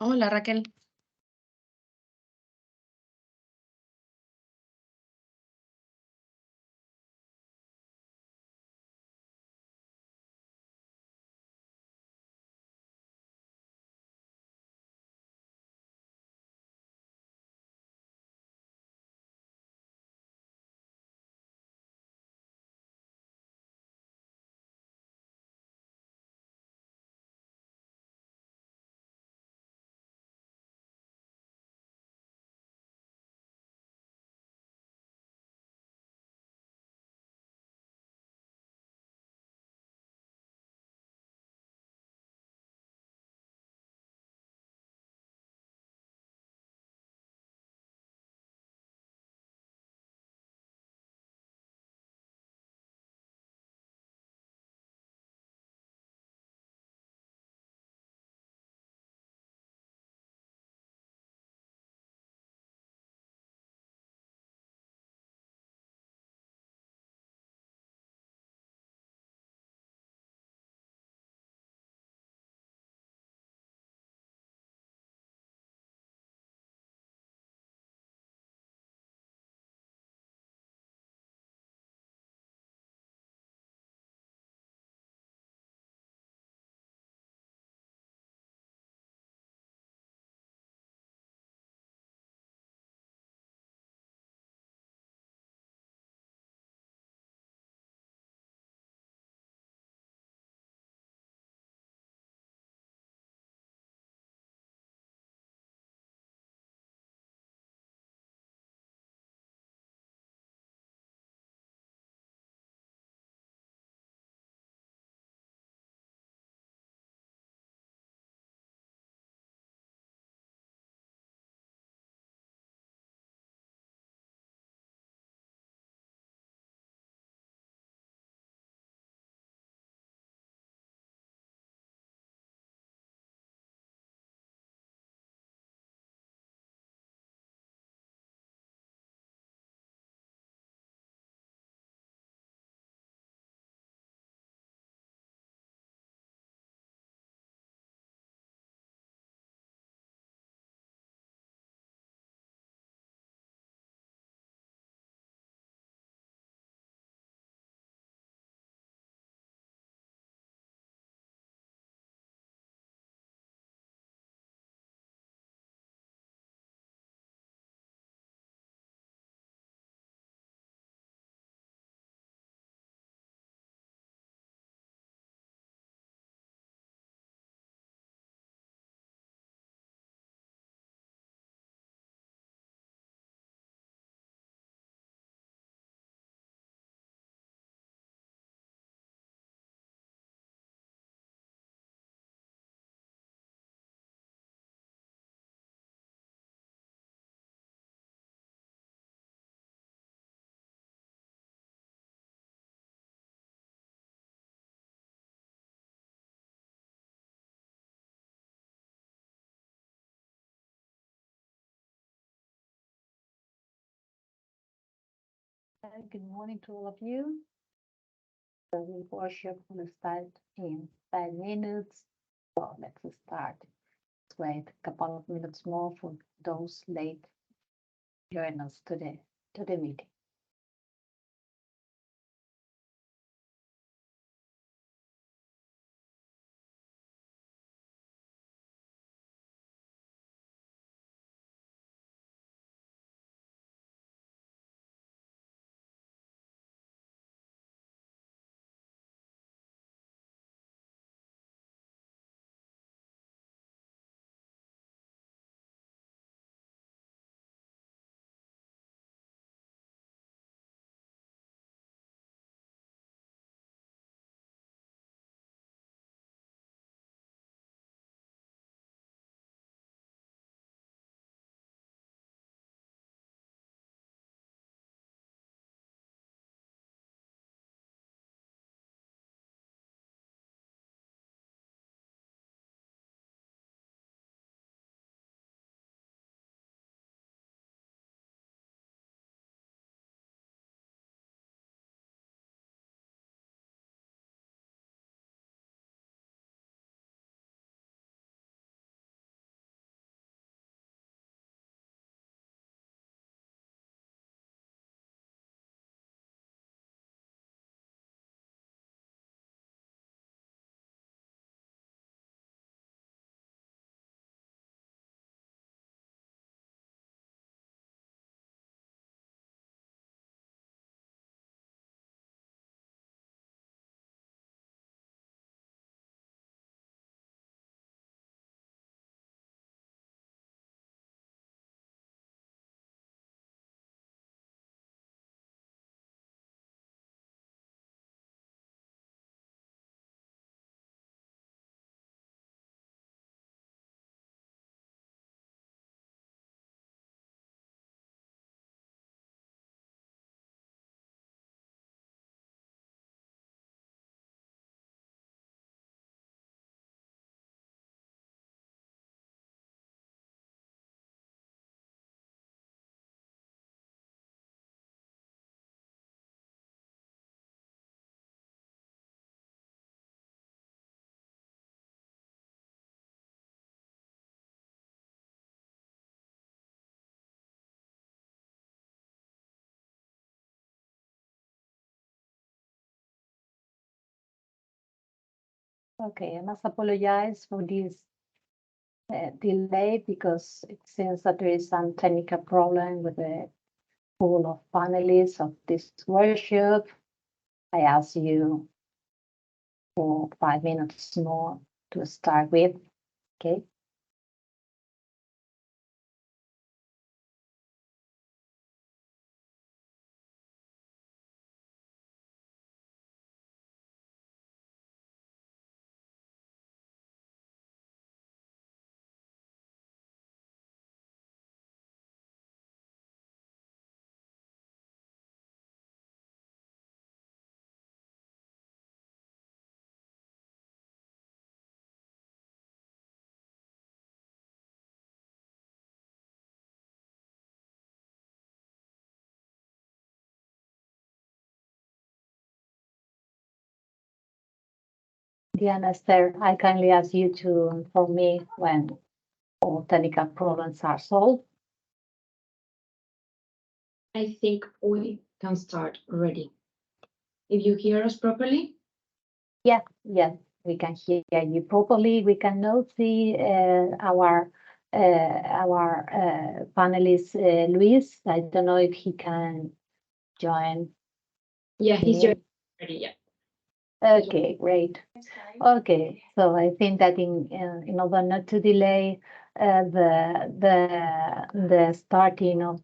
Hola Raquel. Good morning to all of you. The workshop will start in 5 minutes. Well, let's start. Let's wait a couple of minutes more for those late join us today to the meeting. Okay, I must apologize for this delay because it seems that there is some technical problem with the pool of panelists of this workshop. I ask you for 5 minutes more to start with. Okay. Diana, Esther, I kindly ask you to inform me when all technical problems are solved. I think we can start already. If you hear us properly? Yeah, we can hear you properly. We can now see our panelist, Luis. I don't know if he can join. Yeah, he's joining already, yeah. Okay, great. Okay, so I think that in order not to delay the starting of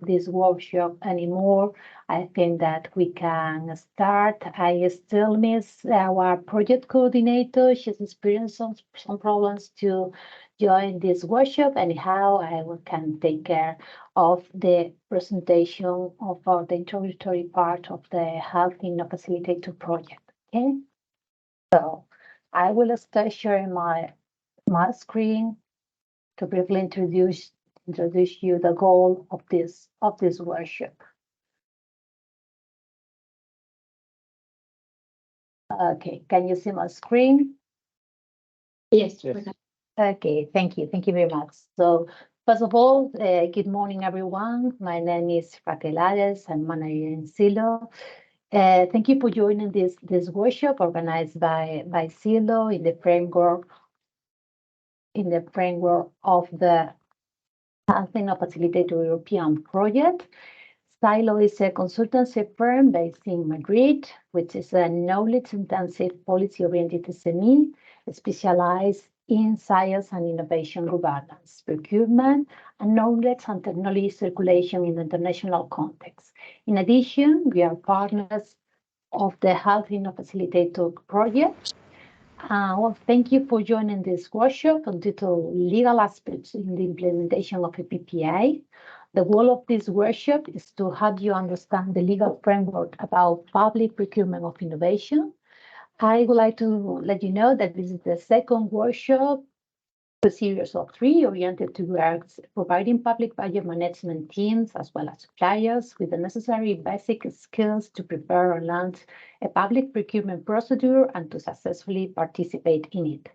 this workshop anymore, I think that we can start. I still miss our project coordinator. She's experienced some problems to join this workshop. Anyhow, can take care of the presentation of the introductory part of the Health InnoFacilitator project. Okay. So I will start sharing my screen to briefly introduce you the goal of this workshop. Okay, can you see my screen? Yes. Okay, thank you very much. So first of all, good morning everyone. My name is Raquel Ares. I'm manager in Silo. Thank you for joining this workshop organized by Silo in the framework of the Health InnoFacilitator European project. Silo is a consultancy firm based in Madrid, which is a knowledge-intensive, policy-oriented SME specialized in science and innovation governance, procurement, and knowledge and technology circulation in the international context. In addition, we are partners of the Health InnoFacilitator project. Well, thank you for joining this workshop entitled Legal Aspects in the Implementation of a PPI. The goal of this workshop is to help you understand the legal framework about public procurement of innovation. I would like to let you know that this is the second workshop, a series of 3 oriented towards providing public budget management teams as well as suppliers with the necessary basic skills to prepare and launch a public procurement procedure and to successfully participate in it.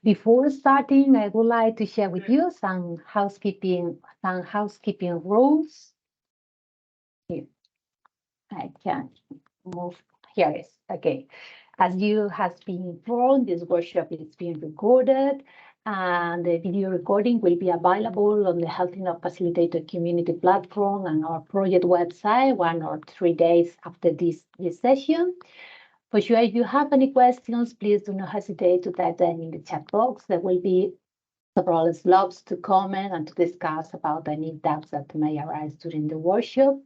Before starting, I would like to share with you some housekeeping rules. Here, I can move. Here it is. Okay. As you have been informed, this workshop is being recorded, and the video recording will be available on the Health InnoFacilitator community platform and our project website 1 or 3 days after this session. For sure, if you have any questions, please do not hesitate to type them in the chat box. There will be several slots to comment and to discuss about any doubts that may arise during the workshop.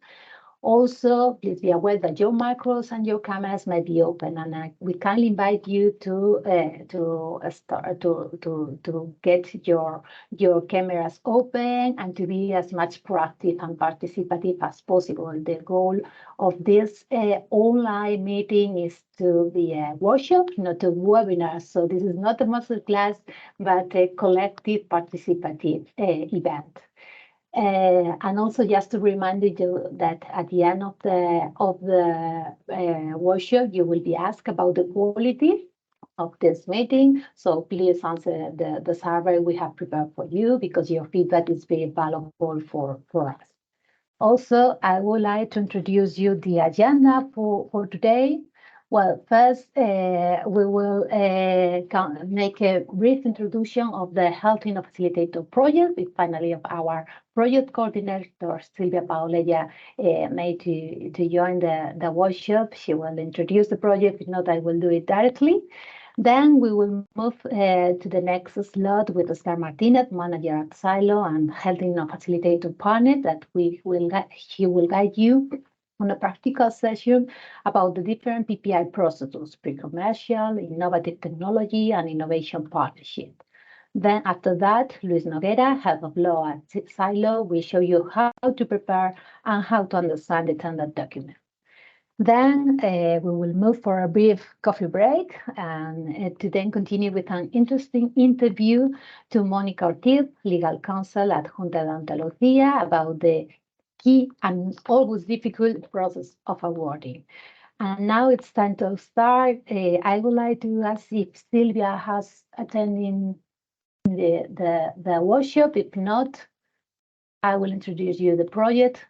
Also, please be aware that your micros and your cameras may be open, and we kindly invite you to get your cameras open and to be as much proactive and participative as possible. The goal of this online meeting is to be a workshop, not a webinar. So this is not a master class, but a collective participative event. And also just to remind you that at the end of the workshop, you will be asked about the quality of this meeting. So please answer the survey we have prepared for you because your feedback is very valuable for us. Also, I would like to introduce you the agenda for today. Well, first, we will make a brief introduction of the Health InnoFacilitator project, with finally of our project coordinator, Silvia Paoleya, made to join the workshop. She will introduce the project. If not, I will do it directly. Then we will move to the next slot with Oscar Martinez, manager at Silo and Health InnoFacilitator partner, that he will guide you on a practical session about the different PPI processes, pre-commercial, innovative technology, and innovation partnership. Then after that, Luis Noguera, head of law at Silo, will show you how to prepare and how to understand the tender document. Then we will move for a brief coffee break and to then continue with an interesting interview to Monica Ortiz, legal counsel at Junta de Andalucía, about the key and always difficult process of awarding. And now it's time to start. I would like to ask if Silvia has attended the workshop. If not, I will introduce you the project.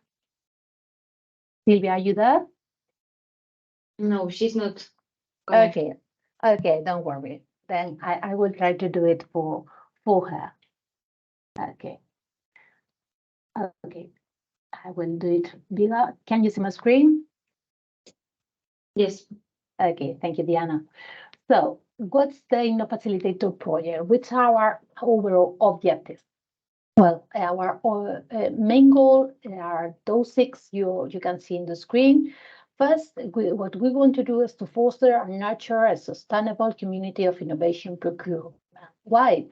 Silvia, are you there? No, she's not. Okay, don't worry. Then I will try to do it for her. Okay. I will do it bigger. Can you see my screen? Yes. Okay, thank you, Diana. So, what's the InnoFacilitator project? Which are our overall objectives? Well, our main goal are those 6 you can see in the screen. First, what we want to do is to foster and nurture a sustainable community of innovation procurement. Why?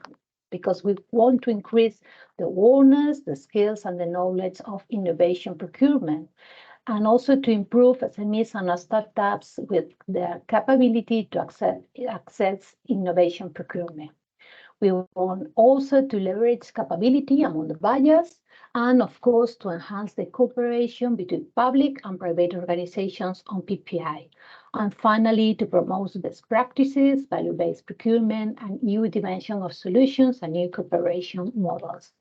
Because we want to increase the awareness, the skills, and the knowledge of innovation procurement, and also to improve SMEs and startups with their capability to access innovation procurement. We want also to leverage capability among the buyers, and of course to enhance the cooperation between public and private organizations on PPI. And finally, to promote best practices, value-based procurement, and new dimension of solutions and new cooperation models.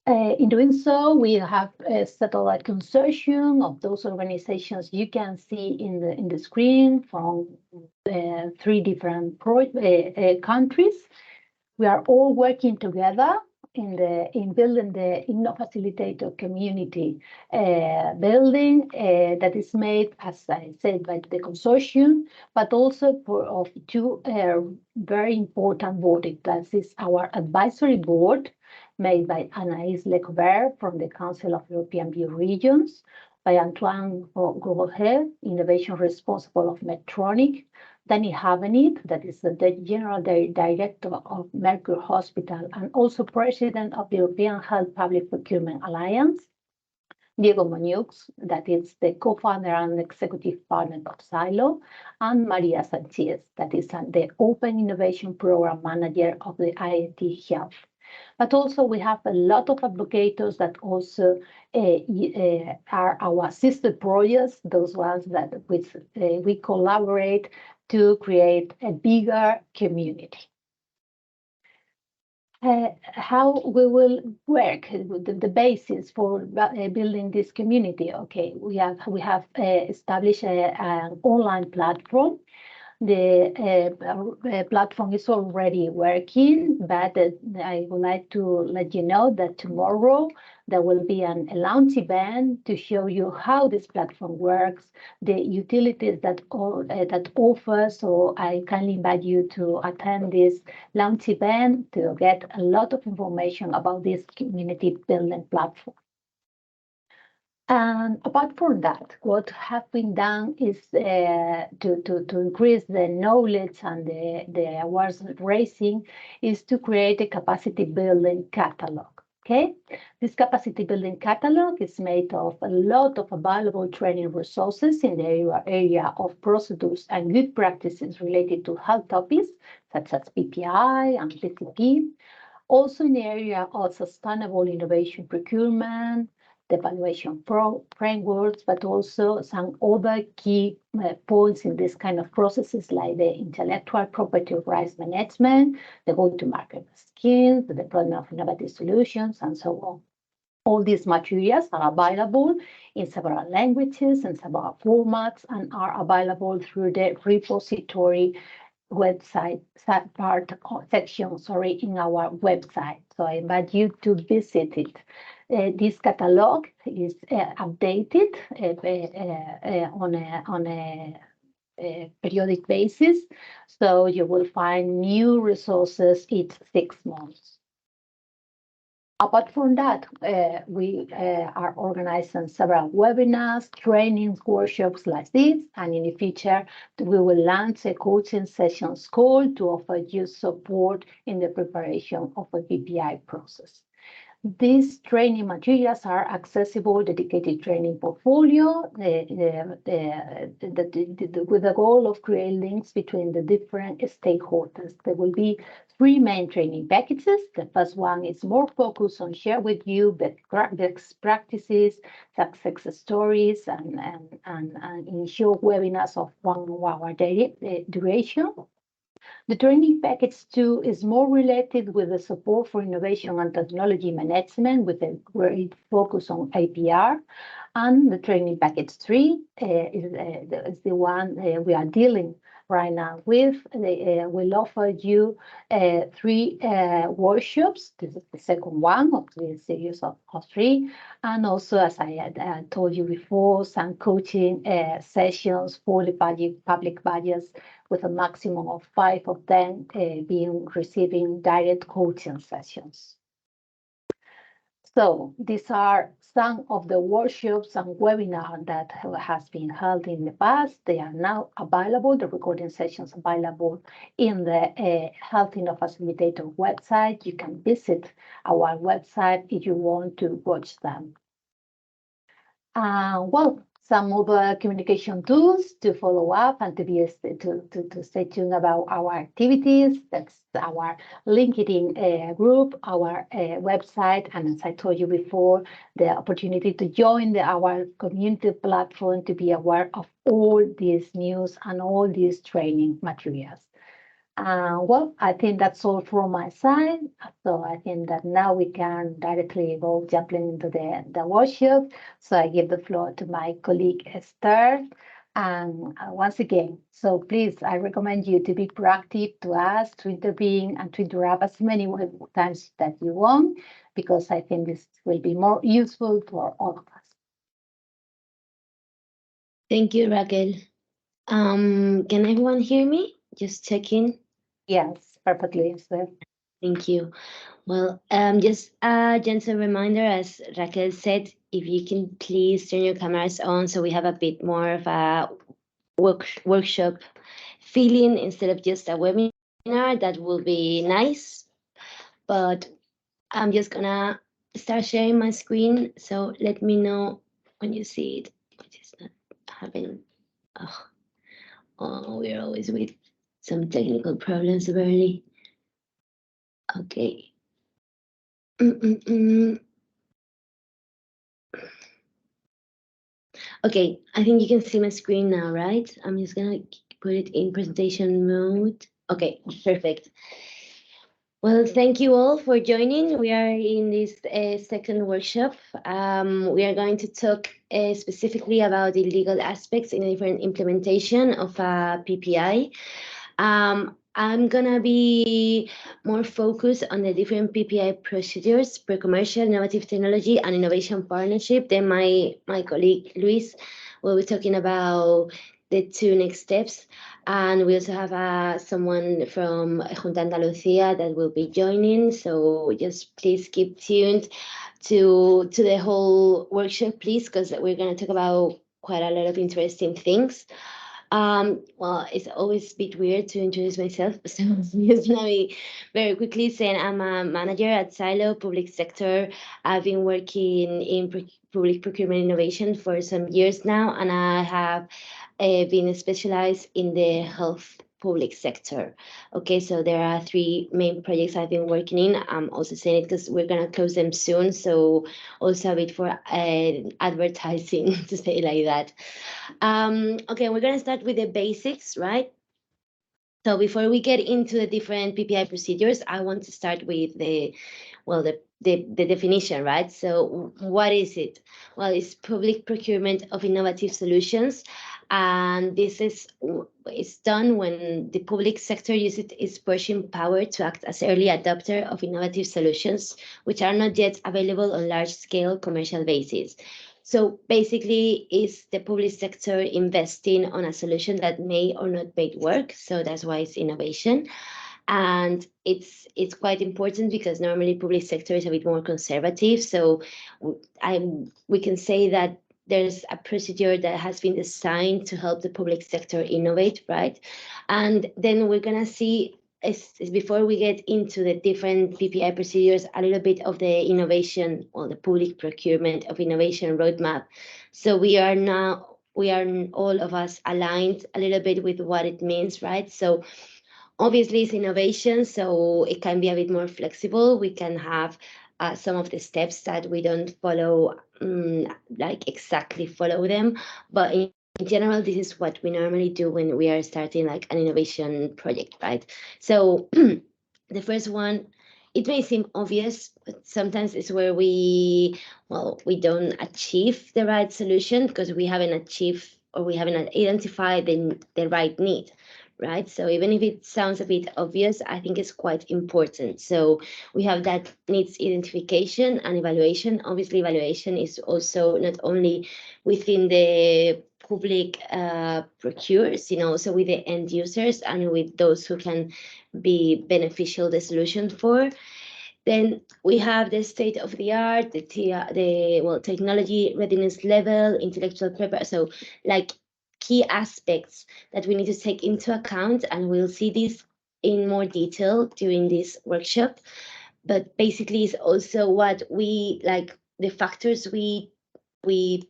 In doing so, we have settled a consortium of those organizations you can see in the screen from 3 different countries. We are all working together in building the InnoFacilitator community building that is made, as I said, by the consortium, but also of 2 very important bodies. That is our advisory board, made by Anaïs Lecobert from the Council of European Bioregions, by Antoine Gourhet, Innovation Responsible of Medtronic, Danny Havenit, that is the General Director of Mercure Hospital and also President of the European Health Public Procurement Alliance, Diego Muñoz, that is the co-founder and executive partner of Silo, and Maria Sanchez, that is the Open Innovation Program Manager of the IIT Health. But also we have a lot of advocates that also are our sister projects, those ones that we collaborate to create a bigger community. How we will work with the basis for building this community? Okay, we have established an online platform. The platform is already working, but I would like to let you know that tomorrow there will be a launch event to show you how this platform works, the utilities that offers. So I kindly invite you to attend this launch event to get a lot of information about this community building platform. And apart from that, what have been done is to increase the knowledge and the awareness raising is to create a capacity building catalog. Okay, this capacity building catalog is made of a lot of available training resources in the area of procedures and good practices related to health topics such as PPI and PCP. Also in the area of sustainable innovation procurement, the evaluation frameworks, but also some other key points in this kind of processes like the intellectual property rights management, the go-to-market skills, the deployment of innovative solutions, and so on. All these materials are available in several languages and several formats and are available through the repository website section, in our website. So I invite you to visit it. This catalog is updated on a periodic basis, so you will find new resources each 6 months. Apart from that, we are organizing several webinars, trainings, workshops like this, and in the future, we will launch a coaching sessions call to offer you support in the preparation of a PPI process. These training materials are accessible, dedicated training portfolio, with the goal of creating links between the different stakeholders. There will be 3 main training packages. The first one is more focused on share with you best practices, success stories, and in short webinars of 1 hour duration. The training package 2 is more related with the support for innovation and technology management with a great focus on APR. And the training package 3 is the one we are dealing right now with. We'll offer you 3 workshops. This is the second one of the series of 3. And also, as I had told you before, some coaching sessions for the public bodies with a maximum of 5 of them receiving direct coaching sessions. So these are some of the workshops and webinars that has been held in the past. They are now available, the recording sessions available in the Health InnoFacilitator website. You can visit our website if you want to watch them. Some other communication tools to follow up and to stay tuned about our activities. That's our LinkedIn group, our website, and as I told you before, the opportunity to join our community platform to be aware of all these news and all these training materials. I think that's all from my side. So I think that now we can directly go jumping into the workshop. So I give the floor to my colleague Esther. And once again, so please, I recommend you to be proactive, to ask, to intervene, and to interrupt as many times that you want, because I think this will be more useful for all of us. Thank you, Raquel. Can everyone hear me? Just checking. Yes, perfectly. So. Thank you. Well, just a gentle reminder, as Raquel said, if you can please turn your cameras on so we have a bit more of a workshop feeling instead of just a webinar, that will be nice. But I'm just gonna start sharing my screen, so let me know when you see it. It is not happening. Oh, we're always with some technical problems, barely. Okay. Okay, I think you can see my screen now, right? I'm just gonna put it in presentation mode. Okay, perfect. Well, thank you all for joining. We are in this second workshop. We are going to talk specifically about the legal aspects in a different implementation of a PPI. I'm gonna be more focused on the different PPI procedures, pre-commercial, innovative technology, and innovation partnership. Then my colleague Luis will be talking about the 2 next steps. And we also have someone from Junta Andalucía that will be joining. So just please keep tuned to the whole workshop, please, because we're gonna talk about quite a lot of interesting things. Well, it's always a bit weird to introduce myself, so I'm just gonna be very quickly saying I'm a manager at Silo Public Sector. I've been working in public procurement innovation for some years now, and I have been specialized in the health public sector. Okay, so there are 3 main projects I've been working in. I'm also saying it because we're gonna close them soon, so also a bit for advertising to say it like that. Okay, we're gonna start with the basics, right? So before we get into the different PPI procedures, I want to start with well, the definition, right? So what is it? Well, it's public procurement of innovative solutions. And this is it's done when the public sector uses its purchasing power to act as early adopter of innovative solutions, which are not yet available on large-scale commercial basis. So basically, is the public sector investing on a solution that may or not may work? So that's why it's innovation. And it's quite important because normally public sector is a bit more conservative. So we can say that there's a procedure that has been designed to help the public sector innovate, right? And then we're gonna see before we get into the different PPI procedures, a little bit of the innovation or the public procurement of innovation roadmap. So we are all of us aligned a little bit with what it means, right? So obviously, it's innovation, so it can be a bit more flexible. We can have some of the steps that we don't follow, like exactly follow them. But in general, this is what we normally do when we are starting like an innovation project, right? So the first one, it may seem obvious, but sometimes it's where we don't achieve the right solution because we haven't achieved or we haven't identified the right need, right? So even if it sounds a bit obvious, I think it's quite important. So we have that needs identification and evaluation. Obviously, evaluation is also not only within the public procures, also with the end users and with those who can be beneficial the solution for. Then we have the state of the art, the technology readiness level, intellectual property. So like key aspects that we need to take into account, and we'll see this in more detail during this workshop. But basically, it's also what we like the factors we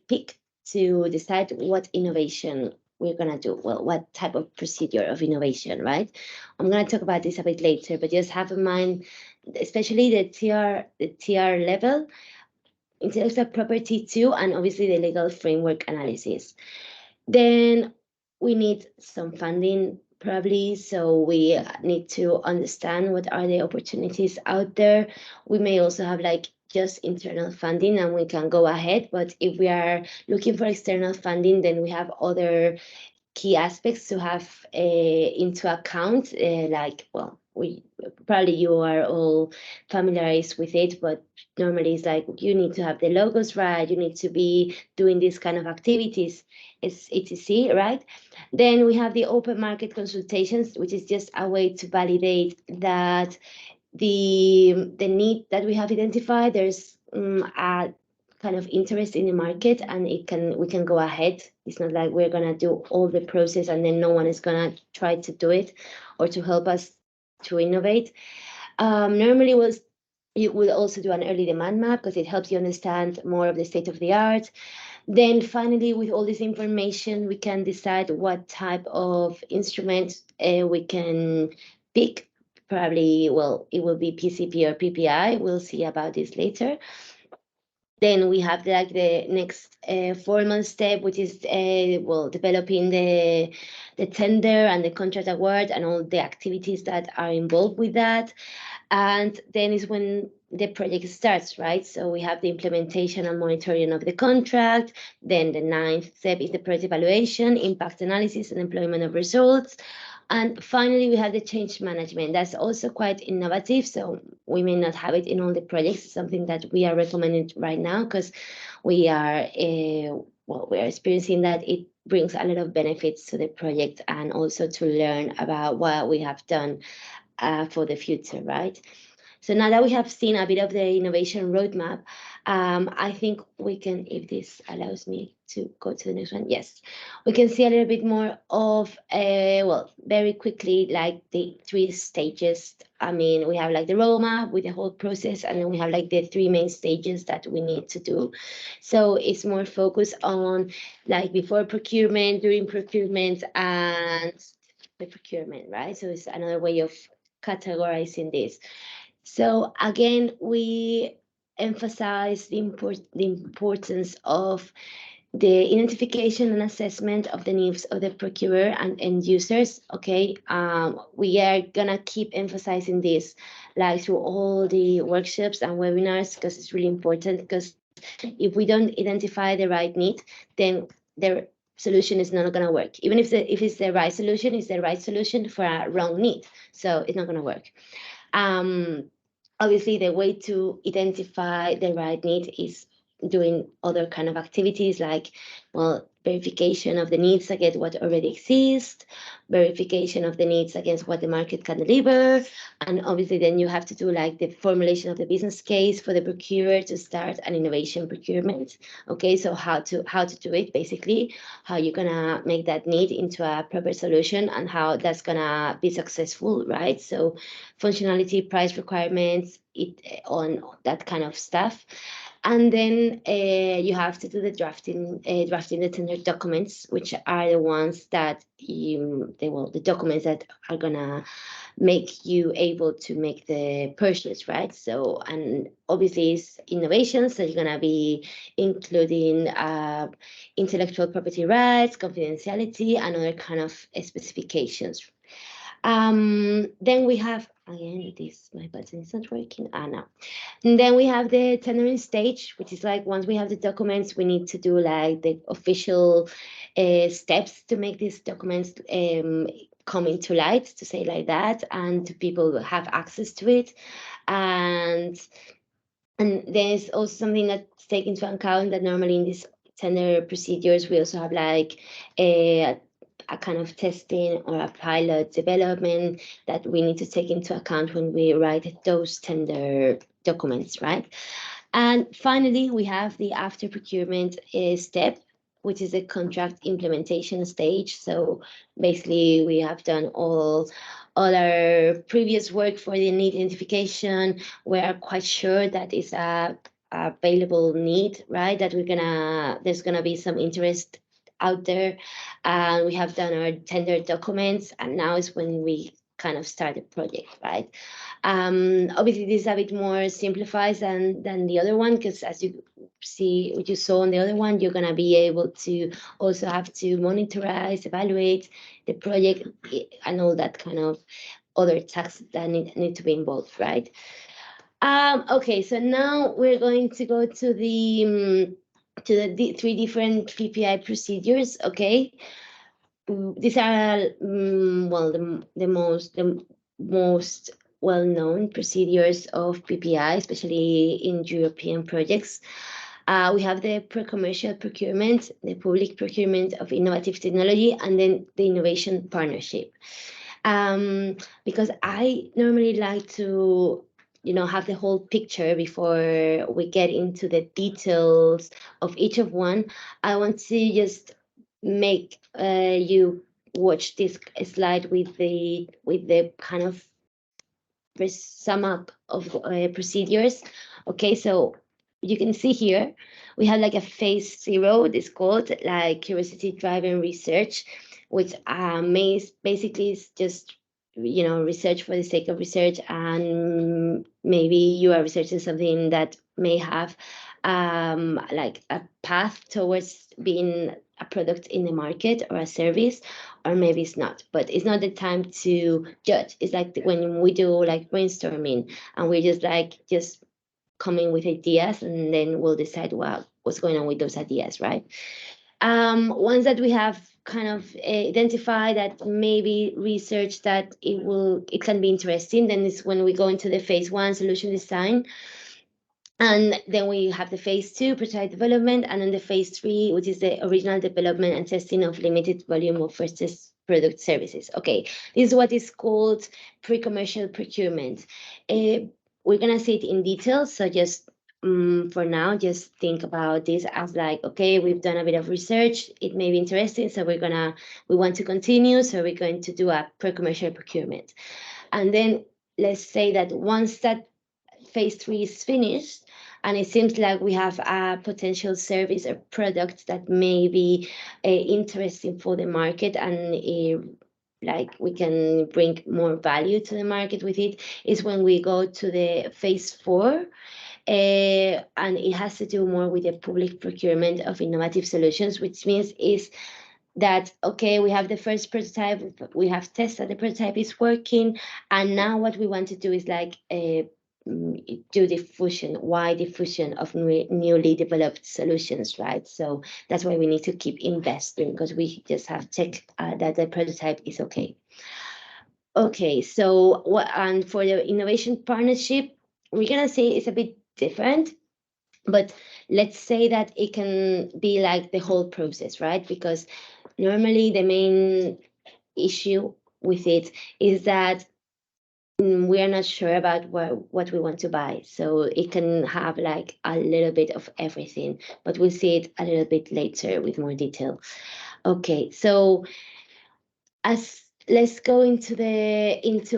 pick to decide what innovation we're gonna do. Well, what type of procedure of innovation, right? I'm gonna talk about this a bit later, but just have in mind, especially the TR level, intellectual property too, and obviously the legal framework analysis. Then we need some funding probably, so we need to understand what are the opportunities out there. We may also have like just internal funding and we can go ahead, but if we are looking for external funding, then we have other key aspects to have into account, like, well, we probably you are all familiarized with it, but normally it's like you need to have the logos right, you need to be doing these kind of activities, it's etc, right? Then we have the open market consultations, which is just a way to validate that the need that we have identified, there's a kind of interest in the market, and we can go ahead. It's not like we're gonna do all the process and then no one is gonna try to do it or to help us to innovate. Normally you will also do an early demand map because it helps you understand more of the state of the art. Then finally, with all this information, we can decide what type of instrument we can pick. Probably, well, it will be PCP or PPI. We'll see about this later. Then we have like the next formal step, which is developing the tender and the contract award and all the activities that are involved with that. And then is when the project starts, right? So we have the implementation and monitoring of the contract. Then the ninth step is the project evaluation, impact analysis, and employment of results. And finally, we have the change management. That's also quite innovative. So we may not have it in all the projects. It's something that we are recommending right now because we are we are experiencing that it brings a lot of benefits to the project and also to learn about what we have done for the future, right? So now that we have seen a bit of the innovation roadmap, I think we can, if this allows me to go to the next one, yes, we can see a little bit more of, very quickly, like the 3 stages. I mean, we have like the roadmap with the whole process, and then we have like the 3 main stages that we need to do. So it's more focused on like before procurement, during procurement, and the procurement, right? So it's another way of categorizing this. So again, we emphasize the importance of the identification and assessment of the needs of the procurer and end users. Okay, we are gonna keep emphasizing this, like through all the workshops and webinars, because it's really important. Because if we don't identify the right need, then the solution is not gonna work. Even if it's the right solution, it's the right solution for a wrong need, so it's not gonna work. Obviously, the way to identify the right need is doing other kind of activities like, well, verification of the needs against what already exists, verification of the needs against what the market can deliver, and obviously then you have to do like the formulation of the business case for the procurer to start an innovation procurement. Okay, so how to do it, basically, how you're gonna make that need into a proper solution and how that's gonna be successful, right? So functionality, price requirements, on that kind of stuff. And then you have to do the drafting the tender documents, which are the ones that the documents that are gonna make you able to make the purchase, right? So, and obviously it's innovations, so you're gonna be including intellectual property rights, confidentiality, and other kind of specifications. Then we have, again, my button is not working. No. And then we have the tendering stage, which is like once we have the documents, we need to do like the official steps to make these documents come into light, to say like that, and to people have access to it. And there's also something that's taken into account, that normally in these tender procedures, we also have like a kind of testing or a pilot development that we need to take into account when we write those tender documents, right? And finally, we have the after procurement step, which is the contract implementation stage. So basically, we have done all our previous work for the need identification. We are quite sure that it's a available need, right? That there's gonna be some interest out there. And we have done our tender documents, and now is when we kind of start the project, right? Obviously, this is a bit more simplified than the other one, because as you see, what you saw on the other one, you're gonna be able to also have to monitorize, evaluate the project, and all that kind of other tasks that need to be involved, right? Okay, so now we're going to go to the three different PPI procedures. Okay, these are well, the most well-known procedures of PPI, especially in European projects. We have the pre-commercial procurement, the public procurement of innovative technology, and then the innovation partnership. Because I normally like to, have the whole picture before we get into the details of each of one. I want to just make you watch this slide with the kind of sum up of procedures. Okay, so you can see here we have like a phase 0. It's called like curiosity driven research, which basically is just research for the sake of research, and maybe you are researching something that may have like a path towards being a product in the market or a service, or maybe it's not. But it's not the time to judge. It's like when we do like brainstorming, and we're just coming with ideas, and then we'll decide what's going on with those ideas, right? Once that we have kind of identified that maybe research that it can be interesting, then it's when we go into the phase 1 solution design. And then we have the phase 2 prototype development, and then the phase 3, which is the original development and testing of limited volume of first product services. Okay, this is what is called pre-commercial procurement. We're gonna see it in detail, so just for now, just think about this as like, okay, we've done a bit of research, it may be interesting, so we want to continue, so we're going to do a pre-commercial procurement. And then let's say that once that phase 3 is finished, and it seems like we have a potential service or product that may be interesting for the market, and like we can bring more value to the market with it, is when we go to the phase 4. and it has to do more with the public procurement of innovative solutions, which means is that, okay, we have the first prototype, we have tested the prototype is working, and now what we want to do is like do diffusion, wide diffusion of newly developed solutions, right? So that's why we need to keep investing, because we just have checked that the prototype is okay. Okay, so what, and for the innovation partnership, we're gonna say it's a bit different, but let's say that it can be like the whole process, right? Because normally the main issue with it is that we are not sure about what we want to buy. So it can have like a little bit of everything, but we'll see it a little bit later with more detail. Okay, so as let's go into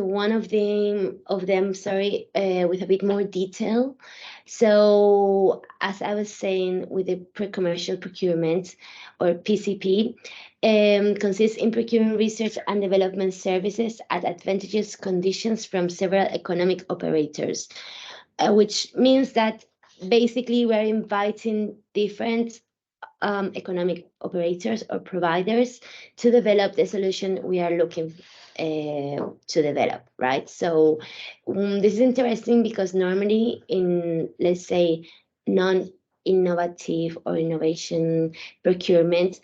one of them, sorry, with a bit more detail. So as I was saying, with the pre-commercial procurement, or PCP, consists in procuring research and development services at advantageous conditions from several economic operators, which means that basically we're inviting different economic operators or providers to develop the solution we are looking to develop, right? So this is interesting because normally in, let's say, non-innovative or innovation procurement,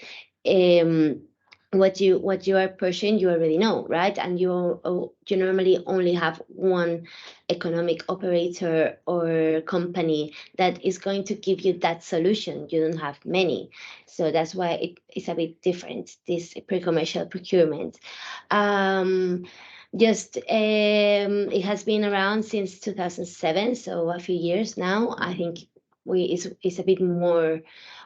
what you are pushing, you already know, right? And you normally only have one economic operator or company that is going to give you that solution. You don't have many. So that's why it is a bit different, this pre-commercial procurement. It has been around since 2007, so a few years now. I think it's a bit more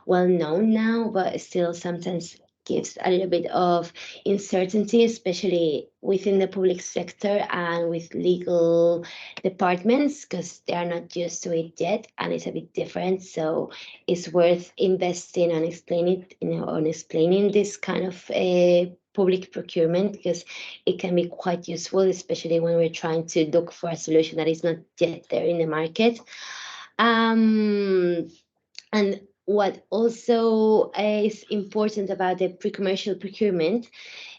well known now, but still sometimes gives a little bit of uncertainty, especially within the public sector and with legal departments, because they are not used to it yet, and it's a bit different. So it's worth investing on explaining this kind of public procurement, because it can be quite useful, especially when we're trying to look for a solution that is not yet there in the market. And what also is important about the pre-commercial procurement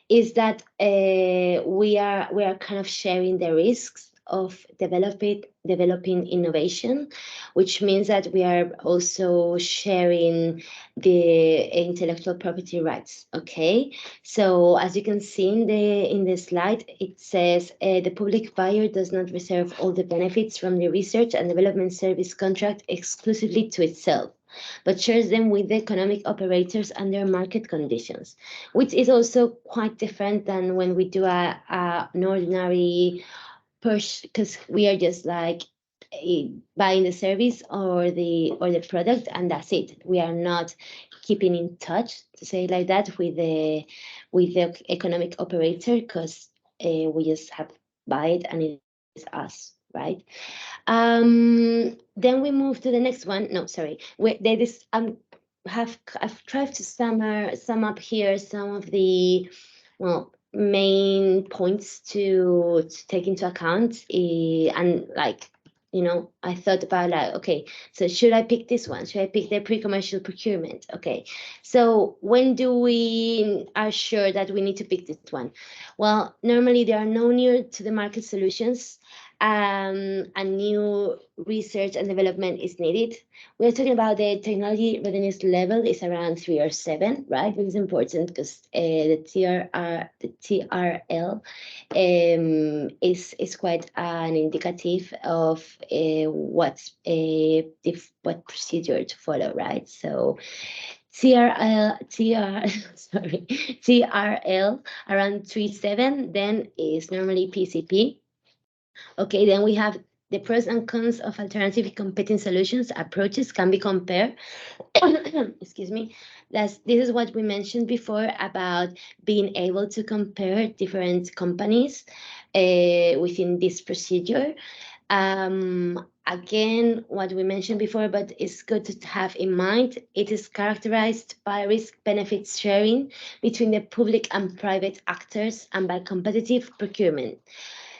is that we are kind of sharing the risks of developing innovation, which means that we are also sharing the intellectual property rights. Okay, so as you can see in the slide, it says the public buyer does not reserve all the benefits from the research and development service contract exclusively to itself, but shares them with the economic operators under market conditions, which is also quite different than when we do an ordinary push, because we are just like buying the service or the product, and that's it. We are not keeping in touch, to say it like that, with the economic operator, because we just have buy it and it's us, right? Then we move to the next one. No, sorry. There is I've tried to sum up here some of the main points to take into account, and like, I thought about like, okay, so should I pick this one? Should I pick the pre-commercial procurement? Okay, so when do we are sure that we need to pick this one? Well, normally there are no new to the market solutions, and new research and development is needed. We're talking about the technology readiness level is around 3 or 7, right? Which is important because the TRL is quite an indicative of what procedure to follow, right? So TRL around 3.7, then is normally PCP. Okay, then we have the pros and cons of alternative competing solutions approaches can be compared. Excuse me. This is what we mentioned before about being able to compare different companies within this procedure. Again, what we mentioned before, but it's good to have in mind, it is characterized by risk-benefit sharing between the public and private actors and by competitive procurement,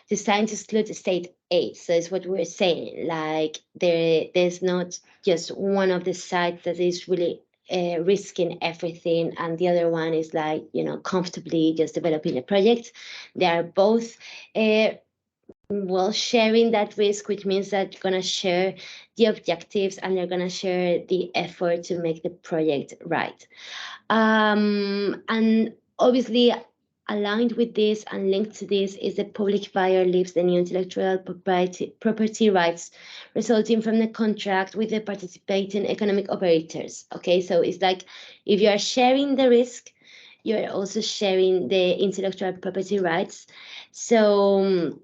designed to exclude state 8. So it's what we're saying, like there's not just one of the sides that is really risking everything, and the other one is like, comfortably just developing a project. They are both sharing that risk, which means that you're going to share the objectives and they're going to share the effort to make the project right. And obviously, aligned with this and linked to this is the public buyer leaves the new intellectual property rights resulting from the contract with the participating economic operators. Okay, so it's like if you are sharing the risk, you're also sharing the intellectual property rights. So,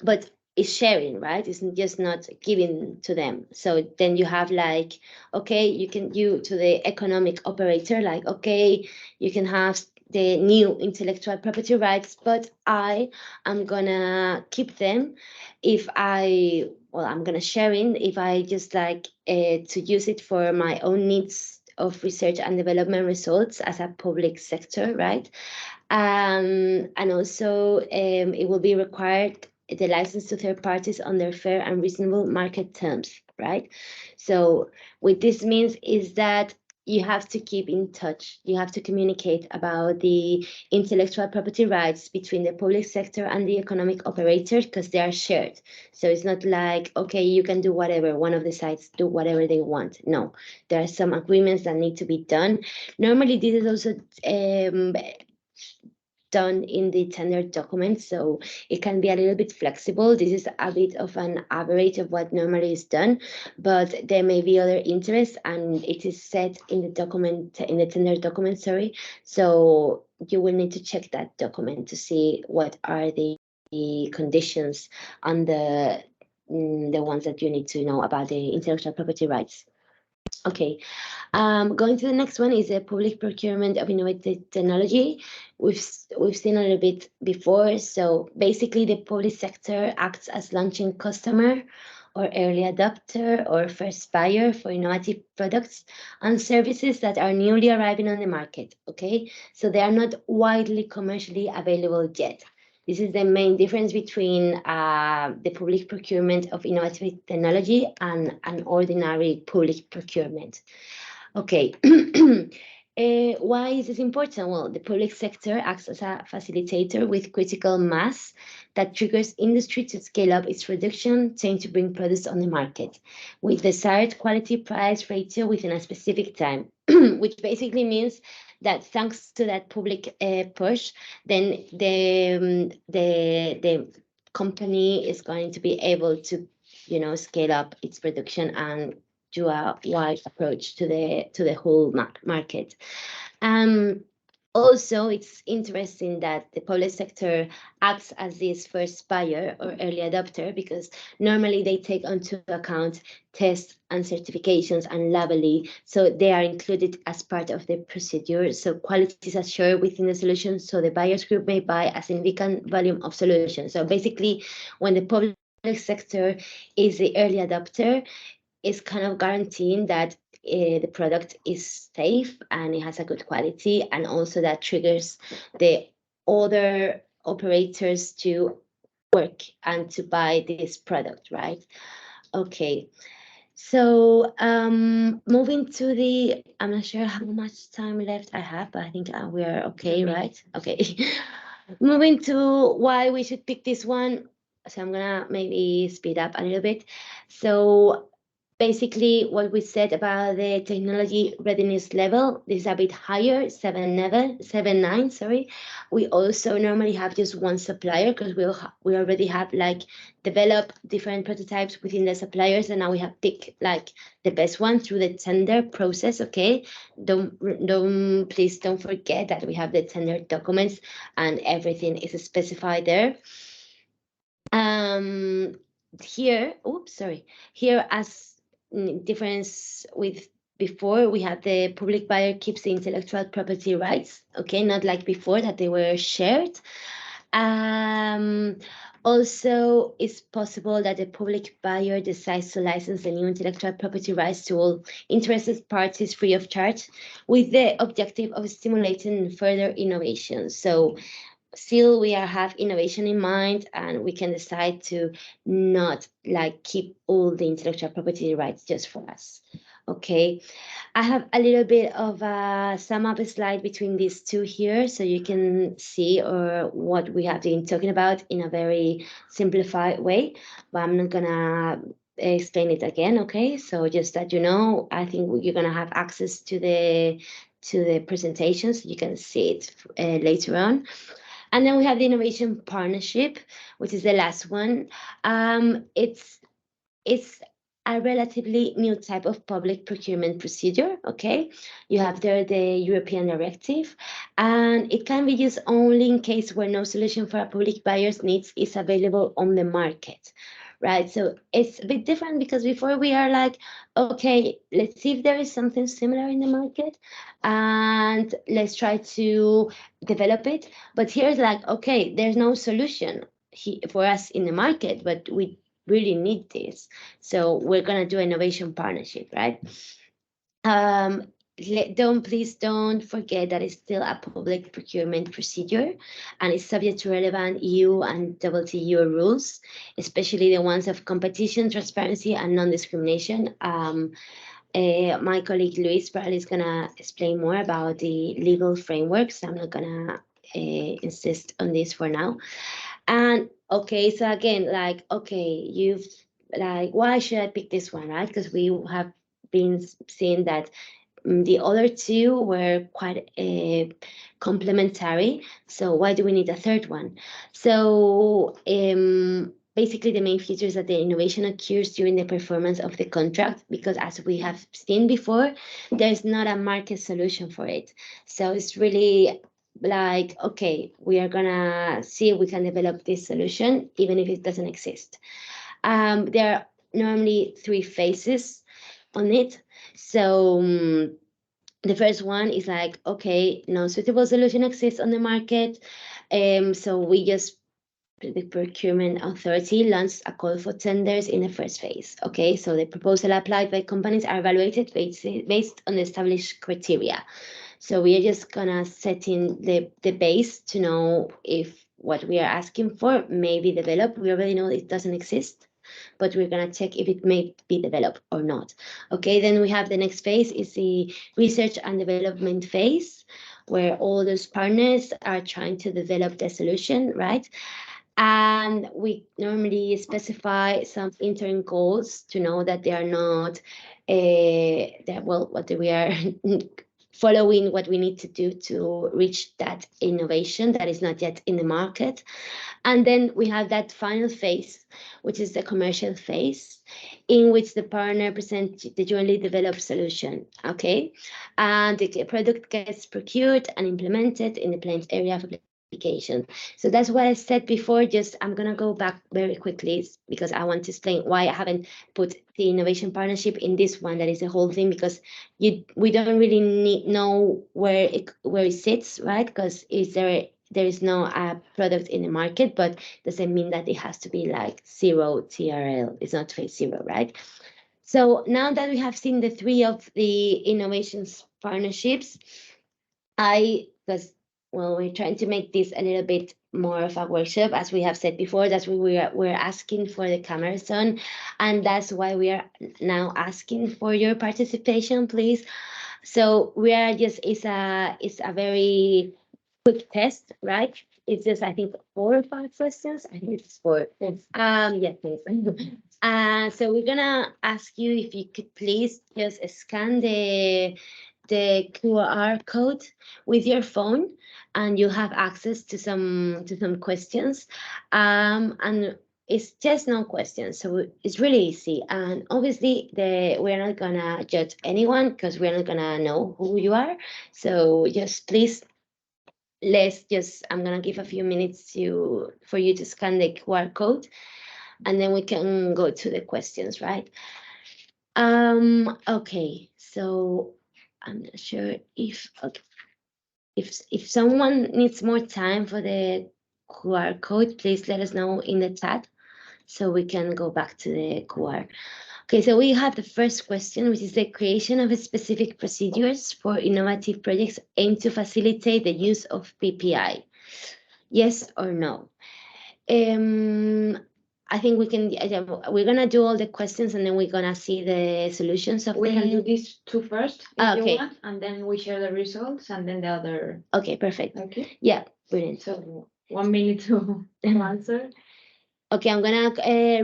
but it's sharing, right? It's just not giving to them. So then you have like, okay, you to the economic operator, like, okay, you can have the new intellectual property rights, but I am gonna keep them I'm gonna share in if I just like to use it for my own needs of research and development results as a public sector, right? And also it will be required the license to third parties under fair and reasonable market terms, right? So what this means is that you have to keep in touch. You have to communicate about the intellectual property rights between the public sector and the economic operators because they are shared. So it's not like, okay, you can do whatever, one of the sides do whatever they want. No, there are some agreements that need to be done. Normally, this is also done in the tender document, so it can be a little bit flexible. This is a bit of an average of what normally is done, but there may be other interests, and it is set in the document, in the tender document, sorry. So you will need to check that document to see what are the conditions on the ones that you need to know about the intellectual property rights. Okay, going to the next one is the public procurement of innovative technology. We've seen a little bit before. So basically, the public sector acts as launching customer or early adopter or first buyer for innovative products and services that are newly arriving on the market. Okay, so they are not widely commercially available yet. This is the main difference between the public procurement of innovative technology and an ordinary public procurement. Okay. Why is this important? Well, the public sector acts as a facilitator with critical mass that triggers industry to scale up its production, chain to bring products on the market with desired quality price ratio within a specific time, which basically means that thanks to that public push, then the company is going to be able to, scale up its production and do a wide approach to the whole market. Also, it's interesting that the public sector acts as this first buyer or early adopter because normally they take into account tests and certifications and labeling, so they are included as part of the procedure. So quality is assured within the solution, so the buyers group may buy a significant volume of solutions. So basically, when the public sector is the early adopter, is kind of guaranteeing that the product is safe and it has a good quality, and also that triggers the other operators to work and to buy this product, right? Okay, so moving to the, I'm not sure how much time left I have, but I think we are okay, right? Okay. Moving to why we should pick this one. So I'm gonna maybe speed up a little bit. So basically what we said about the technology readiness level, this is a bit higher, 7.9, sorry. We also normally have just one supplier because we already have like developed different prototypes within the suppliers, and now we have picked like the best one through the tender process. Okay, please don't forget that we have the tender documents and everything is specified there. Here, here as difference with before, we had the public buyer keeps the intellectual property rights, okay, not like before that they were shared. Also, it's possible that the public buyer decides to license the new intellectual property rights to all interested parties free of charge with the objective of stimulating further innovation. So still we have innovation in mind, and we can decide to not like keep all the intellectual property rights just for us. Okay, I have a little bit of a sum up slide between these two here, so you can see what we have been talking about in a very simplified way, but I'm not gonna explain it again. Okay, so just that you know, I think you're gonna have access to the presentation, so you can see it later on. And then we have the innovation partnership, which is the last one. It's a relatively new type of public procurement procedure. Okay, you have there the European directive, and it can be used only in case where no solution for a public buyer's needs is available on the market. Right, so it's a bit different because before we are like, okay, let's see if there is something similar in the market and let's try to develop it. But here's like, okay, there's no solution for us in the market, but we really need this. So we're gonna do innovation partnership, right? Please don't forget that it's still a public procurement procedure, and it's subject to relevant EU and WTO rules, especially the ones of competition, transparency, and non-discrimination. My colleague Luis probably is gonna explain more about the legal frameworks. I'm not gonna insist on this for now. And okay, so again, like, okay, you've like, why should I pick this one, right? Because we have been seeing that the other two were quite complementary. So why do we need a third one? So basically, the main feature is that the innovation occurs during the performance of the contract, because as we have seen before, there's not a market solution for it. So it's really like, okay, we are gonna see if we can develop this solution even if it doesn't exist. There are normally 3 phases on it. So the first one is like, okay, no suitable solution exists on the market. So we just, the procurement authority launched a call for tenders in the first phase. Okay, so the proposal applied by companies are evaluated based on the established criteria. So we are just gonna set in the base to know if what we are asking for may be developed. We already know it doesn't exist, but we're gonna check if it may be developed or not. Okay, then we have the next phase is the research and development phase, where all those partners are trying to develop the solution, right? And we normally specify some interim goals to know that they are not what we are following what we need to do to reach that innovation that is not yet in the market. And then we have that final phase, which is the commercial phase, in which the partner presents the jointly developed solution, okay? And the product gets procured and implemented in the planned area of application. So that's what I said before. Just I'm gonna go back very quickly because I want to explain why I haven't put the innovation partnership in this one. That is the whole thing, because we don't really know where it sits, right? Because there is no product in the market, but doesn't mean that it has to be like 0 TRL. It's not phase 0, right? So now that we have seen the 3 of the innovations partnerships, because we're trying to make this a little bit more of a workshop, as we have said before. That's why we're asking for the camera on, and that's why we are now asking for your participation, please. So we are just, it's a very quick test, right? It's just, I think, 4 or 5 questions. I think it's 4. Yes. Yeah, thanks. So we're gonna ask you if you could please just scan the QR code with your phone, and you have access to some questions. And it's just no questions, so it's really easy. And obviously, we're not gonna judge anyone because we're not gonna know who you are. So just please, I'm gonna give a few minutes for you to scan the QR code, and then we can go to the questions, right? Okay, so I'm not sure if someone needs more time for the QR code, please let us know in the chat so we can go back to the QR. Okay, so we have the first question, which is the creation of specific procedures for innovative projects aimed to facilitate the use of PPI. Yes or no? I think we can. We're gonna do all the questions and then we're gonna see the solutions of We the. can do these two first if you Okay. want, and then we share the results, and then the other. Okay, perfect. Okay. Yeah, brilliant. So 1 minute to answer. Okay, I'm gonna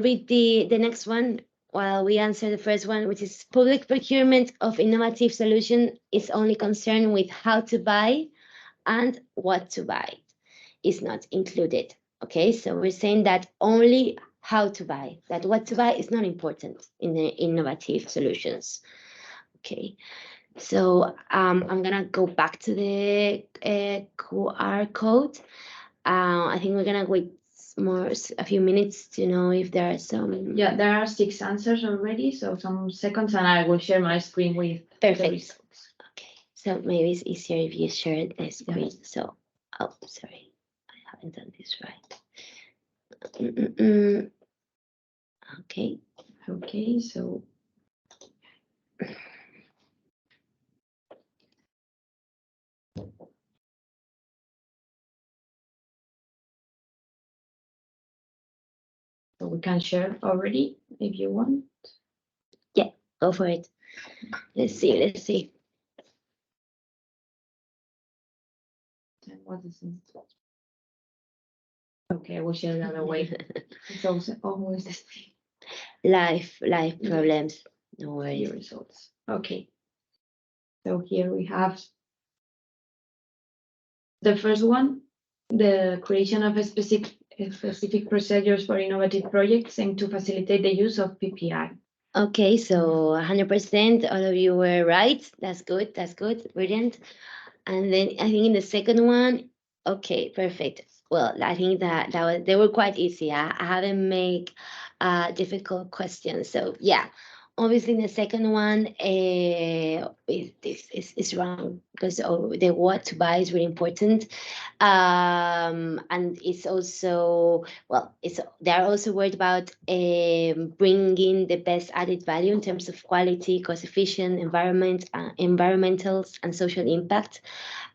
read the next one while we answer the first one, which is public procurement of innovative solution is only concerned with how to buy and what to buy. Is not included. Okay, so we're saying that only how to buy, that what to buy is not important in the innovative solutions. Okay, so I'm gonna go back to the QR code. I think we're gonna wait a few minutes to know if there are some. Yeah, there are 6 answers already, so some seconds, and I will share my screen with the Perfect. results. Okay, so maybe it's easier if you share the screen. So, oh, sorry, I haven't done this right. Okay. Okay, so we can share already if you want. Yeah, go for it. Let's see. Let's see. And what is it? Okay, we'll share the other way. It's also always the same. Life Yeah. problems. No The worries. results. Okay. So here we have the first one, the creation of a specific procedures for innovative projects aimed to facilitate the use of PPI. Okay, so 100%, all of you were right. That's good. That's good. Brilliant. And then I think in the second one, okay, perfect. Well, I think that was they were quite easy. I haven't made difficult questions. So yeah, obviously in the second one, this is wrong because the what to buy is really important. And it's also it's they are also worried about bringing the best added value in terms of quality, cost efficient, environmental and social impact,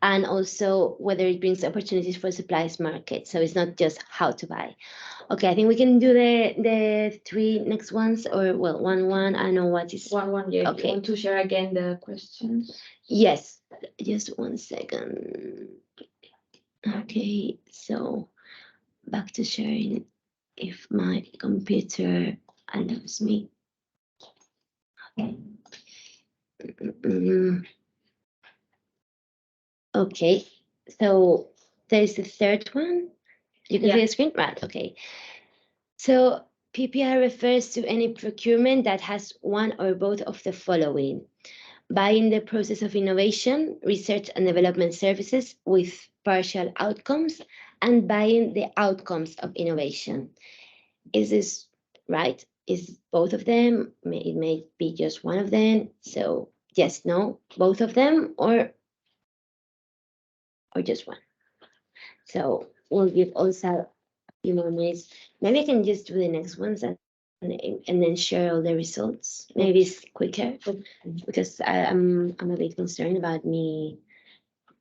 and also whether it brings opportunities for supplies market. So it's not just how to buy. Okay, I think we can do the 3 next ones, or well, one. I know what is. One, yeah. Okay. You want to share again the questions? Yes, just 1 second. Okay, so back to sharing if my computer allows me. Okay. Okay, so there's the third one. You can see the screen, right? Okay. So PPI refers to any procurement that has one or both of the following: buying the process of innovation, research and development services with partial outcomes, and buying the outcomes of innovation. Is this right? Is both of them? It may be just one of them. So yes, no, both of them, or just one. So we'll give also a few more minutes. Maybe I can just do the next ones and then share all the results. Maybe it's quicker because I'm a bit concerned about me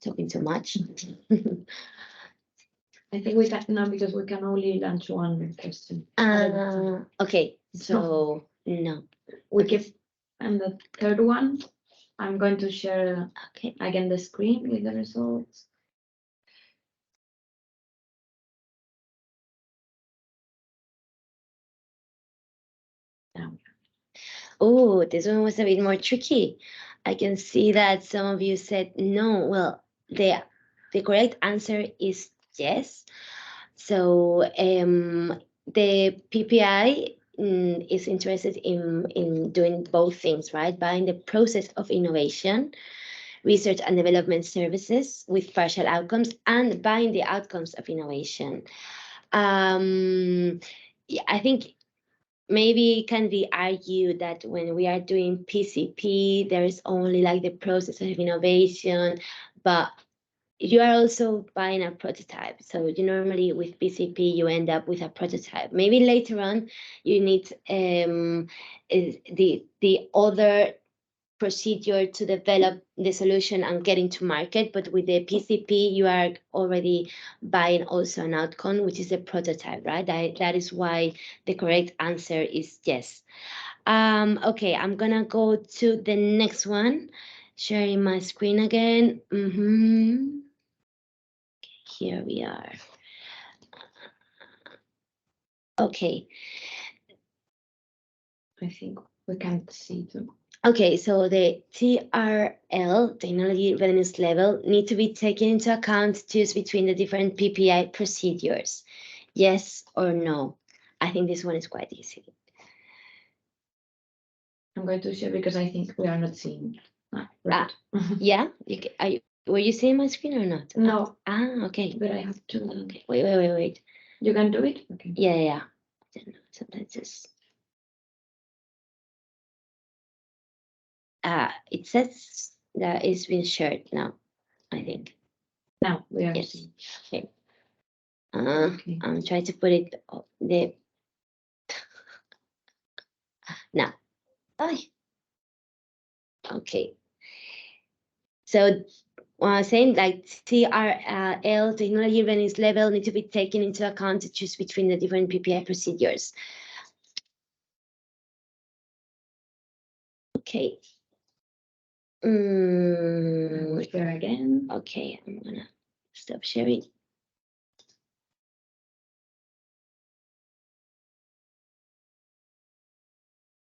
talking too much. I think we can now because we can only launch one question. Okay, so no. We give, and the third one, I'm going to share again the screen with the results. Oh, this one was a bit more tricky. I can see that some of you said no. Well, the correct answer is yes. So the PPI is interested in doing both things, right? Buying the process of innovation, research and development services with partial outcomes, and buying the outcomes of innovation. Yeah, I think maybe it can be argued that when we are doing PCP, there is only like the process of innovation, but you are also buying a prototype. So you normally with PCP, you end up with a prototype. Maybe later on, you need the other procedure to develop the solution and getting to market. But with the PCP, you are already buying also an outcome, which is a prototype, right? That is why the correct answer is yes. Okay, I'm gonna go to the next one. Sharing my screen again. Here we are. Okay. I think we can see too. Okay, so the TRL, technology readiness level, need to be taken into account choose between the different PPI procedures. Yes or no? I think this one is quite easy. I'm going to share because I think we are not seeing. Right. Yeah, were you seeing my screen or not? No. Okay. But I have to. Okay, wait. You can do it? Okay. Yeah. I don't know, sometimes just. It says that it's been shared now, I think. Now we are Yes. seeing. Okay. Okay. I'm trying to put it the now. Okay. So saying like TRL technology readiness level need to be taken into account to choose between the different PPI procedures. Okay. Share again. Okay, I'm gonna stop sharing.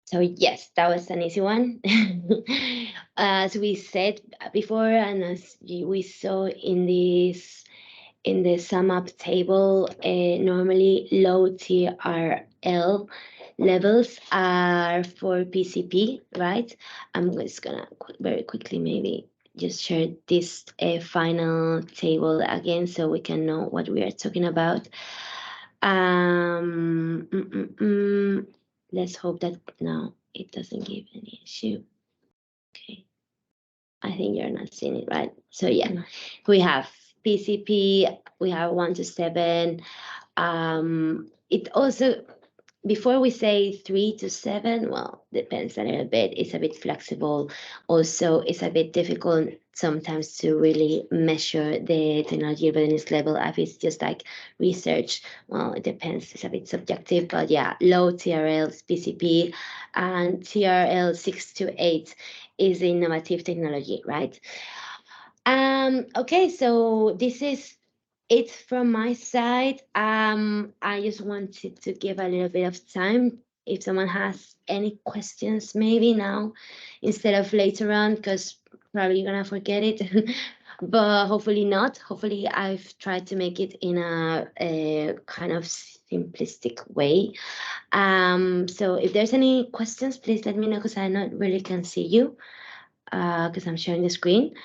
So yes, that was an easy one. As we said before, and as we saw in the sum up table, normally low TRL levels are for PCP, right? I'm just gonna very quickly maybe just share this final table again so we can know what we are talking about. Let's hope that now it doesn't give any issue. Okay. I think you're not seeing it, right? So yeah, we have PCP, we have 1 to 7. It also, before we say 3 to 7, well, depends a little bit. It's a bit flexible. Also, it's a bit difficult sometimes to really measure the technology readiness level if it's just like research. Well, it depends. It's a bit subjective, but yeah, low TRL is PCP, and TRL 6 to 8 is innovative technology, right? Okay, so this is it from my side. I just wanted to give a little bit of time if someone has any questions, maybe now instead of later on, because probably you're gonna forget it. But hopefully not. Hopefully I've tried to make it in a kind of simplistic way. So if there's any questions, please let me know because I not really can see you because I'm sharing the screen.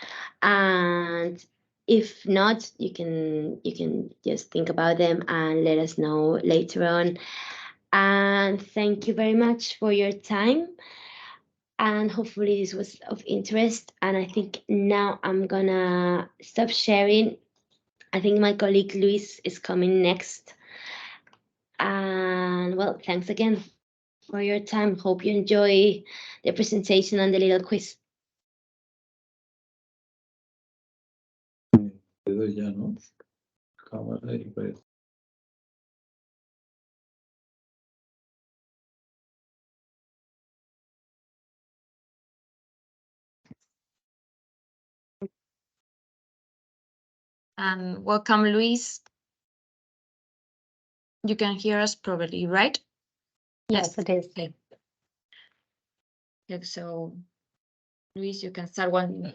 And if not, you can just think about them and let us know later on. And thank you very much for your time. And hopefully this was of interest. And I think now I'm gonna stop sharing. I think my colleague Luis is coming next. And well, thanks again for your time. Hope you enjoy the presentation and the little quiz. Ya, ¿no? Cámara y pues. And welcome, Luis. You can hear us probably, right? Yes, it is. Yeah, so, Luis, you can start one.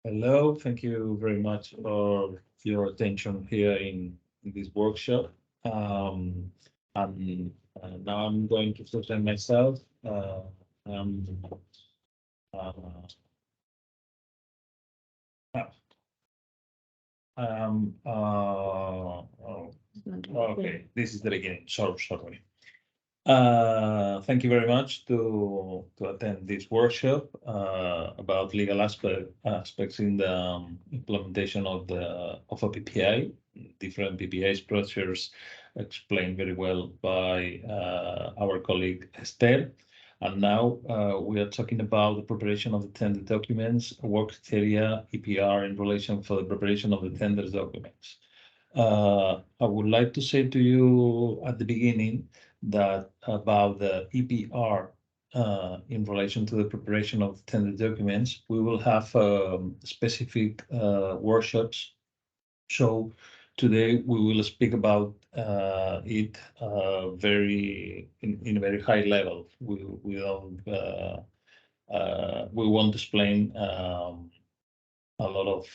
Hello, thank you very much for your attention here in this workshop. And now I'm going to present myself. I'm okay, this is the beginning. Sorry. Thank you very much to attend this workshop about legal aspects in the implementation of a PPI, different PPI structures explained very well by our colleague Esther. And now we are talking about the preparation of the tender documents, work criteria, EPR in relation for the preparation of the tender documents. I would like to say to you at the beginning that about the EPR in relation to the preparation of tender documents, we will have specific workshops. So today we will speak about it in a very high level. We don't we won't explain a lot of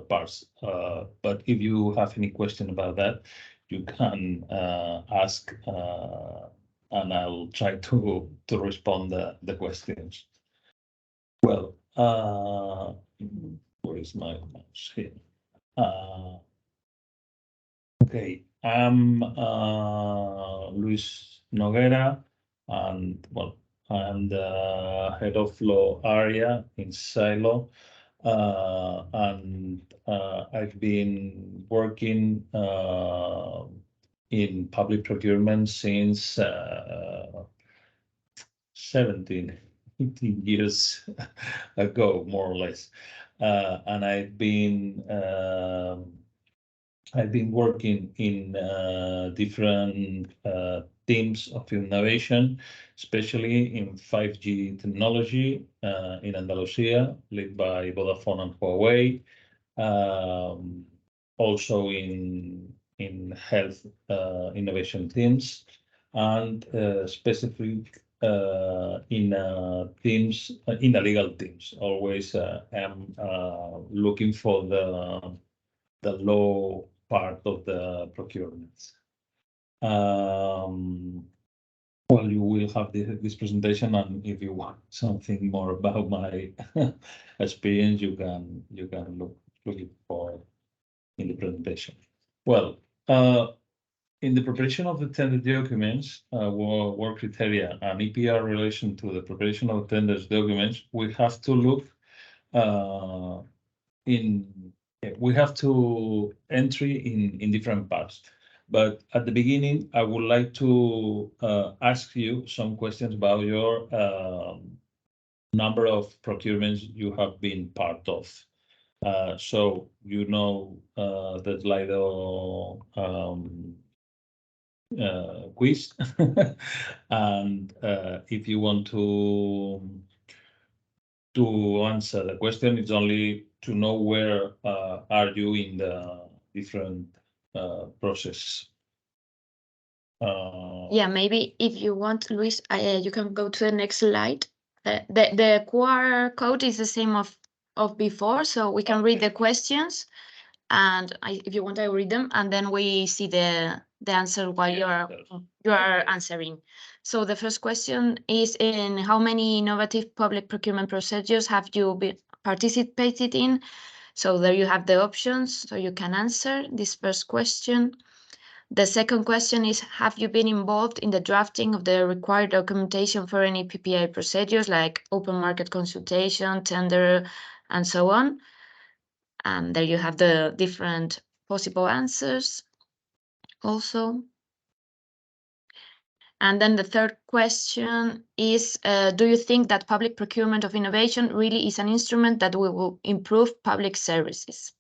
parts. But if you have any question about that, you can ask, and I'll try to respond the questions. Well, where is my mouse here? Okay, I'm Luis Noguera, and well, I'm the head of law area in Silo. And I've been working in public procurement since 17, 18 years ago, more or less. And I've been working in different teams of innovation, especially in 5G technology in Andalusia, led by Vodafone and Huawei. Also in health innovation teams, and specific in teams in the legal teams. Always am looking for the law part of the procurement. Well, you will have this presentation, and if you want something more about my experience, you can look it for in the presentation. Well, in the preparation of the tender documents, work criteria and EPR relation to the preparation of tenders documents, we have to look we have to entry in different parts. But at the beginning, I would like to ask you some questions about your number of procurements you have been part of. So you know the Slido quiz, and if you want to answer the question, it's only to know where are you in the different process. Yeah, maybe if you want, Luis, you can go to the next slide. The QR code is the same of before, so we can read the questions, and if you want, I read them, and then we see the answer while you are answering. So the first question is, in how many innovative public procurement procedures have you participated in? So there you have the options, so you can answer this first question. The second question is, have you been involved in the drafting of the required documentation for any PPI procedures like open market consultation, tender, and so on? And there you have the different possible answers also. And then the third question is, do you think that public procurement of innovation really is an instrument that will improve public services?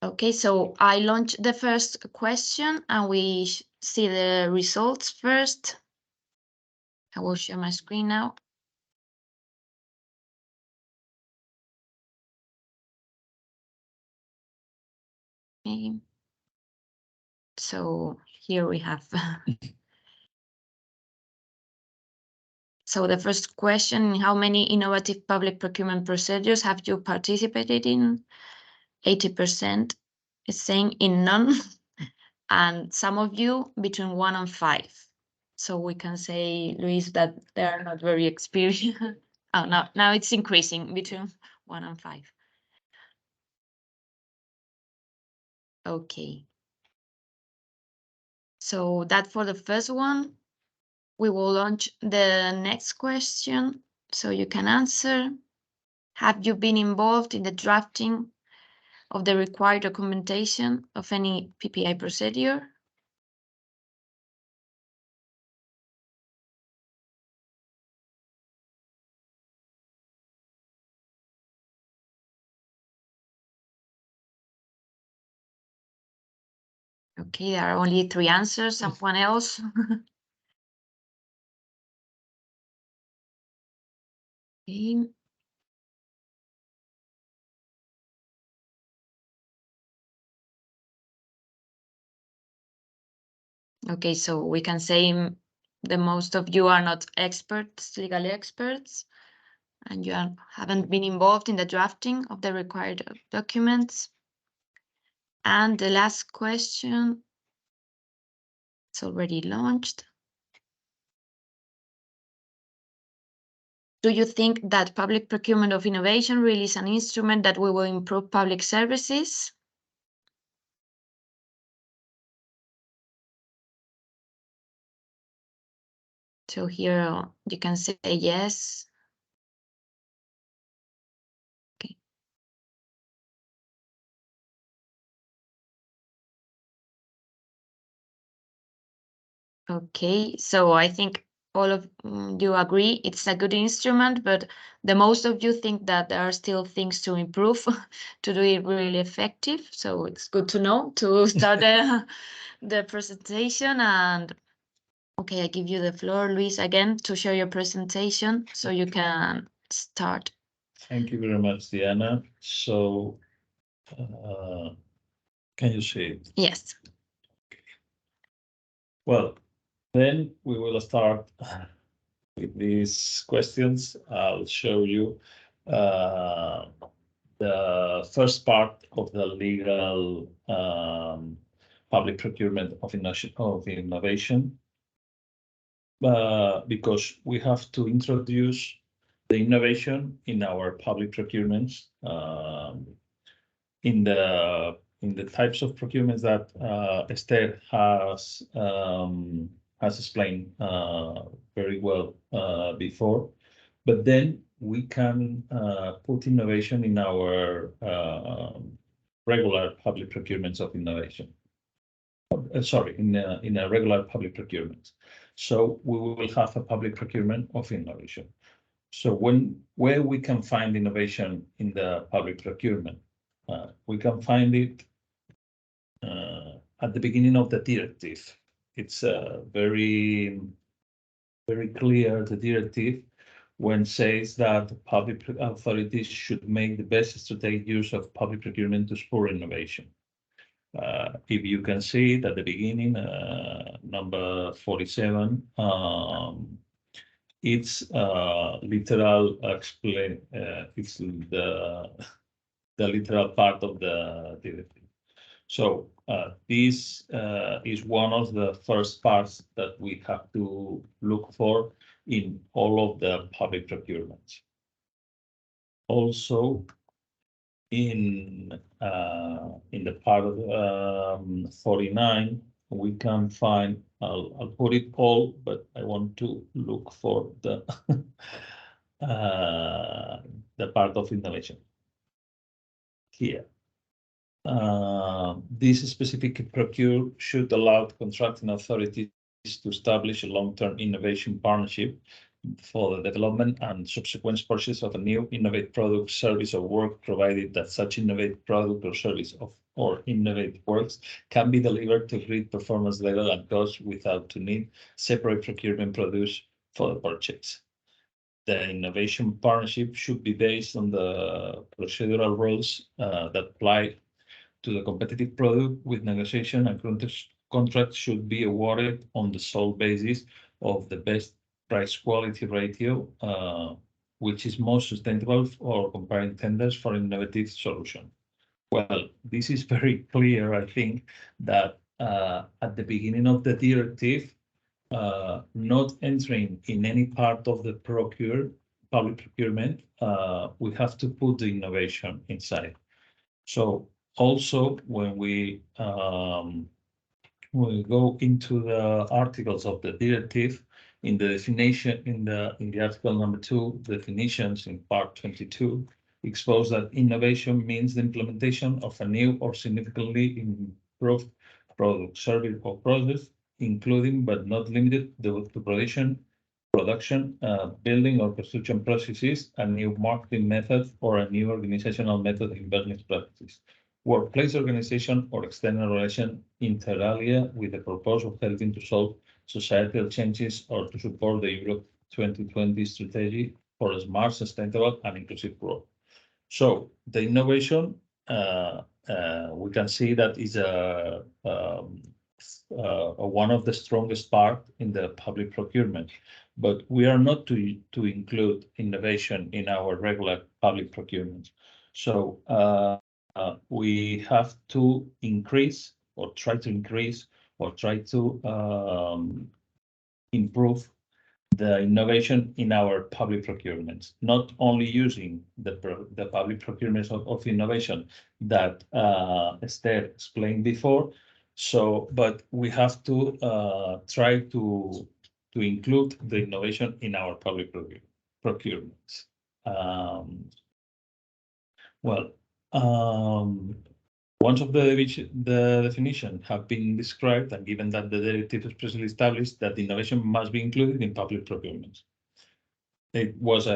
Okay, so I launched the first question and we see the results first. I will share my screen now. Okay. So here we have. So the first question, how many innovative public procurement procedures have you participated in? 80% is saying in none, and some of you between 1 and 5. So we can say, Luis, that they are not very experienced. Oh, now it's increasing between 1 and 5. Okay. So that for the first one. We will launch the next question, so you can answer. Have you been involved in the drafting of the required documentation of any PPI procedure? Okay, there are only 3 answers. Someone else? Okay. Okay, so we can say the most of you are not experts, legal experts, and you haven't been involved in the drafting of the required documents. And the last question, it's already launched. Do you think that public procurement of innovation really is an instrument that will improve public services? So here you can say yes. Okay. Okay, so I think all of you agree it's a good instrument, but the most of you think that there are still things to improve to do it really effective. So it's good to know to start the presentation. And okay, I give you the floor, Luis, again to share your presentation so you can start. Thank you very much, Diana. So, can you see it? Yes. Well, then we will start with these questions. I'll show you the first part of the legal public procurement of innovation, because we have to introduce the innovation in our public procurements, in the types of procurements that Esther has explained very well before. But then we can put innovation in our regular public procurements of innovation. Sorry, in a regular public procurement. So we will have a public procurement of innovation. So where we can find innovation in the public procurement, we can find it at the beginning of the directive. It's very, very clear, the directive, when says that public authorities should make the best strategic use of public procurement to spur innovation. If you can see it at the beginning, number 47, it's literal explain. It's the literal part of the directive. So this is one of the first parts that we have to look for in all of the public procurements. Also, in the part of 49, we can find, I'll put it all, but I want to look for the part of innovation here. This specific procure should allow contracting authorities to establish a long-term innovation partnership for the development and subsequent purchase of a new innovative product, service, or work, provided that such innovative product or service or innovative works can be delivered to agreed performance level and cost without to need separate procurement produce for the purchase. The innovation partnership should be based on the procedural rules that apply to the competitive product, with negotiation and contract should be awarded on the sole basis of the best price quality ratio, which is most sustainable for comparing tenders for innovative solution. Well, this is very clear, I think, that at the beginning of the directive, not entering in any part of the public procurement, we have to put the innovation inside. So also, when we go into the articles of the directive, in the definition, in the article number 2, definitions in part 22, expose that innovation means the implementation of a new or significantly improved product, service, or process, including but not limited to production, building or construction processes, a new marketing method, or a new organizational method in business practices, workplace organization or external relation inter alia with the purpose of helping to solve societal changes or to support the Europe 2020 strategy for a smart, sustainable, and inclusive growth. So the innovation, we can see that is one of the strongest part in the public procurement, but we are not to include innovation in our regular public procurement. So we have to increase or try to increase or try to improve the innovation in our public procurements, not only using the public procurements of innovation that Esther explained before. So, but we have to try to include the innovation in our public procurements. Once of the definition have been described, and given that the directive expressly established that innovation must be included in public procurement, it was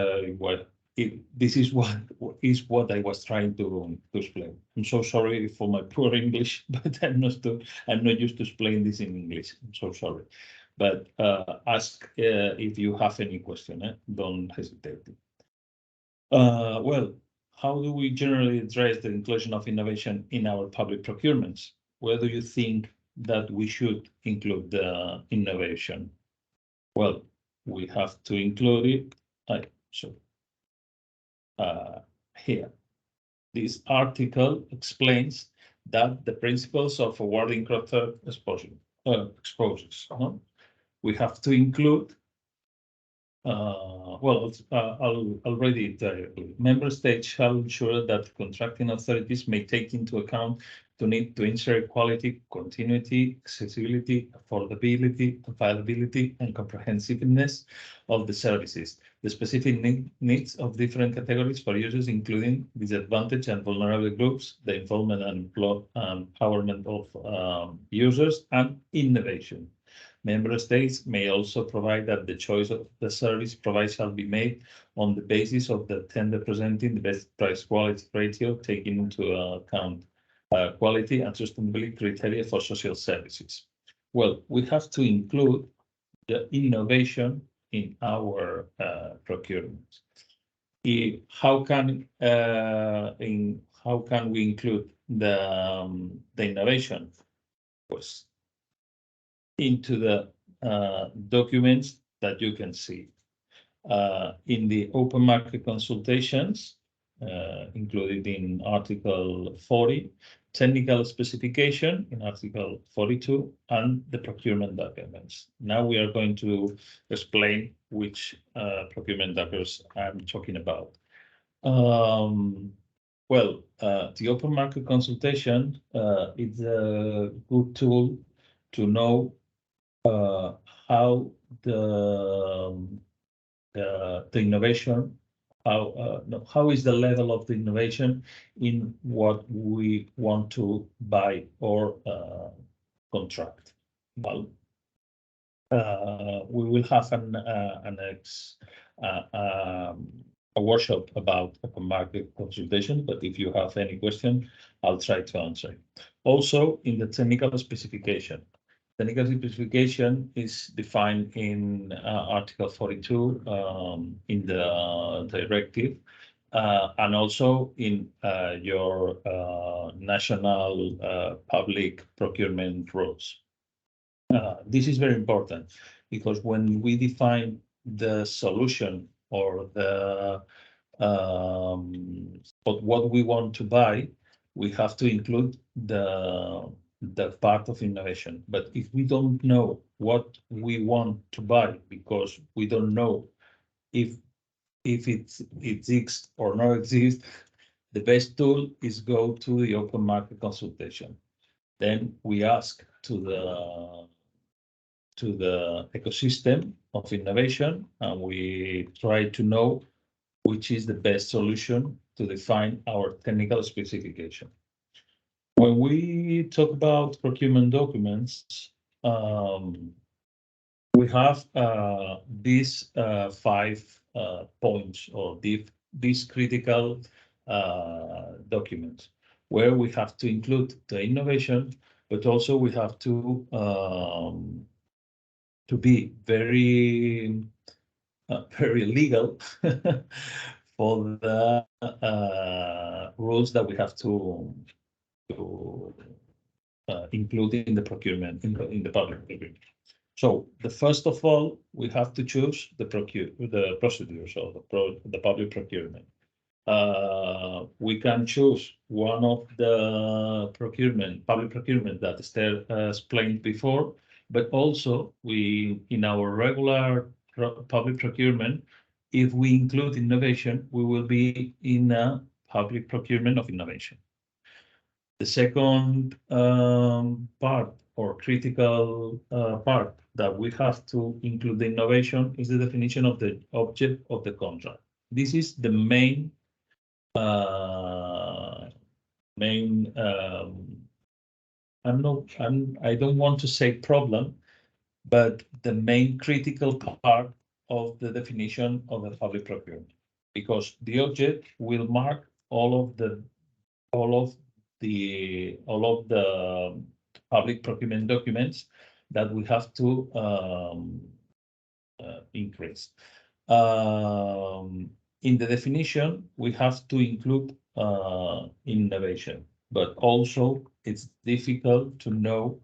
this is what I was trying to explain. I'm so sorry for my poor English, but I'm not used to explain this in English. I'm so sorry. But ask if you have any question. Don't hesitate. Well, how do we generally address the inclusion of innovation in our public procurements? Where do you think that we should include the innovation? Well, we have to include it. Here, this article explains that the principles of awarding crafted exposures. We have to include. I'll read it directly. Member states shall ensure that contracting authorities may take into account the need to ensure quality, continuity, accessibility, affordability, availability, and comprehensiveness of the services, the specific needs of different categories for users, including disadvantaged and vulnerable groups, the involvement and empowerment of users, and innovation. Member states may also provide that the choice of the service provided shall be made on the basis of the tender presenting the best price-quality ratio, taking into account quality and sustainability criteria for social services. Well, we have to include the innovation in our procurement. How can we include the innovation? Pues, into the documents that you can see in the open market consultations included in Article 40, technical specification in Article 42, and the procurement documents. Now we are going to explain which procurement documents I'm talking about. Well, the open market consultation is a good tool to know how the innovation, how is the level of the innovation in what we want to buy or contract. Well, we will have a workshop about open market consultation, but if you have any question, I'll try to answer. Also, in the technical specification. Technical specification is defined in Article 42 in the directive and also in your national public procurement rules. This is very important because when we define the solution or what we want to buy, we have to include the part of innovation. But if we don't know what we want to buy because we don't know if it exists or not exists, the best tool is go to the open market consultation. Then we ask to the ecosystem of innovation, and we try to know which is the best solution to define our technical specification. When we talk about procurement documents, we have these 5 points or these critical documents. where we have to include the innovation, but also we have to be very very legal for the rules that we have to include in the procurement, in the public procurement. So the first of all, we have to choose the procedures of the public procurement. We can choose one of the public procurement that Esther explained before, but also in our regular public procurement, if we include innovation, we will be in a public procurement of innovation. The second part or critical part that we have to include the innovation is the definition of the object of the contract. This is the main I don't want to say problem, but the main critical part of the definition of the public procurement, because the object will mark all of the public procurement documents that we have to increase. In the definition, we have to include innovation, but also it's difficult to know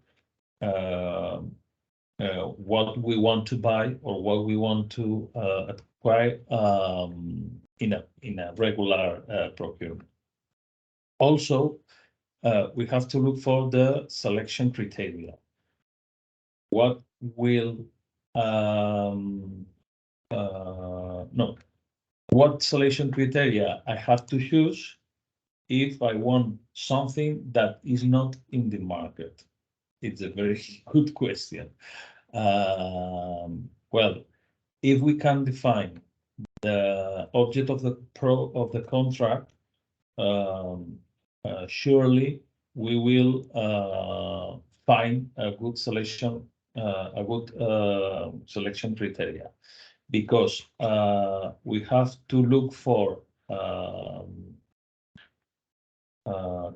what we want to buy or what we want to acquire in a regular procurement. Also, we have to look for the selection criteria. What selection criteria I have to choose if I want something that is not in the market? It's a very good question. Well, if we can define the object of the contract, surely we will find a good selection criteria, because we have to look for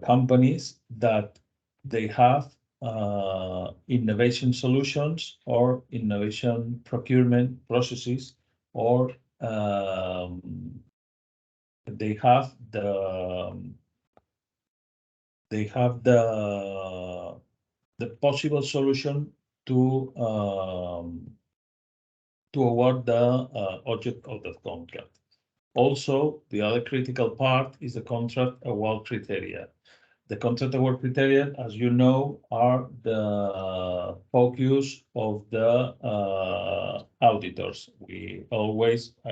companies that they have innovation solutions or innovation procurement processes, or they have the possible solution to award the object of the contract. Also, the other critical part is the contract award criteria. The contract award criteria, as you know, are the focus of the auditors. I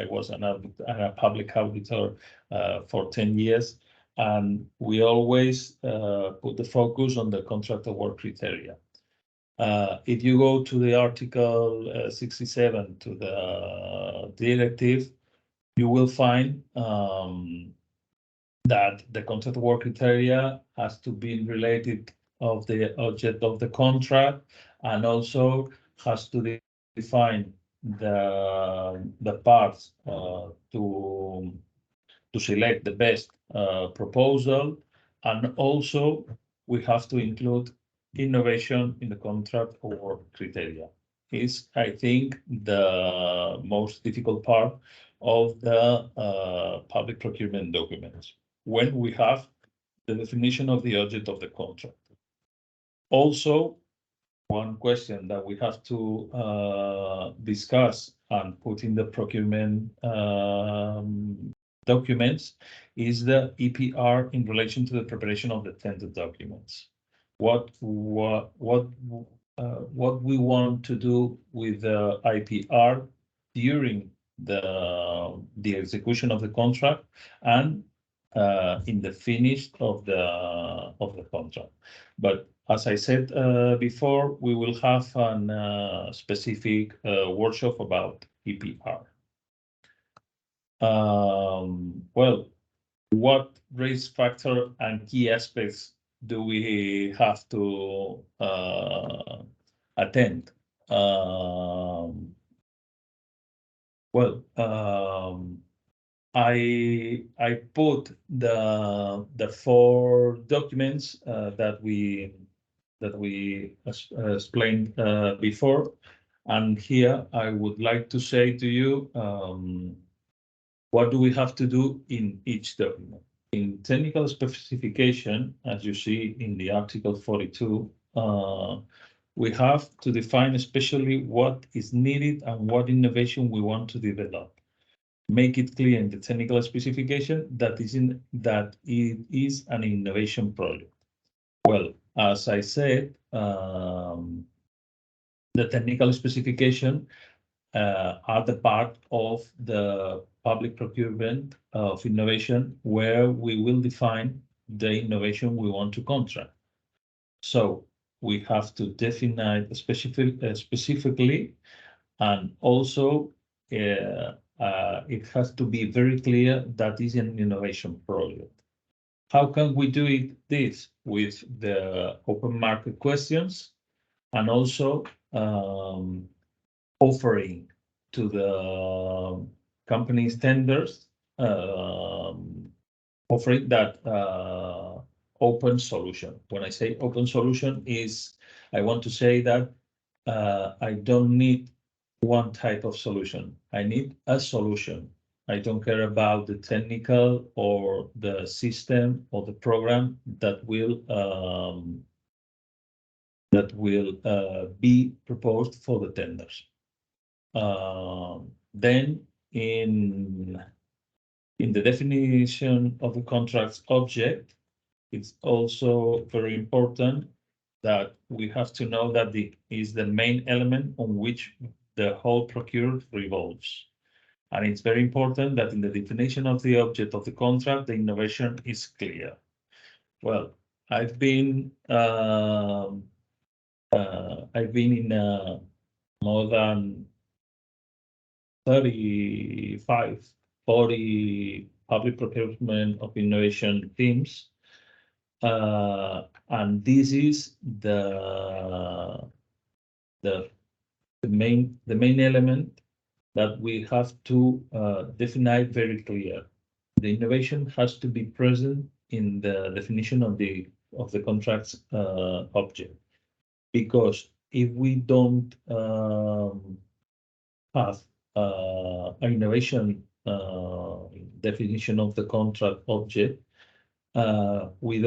was a public auditor for 10 years, and we always put the focus on the contract award criteria. If you go to the Article 67 to the directive, you will find that the contract award criteria has to be related of the object of the contract, and also has to define the parts to select the best proposal, and also we have to include innovation in the contract award criteria. Is, I think, the most difficult part of the public procurement documents, when we have the definition of the object of the contract. Also, one question that we have to discuss and put in the procurement documents is the EPR in relation to the preparation of the tender documents. What we want to do with the IPR during the execution of the contract and in the finish of the contract. But as I said before, we will have a specific workshop about EPR. Well, what risk factor and key aspects do we have to attend? Well, I put the 4 documents that we explained before, and here I would like to say to you what do we have to do in each document. In technical specification, as you see in the Article 42, we have to define especially what is needed and what innovation we want to develop. Make it clear in the technical specification that it is an innovation project. Well, as I said, the technical specification are the part of the public procurement of innovation where we will define the innovation we want to contract. So we have to define specifically, and also it has to be very clear that is an innovation project. How can we do this? With the open market questions, and also offering to the companies tenders, offering that open solution. When I say open solution is, I want to say that I don't need one type of solution. I need a solution. I don't care about the technical or the system or the program that will be proposed for the tenders. Then in the definition of the contract's object, it's also very important that we have to know that it is the main element on which the whole procure revolves. And it's very important that in the definition of the object of the contract, the innovation is clear. Well, I've been in more than 35, 40 public procurement of innovation teams. And this is the main element that we have to define very clear. The innovation has to be present in the definition of the contract's object, because if we don't have an innovation definition of the contract object, we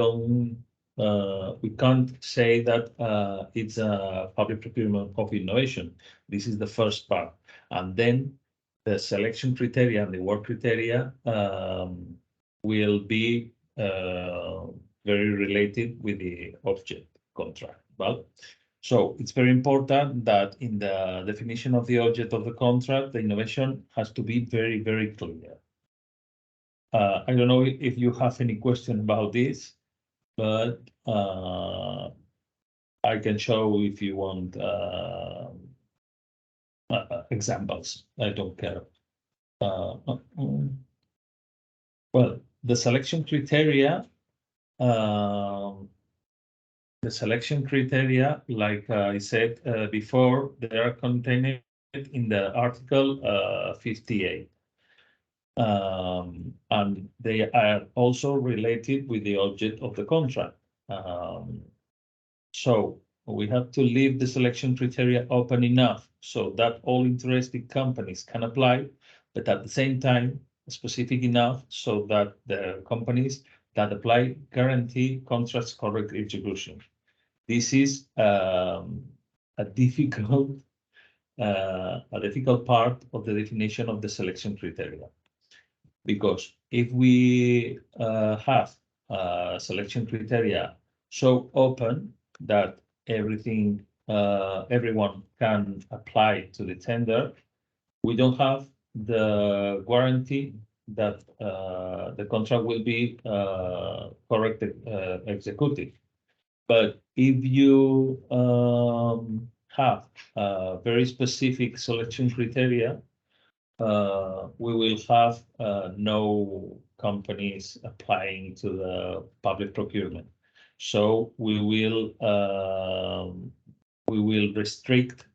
can't say that it's a public procurement of innovation. This is the first part, and then the selection criteria and the work criteria will be very related with the object contract. Well, so it's very important that in the definition of the object of the contract, the innovation has to be very, very clear. I don't know if you have any question about this, but I can show if you want examples. I don't care. Well, the selection criteria. Like I said before, they are contained in the Article 58. And they are also related with the object of the contract. So we have to leave the selection criteria open enough so that all interested companies can apply, but at the same time, specific enough so that the companies that apply guarantee contracts correct execution. This is a difficult part of the definition of the selection criteria, because if we have selection criteria so open that everyone can apply to the tender, we don't have the guarantee that the contract will be correctly executed. But if you have very specific selection criteria, we will have no companies applying to the public procurement. So we will restrict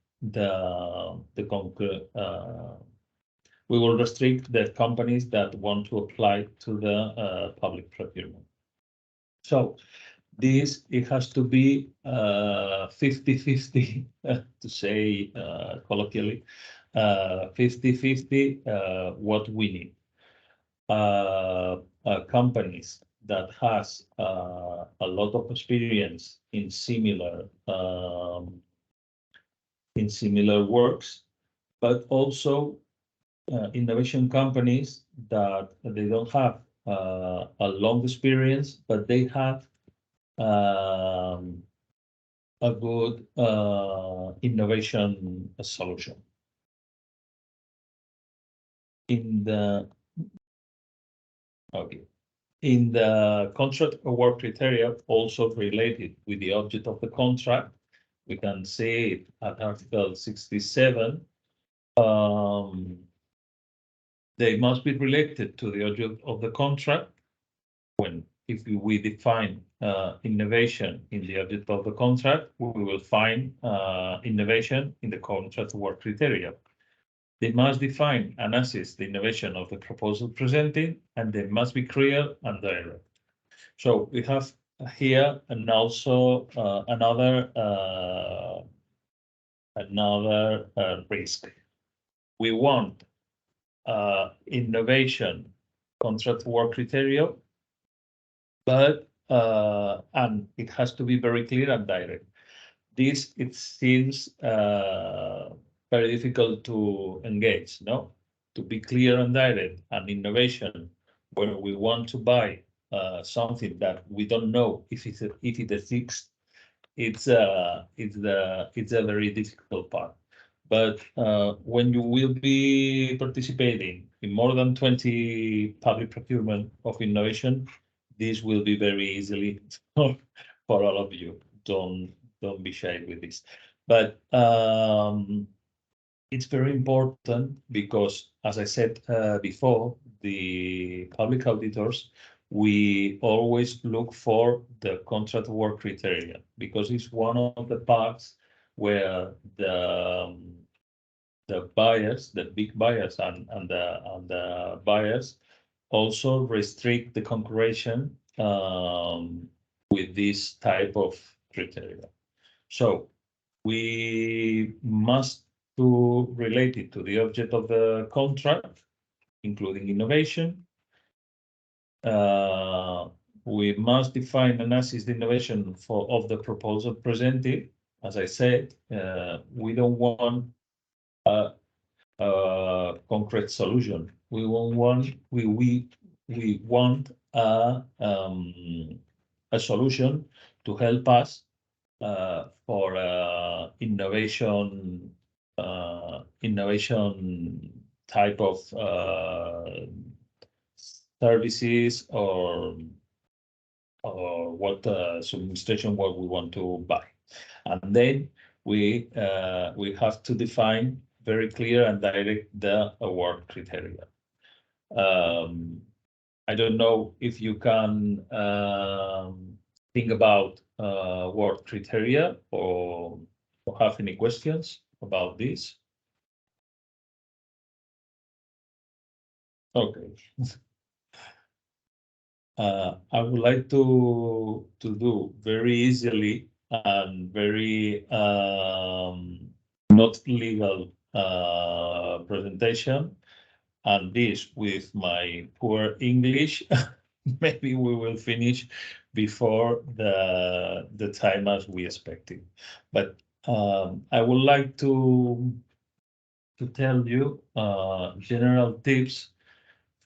we will restrict the companies that want to apply to the public procurement. So this, it has to be 50-50, to say colloquially, 50-50 what we need. Companies that has a lot of experience in similar works, but also innovation companies that they don't have a long experience, but they have a good innovation solution. In the contract award criteria, also related with the object of the contract, we can see it at Article 67. They must be related to the object of the contract. If we define innovation in the object of the contract, we will find innovation in the contract award criteria. They must define and assess the innovation of the proposal presented, and they must be clear and direct. So we have here and also another risk. We want innovation contract award criteria, but and it has to be very clear and direct. This, it seems very difficult to engage, no? To be clear and direct, and innovation where we want to buy something that we don't know if it exists, it's a very difficult part. But when you will be participating in more than 20 public procurement of innovation, this will be very easily for all of you. Don't be shy with this. But it's very important because, as I said before, the public auditors, we always look for the contract award criteria, because it's one of the parts where the buyers, the big buyers and the buyers also restrict the concurrence with this type of criteria. So we must relate it to the object of the contract, including innovation. We must define and assess the innovation of the proposal presented. As I said, we don't want a concrete solution. We want a solution to help us for innovation type of services or what administration what we want to buy, and then we have to define very clear and direct the award criteria. I don't know if you can think about award criteria or have any questions about this. Okay. I would like to do very easily and very not legal presentation, and this with my poor English. Maybe we will finish before the time as we expected. But I would like to tell you general tips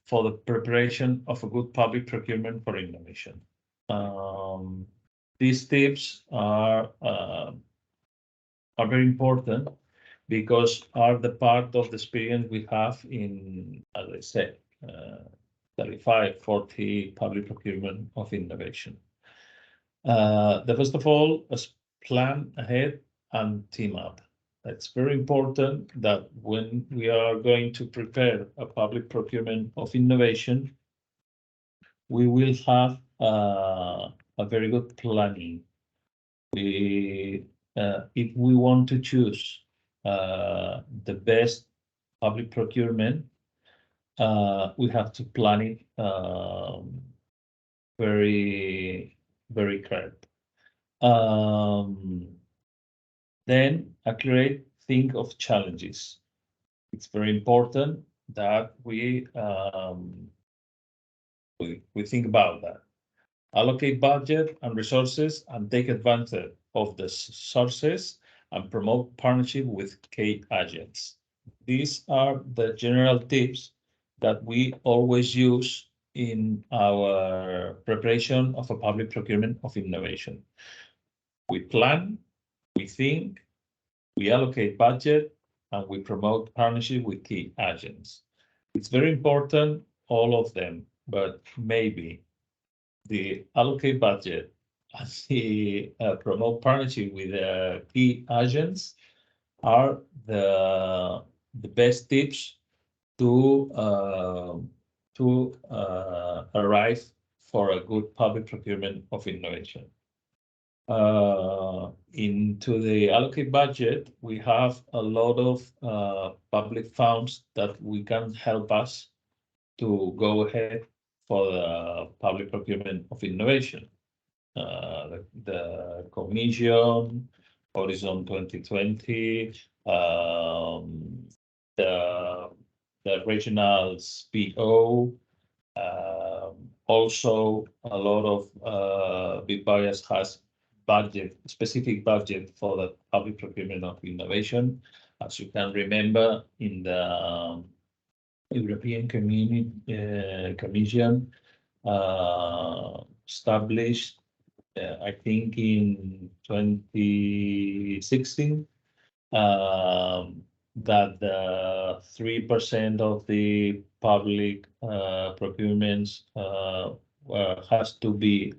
for the preparation of a good public procurement for innovation. These tips are very important because are the part of the experience we have in, as I said, 35-40 public procurement of innovation. The first of all is plan ahead and team up. It's very important that when we are going to prepare a public procurement of innovation, we will have a very good planning. If we want to choose the best public procurement, we have to plan it very, very correct. Then accurate, think of challenges. It's very important that we think about that. Allocate budget and resources and take advantage of the sources and promote partnership with key agents. These are the general tips that we always use in our preparation of a public procurement of innovation. We plan, we think, we allocate budget, and we promote partnership with key agents. It's very important, all of them, but maybe the allocate budget and the promote partnership with key agents are the best tips to arrive for a good public procurement of innovation. Into the allocate budget, we have a lot of public funds that we can help us to go ahead for the public procurement of innovation. The Commission, Horizon 2020, the regional PO, also a lot of big buyers has specific budget for the public procurement of innovation. As you can remember, in the European Commission established, I think in 2016, that the 3% of the public procurements has to be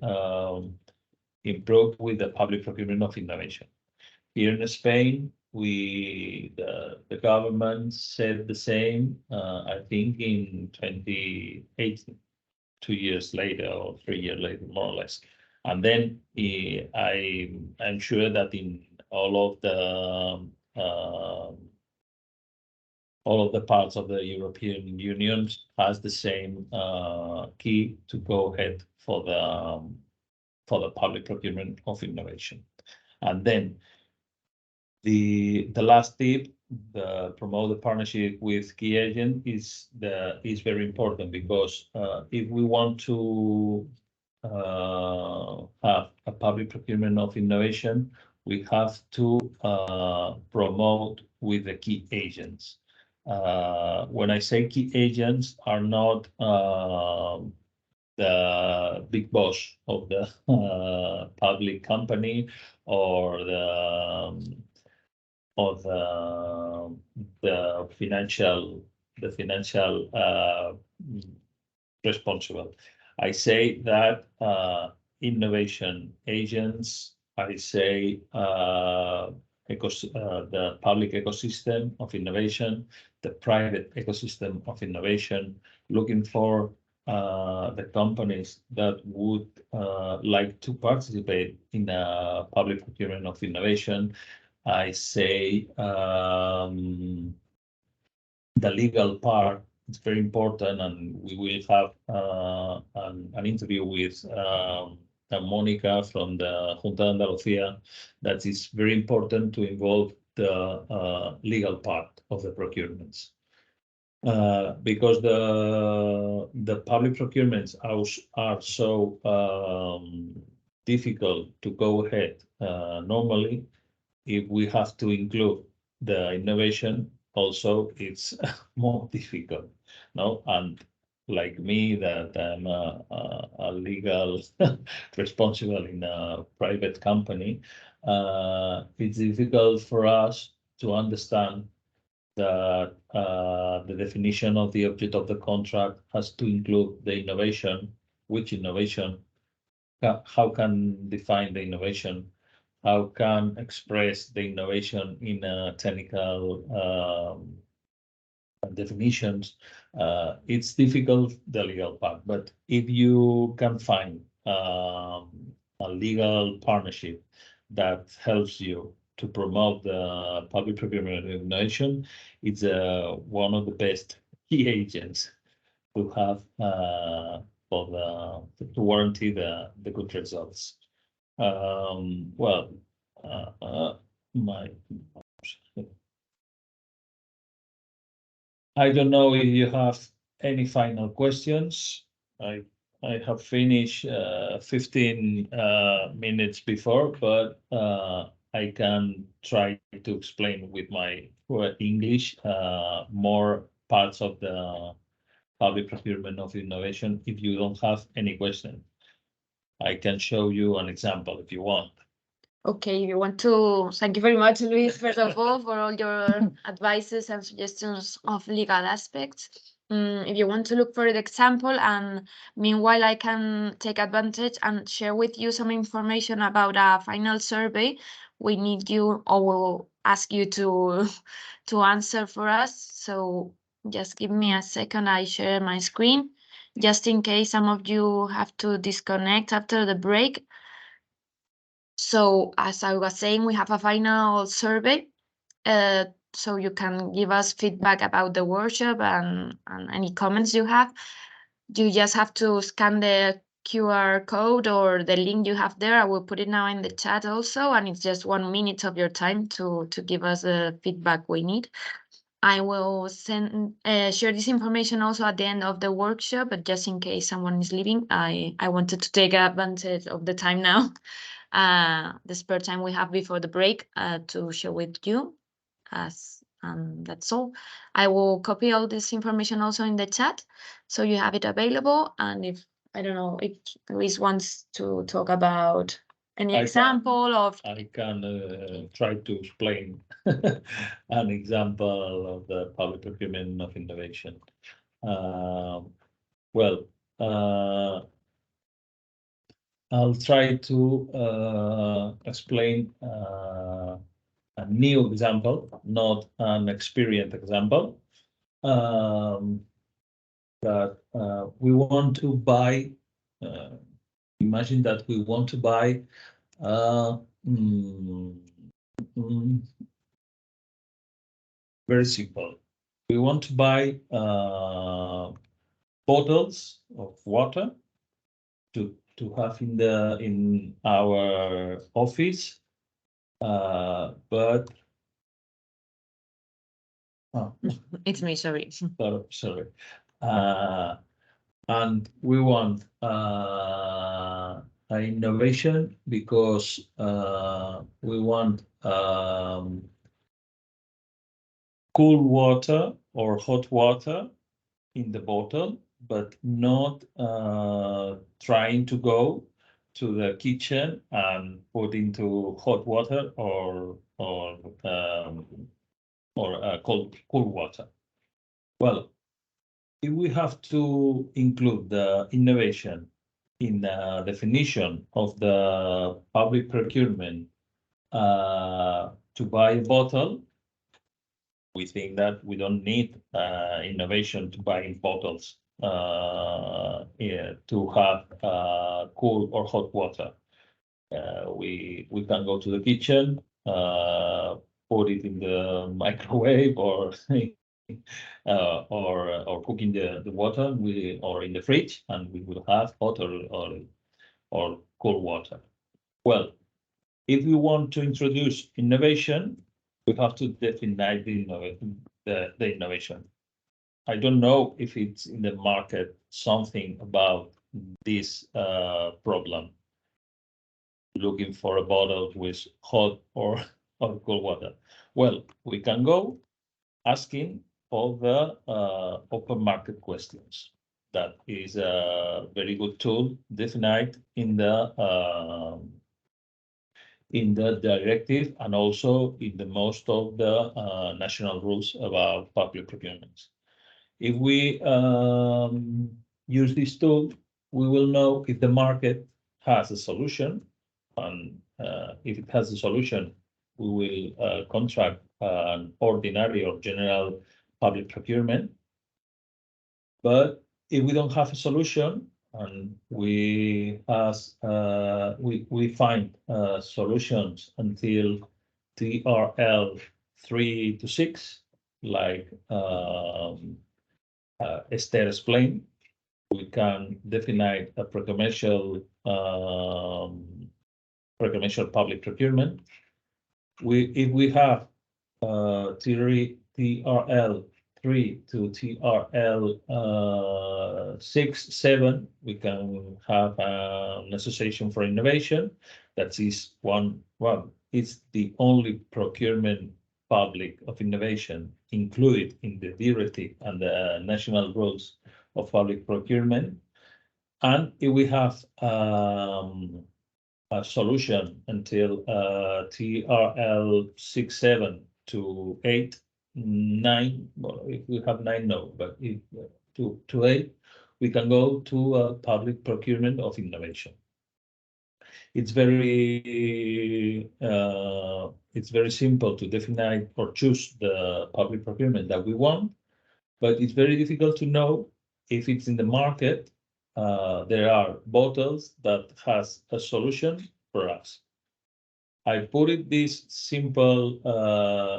improved with the public procurement of innovation. Here in Spain, the government said the same, I think in 2018, 2 years later or 3 years later, more or less. And then I'm sure that in all of the parts of the European Union has the same key to go ahead for the public procurement of innovation. And then the last tip, the promote the partnership with key agent is very important, because if we want to have a public procurement of innovation, we have to promote with the key agents. When I say key agents, are not the big boss of the public company or the financial responsible. I say that innovation agents, I say the public ecosystem of innovation, the private ecosystem of innovation, looking for the companies that would like to participate in a public procurement of innovation. I say the legal part is very important, and we will have an interview with Monica from the Junta de Andalucía. That is very important to involve the legal part of the procurements. Because the public procurements are so difficult to go ahead normally. If we have to include the innovation, also it's more difficult, no? And like me, that I'm a legal responsible in a private company, it's difficult for us to understand that the definition of the object of the contract has to include the innovation. Which innovation? How can define the innovation? How can express the innovation in technical definitions? It's difficult, the legal part, but if you can find a legal partnership that helps you to promote the public procurement of innovation, it's one of the best key agents to have to warranty the good results. Well, I don't know if you have any final questions. I have finished 15 minutes before, but I can try to explain with my English more parts of the public procurement of innovation. If you don't have any question, I can show you an example if you want. Okay, if you want to, thank you very much, Luis, first of all, for all your advices and suggestions of legal aspects. If you want to look for the example, and meanwhile, I can take advantage and share with you some information about a final survey we need you, or will ask you to answer for us. So just give me a second, I share my screen, just in case some of you have to disconnect after the break. So as I was saying, we have a final survey, so you can give us feedback about the workshop and any comments you have. You just have to scan the QR code or the link you have there. I will put it now in the chat also, and it's just 1 minute of your time to give us the feedback we need. I will share this information also at the end of the workshop, but just in case someone is leaving, I wanted to take advantage of the time now. The spare time we have before the break to share with you. That's all. I will copy all this information also in the chat, so you have it available. And if, I don't know, if Luis wants to talk about any example of... I can try to explain an example of the public procurement of innovation. Well, I'll try to explain a new example, not an experienced example. That we want to buy. Imagine that we want to buy. Very simple. We want to buy bottles of water to have in our office, but it's me, sorry. Sorry. And we want an innovation because we want cool water or hot water in the bottle, but not trying to go to the kitchen and put into hot water or cool water. Well, if we have to include the innovation in the definition of the public procurement to buy a bottle, we think that we don't need innovation to buy bottles to have cool or hot water. We can go to the kitchen, put it in the microwave or cooking the water or in the fridge, and we will have hot or cold water. Well, if we want to introduce innovation, we have to define the innovation. I don't know if it's in the market something about this problem, looking for a bottle with hot or cold water. Well, we can go asking all the open market questions. That is a very good tool defined in the directive and also in the most of the national rules about public procurement. If we use this tool, we will know if the market has a solution, and if it has a solution, we will contract an ordinary or general public procurement. But if we don't have a solution and we find solutions until TRL 3 to 6, like Esther explained, we can define a pre-commercial public procurement. If we have TRL 3 to TRL 6, 7, we can have an association for innovation. That is one. It's the only procurement public of innovation included in the directive and the national rules of public procurement. And if we have a solution until TRL 6, 7 to 8, 9. Well, if we have 9, no, but if to 8, we can go to a public procurement of innovation. It's very simple to define or choose the public procurement that we want, but it's very difficult to know if it's in the market. There are bottles that has a solution for us. I put it this simple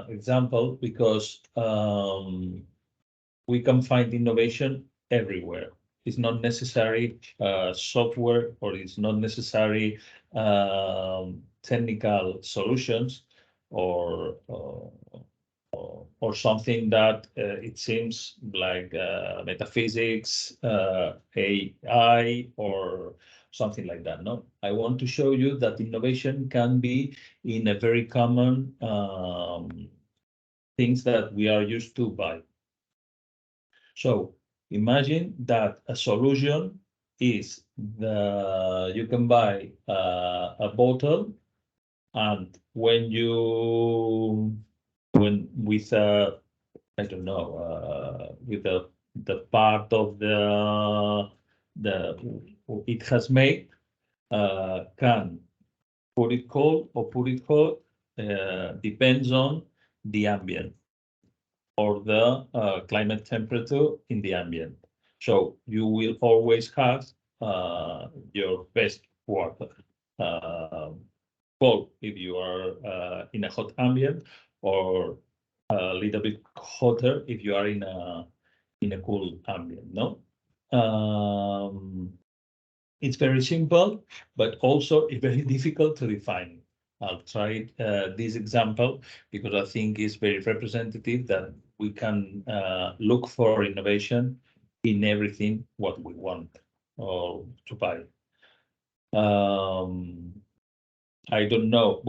example because we can find innovation everywhere. It's not necessary software, or it's not necessary technical solutions, or something that it seems like metaphysics, AI, or something like that. No, I want to show you that innovation can be in a very common things that we are used to buy. So imagine that a solution is you can buy a bottle, and when with I don't know, with the part of the it has made, can put it cold or put it hot, depends on the ambient or the climate temperature in the ambient. So you will always have your best water. Cold if you are in a hot ambient, or a little bit hotter if you are in a cool ambient. No, it's very simple, but also it's very difficult to define. I'll try this example because I think it's very representative that we can look for innovation in everything what we want or to buy. I don't know.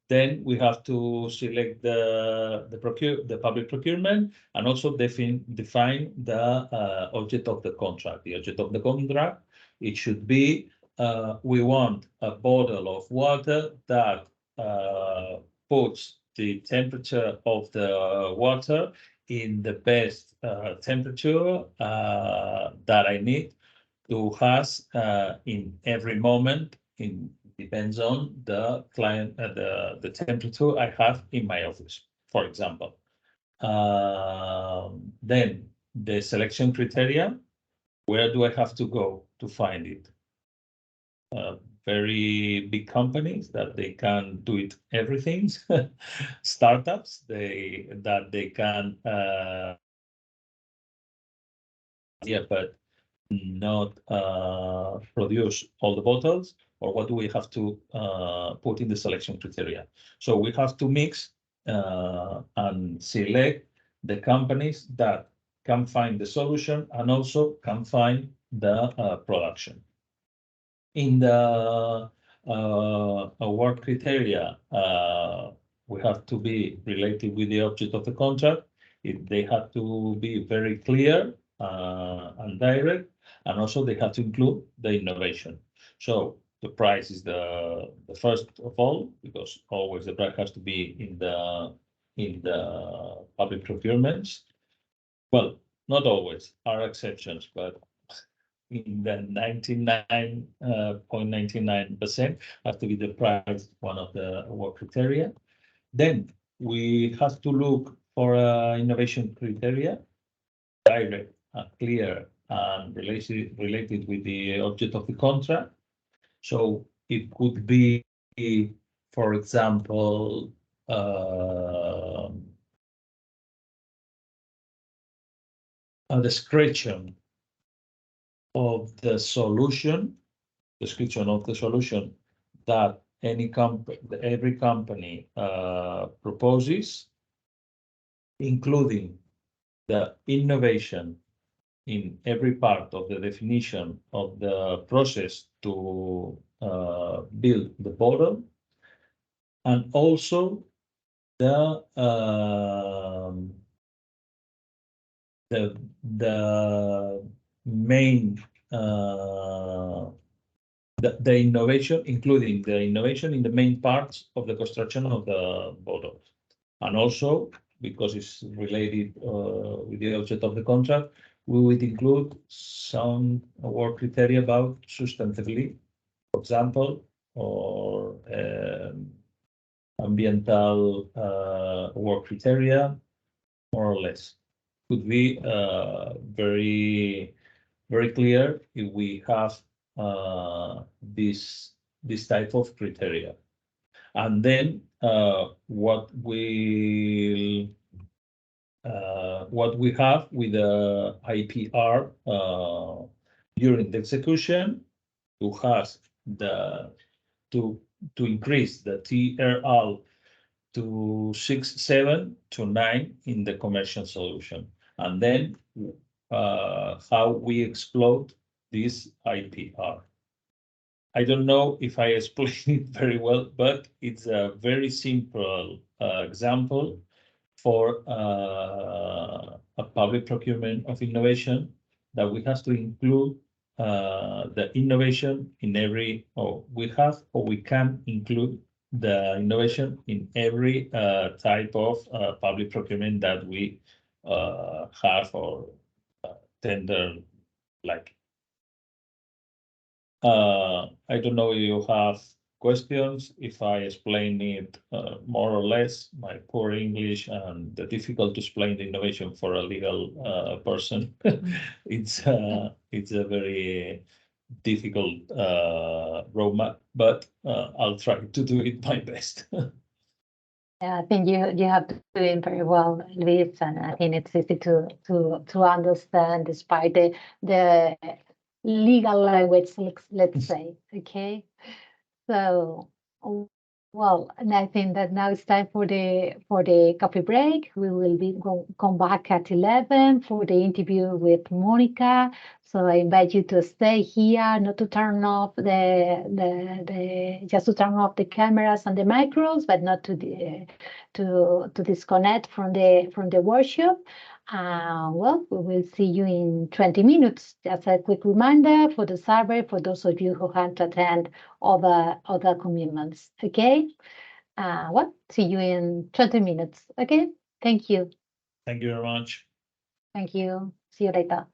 Then we have to select the public procurement, and also define the object of the contract. The object of the contract, it should be we want a bottle of water that puts the temperature of the water in the best temperature that I need to has in every moment. Depends on the client, the temperature I have in my office, for example. Then the selection criteria, where do I have to go to find it? Very big companies that they can do it everything. Startups, they can but not produce all the bottles, or what do we have to put in the selection criteria? So we have to mix and select the companies that can find the solution and also can find the production. In the award criteria, we have to be related with the object of the contract. They have to be very clear and direct, and also they have to include the innovation. So the price is the first of all, because always the price has to be in the public procurements. Well, not always, are exceptions, but in the 99.99% has to be the price, one of the award criteria. Then we have to look for innovation criteria, direct, clear, and related with the object of the contract. So it could be, for example, a description of the solution, that every company proposes, including the innovation in every part of the definition of the process to build the bottle, and also the main the innovation, including the innovation in the main parts of the construction of the bottle. And also, because it's related with the object of the contract, we would include some work criteria about sustainability, for example, or ambiental work criteria, more or less. Could be very, very clear if we have this type of criteria. And then what we have with the IPR during the execution to increase the TRL to 6, 7 to 9 in the commercial solution, and then how we explode this IPR. I don't know if I explained it very well, but it's a very simple example for a public procurement of innovation, that we have to include the innovation in every, or we can include the innovation in every type of public procurement that we have or tender like. I don't know if you have questions, if I explain it more or less, my poor English and the difficult to explain the innovation for a legal person. It's a very difficult roadmap, but I'll try to do it my best. Yeah, I think you have to do it very well, Luis, and I think it's easy to understand despite the legal language, let's say. Okay, so well, and I think that now it's time for the coffee break. We will come back at 11 for the interview with Monica. So I invite you to stay here, not to turn off just to turn off the cameras and the micros, but not to disconnect from the workshop. Well, we will see you in 20 minutes. Just a quick reminder for the survey for those of you who have to attend other commitments. Okay. Well, see you in 20 minutes. Okay. Thank you. Thank you very much. Thank you. See you later.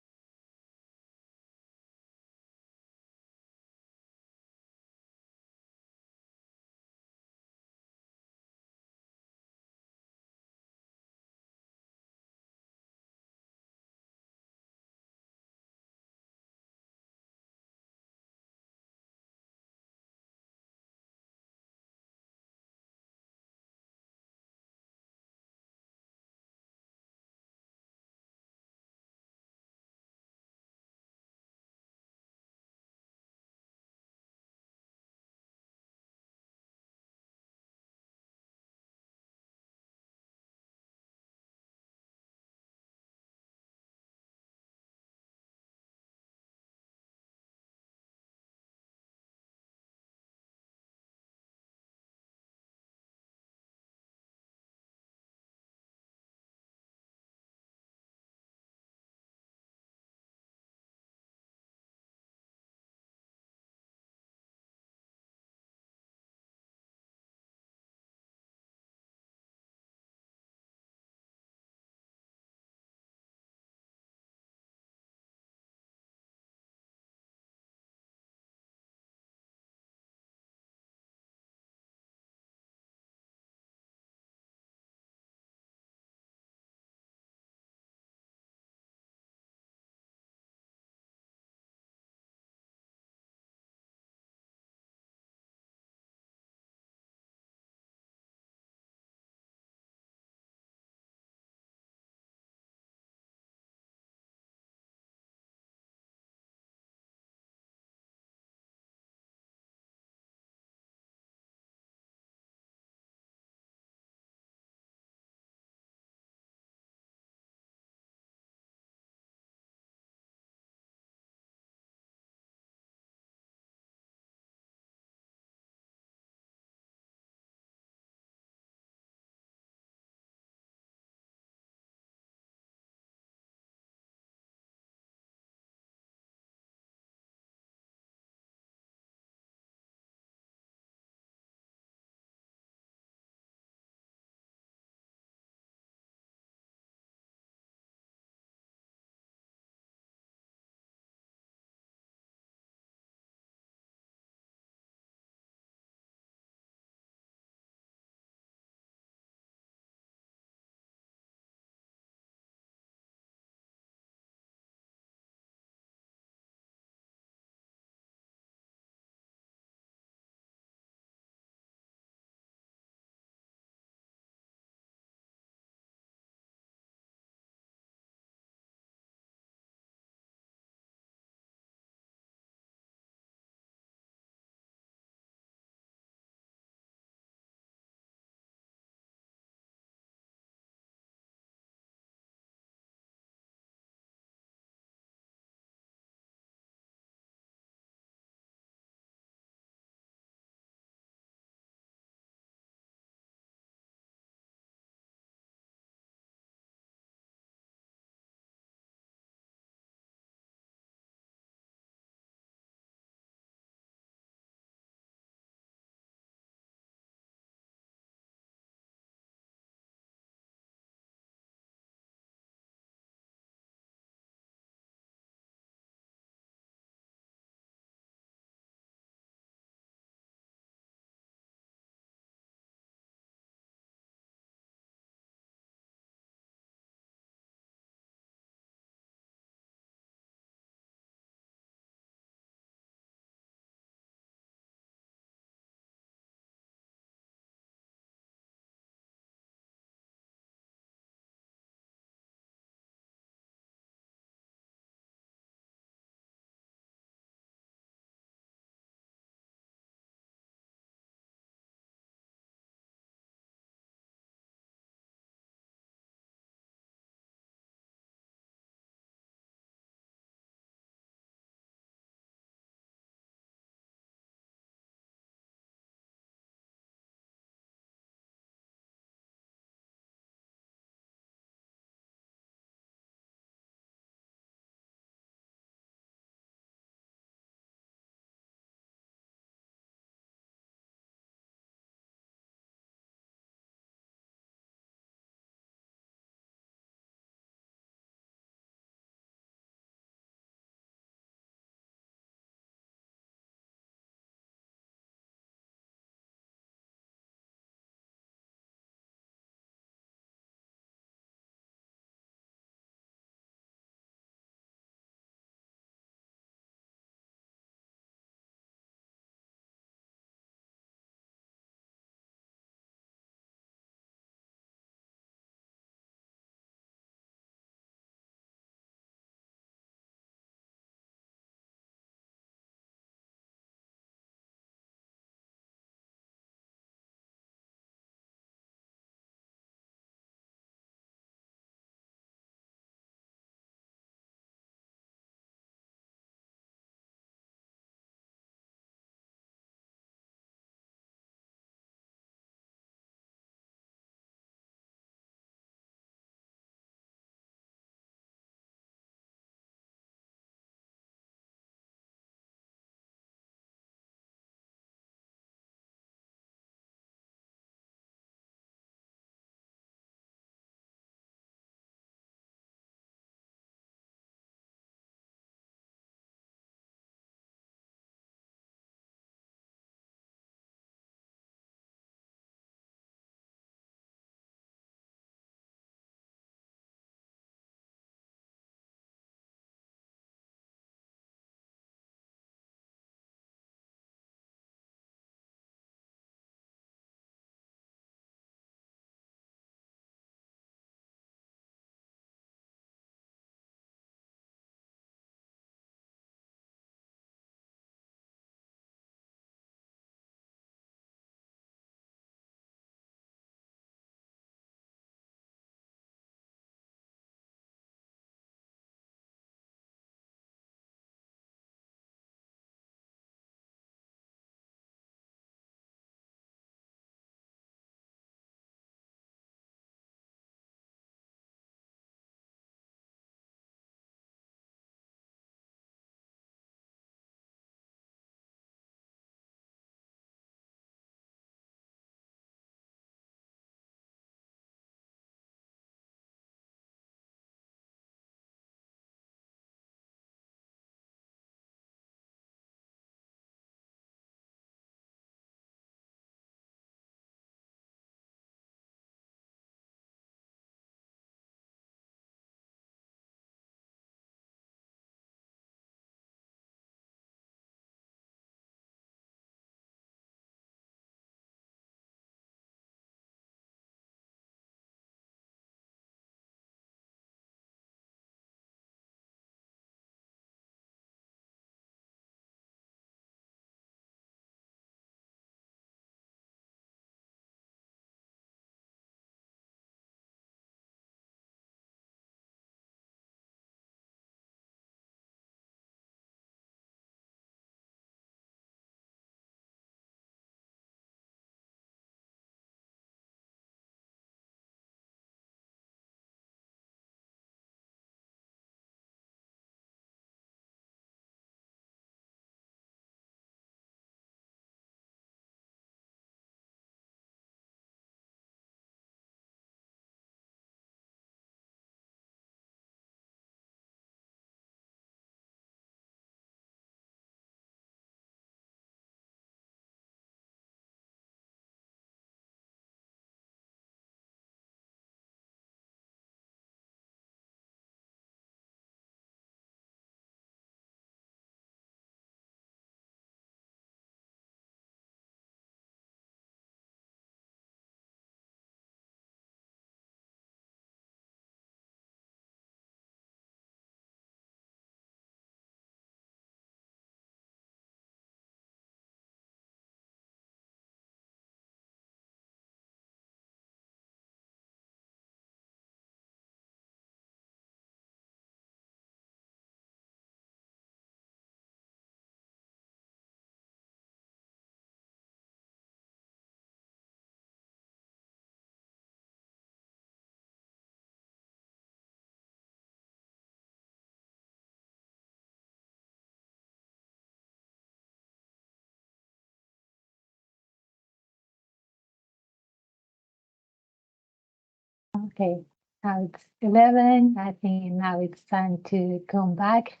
Okay, now it's 11. I think now it's time to come back.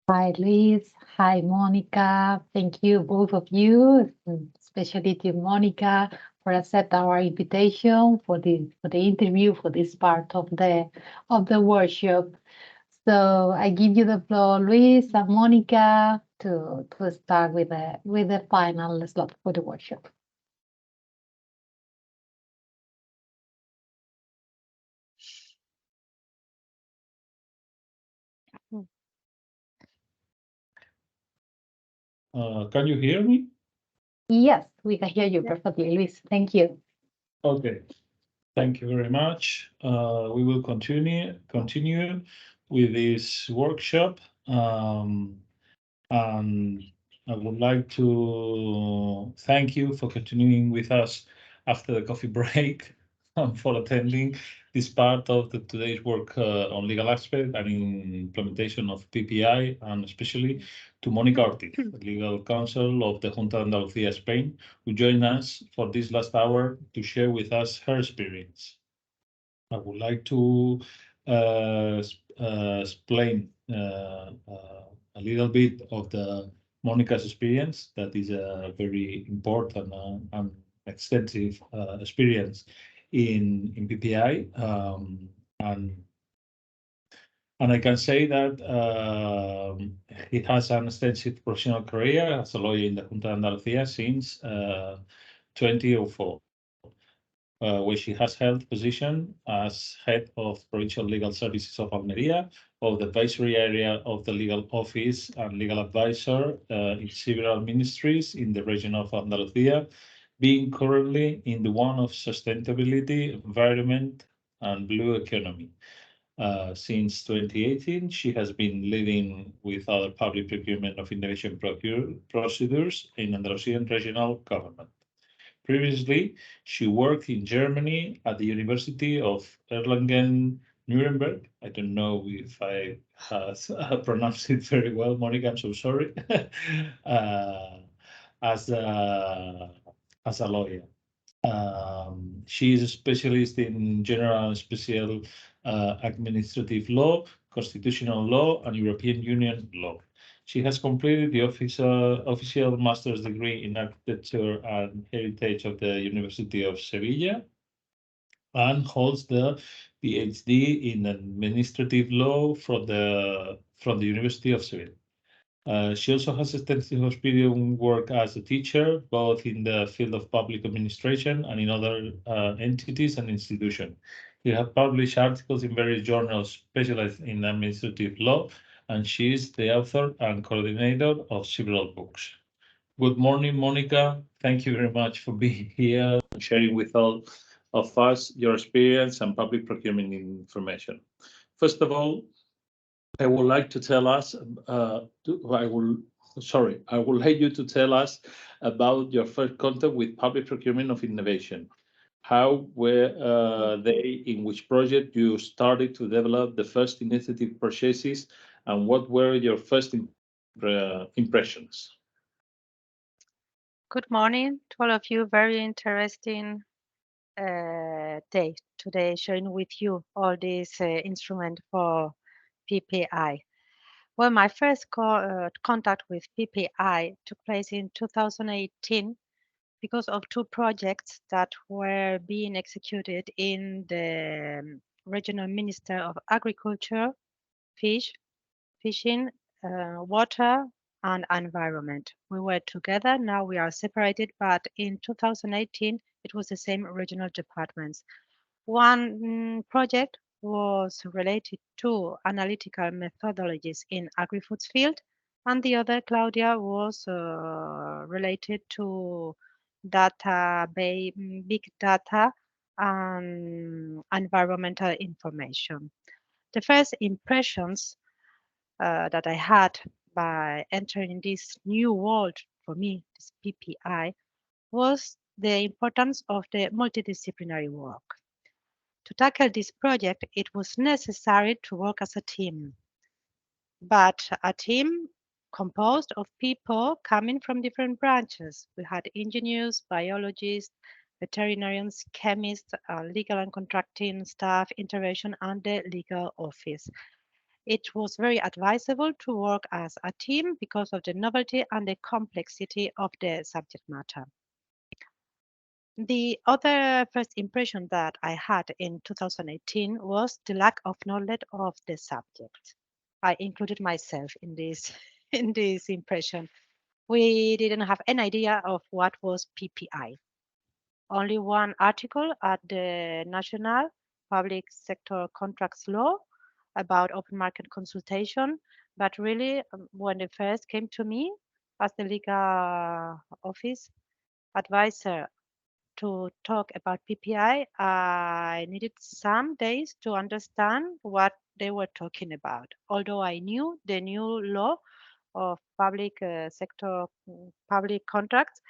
Hi, Luis. Hi, Monica. Thank you, both of you, especially to Monica, for accept our invitation for the interview for this part of the workshop. So I give you the floor, Luis and Monica, to start with the final slot for the workshop. Can you hear me? Yes, we can hear you perfectly, Luis. Thank you. Okay. Thank you very much. We will continue with this workshop. And I would like to thank you for continuing with us after the coffee break and for attending this part of today's work on legal aspect and implementation of PPI, and especially to Mónica Ortiz, legal counsel of the Junta de Andalucía, Spain, who joined us for this last hour to share with us her experience. I would like to explain a little bit of Monica's experience. That is a very important and extensive experience in PPI, and I can say that he has an extensive professional career as a lawyer in the Junta de Andalucía since 2004. Where she has held position as head of Provincial Legal Services of Almería, of the advisory area of the legal office and legal advisor in several ministries in the region of Andalucía, being currently in the one of sustainability, environment, and blue economy. Since 2018, she has been leading with other public procurement of innovation procedures in Andalusian regional government. Previously, she worked in Germany at the University of Erlangen-Nuremberg. I don't know if I have pronounced it very well, Monica, I'm so sorry. As a lawyer. She is a specialist in general and special administrative law, constitutional law, and European Union law. She has completed the official master's degree in architecture and heritage of the University of Sevilla and holds the PhD in administrative law from the University of Seville. She also has extensive experience work as a teacher, both in the field of public administration and in other entities and institutions. She has published articles in various journals specialized in administrative law, and she is the author and coordinator of several books. Good morning, Monica. Thank you very much for being here and sharing with all of us your experience and public procurement information. First of all, I would like to tell us, I would like you to tell us about your first contact with public procurement of innovation. How were they, in which project you started to develop the first initiative purchases, and what were your first impressions? Good morning to all of you. Very interesting day today, sharing with you all these instruments for PPI. Well, my first contact with PPI took place in 2018 because of two projects that were being executed in the Regional Minister of Agriculture, Fishing, Water, and Environment. We were together, now we are separated, but in 2018, it was the same regional departments. One project was related to analytical methodologies in agri-foods field, and the other, Claudia, was related to big data and environmental information. The first impressions that I had by entering this new world for me, this PPI, was the importance of the multidisciplinary work. To tackle this project, it was necessary to work as a team, but a team composed of people coming from different branches. We had engineers, biologists, veterinarians, chemists, legal and contracting staff, intervention, and the legal office. It was very advisable to work as a team because of the novelty and the complexity of the subject matter. The other first impression that I had in 2018 was the lack of knowledge of the subject. I included myself in this in this impression. We didn't have any idea of what was PPI. Only one article at the National Public Sector Contracts Law about open market consultation, but really when it first came to me as the legal office advisor to talk about PPI, I needed some days to understand what they were talking about. Although I knew the new law of public sector public contracts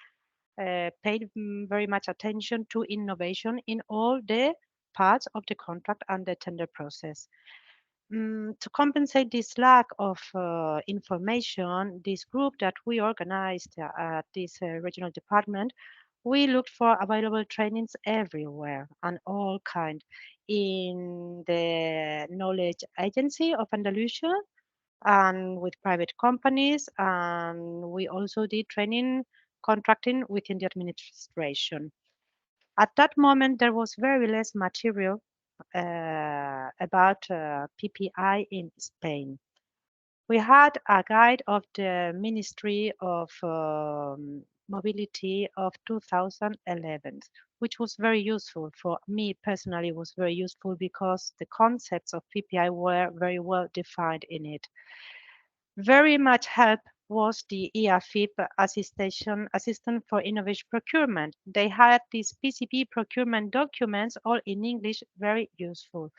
paid very much attention to innovation in all the parts of the contract and the tender process. To compensate this lack of information, this group that we organized at this regional department, we looked for available trainings everywhere and all kind in the knowledge agency of Andalusia and with private companies. And we also did training contracting within the administration. At that moment, there was very less material about PPI in Spain. We had a guide of the Ministry of Mobility of 2011, which was very useful for me personally. It was very useful because the concepts of PPI were very well defined in it. Very much help was the EAFIP Assistant for Innovation Procurement. They had these PCP procurement documents all in English, very useful.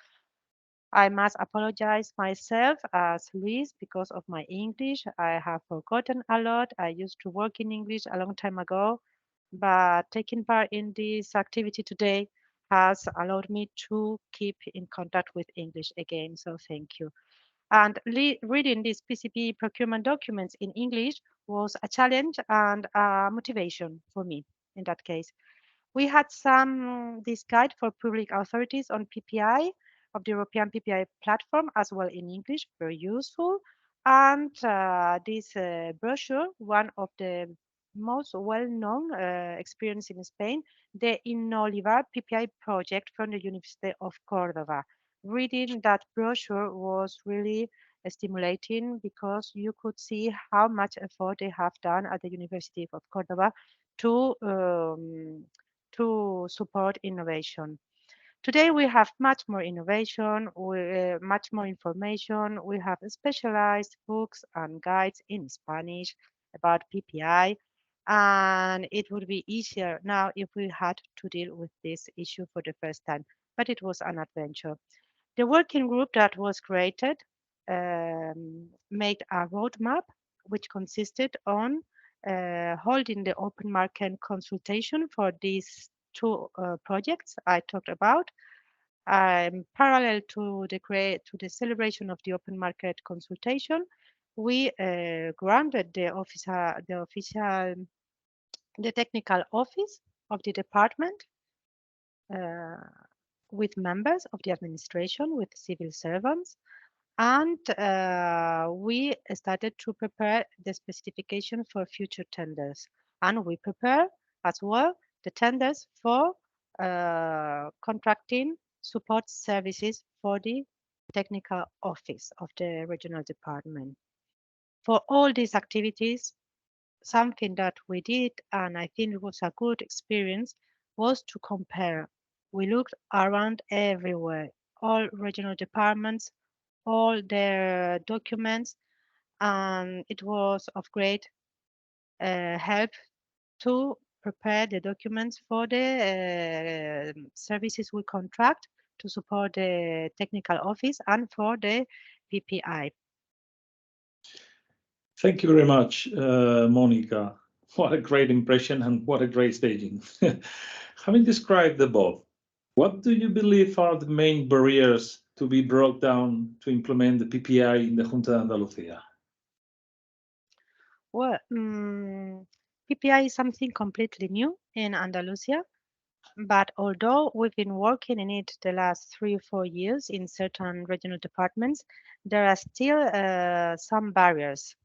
I must apologize myself as Luis because of my English. I have forgotten a lot. I used to work in English a long time ago, but taking part in this activity today has allowed me to keep in contact with English again. So thank you. And reading these PCP procurement documents in English was a challenge and a motivation for me in that case. We had this guide for public authorities on PPI of the European PPI platform as well in English, very useful. And this brochure, one of the most well-known experience in Spain, the InnoLivar PPI project from the University of Córdoba. Reading that brochure was really stimulating because you could see how much effort they have done at the University of Córdoba to support innovation. Today we have much more innovation, much more information. We have specialized books and guides in Spanish about PPI, and it would be easier now if we had to deal with this issue for the first time, but it was an adventure. The working group that was created made a roadmap which consisted on holding the open market consultation for these two projects I talked about. Parallel to the celebration of the open market consultation, we granted the technical office of the department with members of the administration, with civil servants, and we started to prepare the specification for future tenders. And we prepare as well the tenders for contracting support services for the technical office of the regional department. For all these activities, something that we did, and I think it was a good experience, was to compare. We looked around everywhere, all regional departments, all their documents, and it was of great help to prepare the documents for the services we contract to support the technical office and for the PPI. Thank you very much, Monica. What a great impression and what a great staging. Having described the above, what do you believe are the main barriers to be brought down to implement the PPI in the Junta de Andalucía? Well, PPI is something completely new in Andalusia. But although we've been working in it the last 3 or 4 years in certain regional departments, there are still some barriers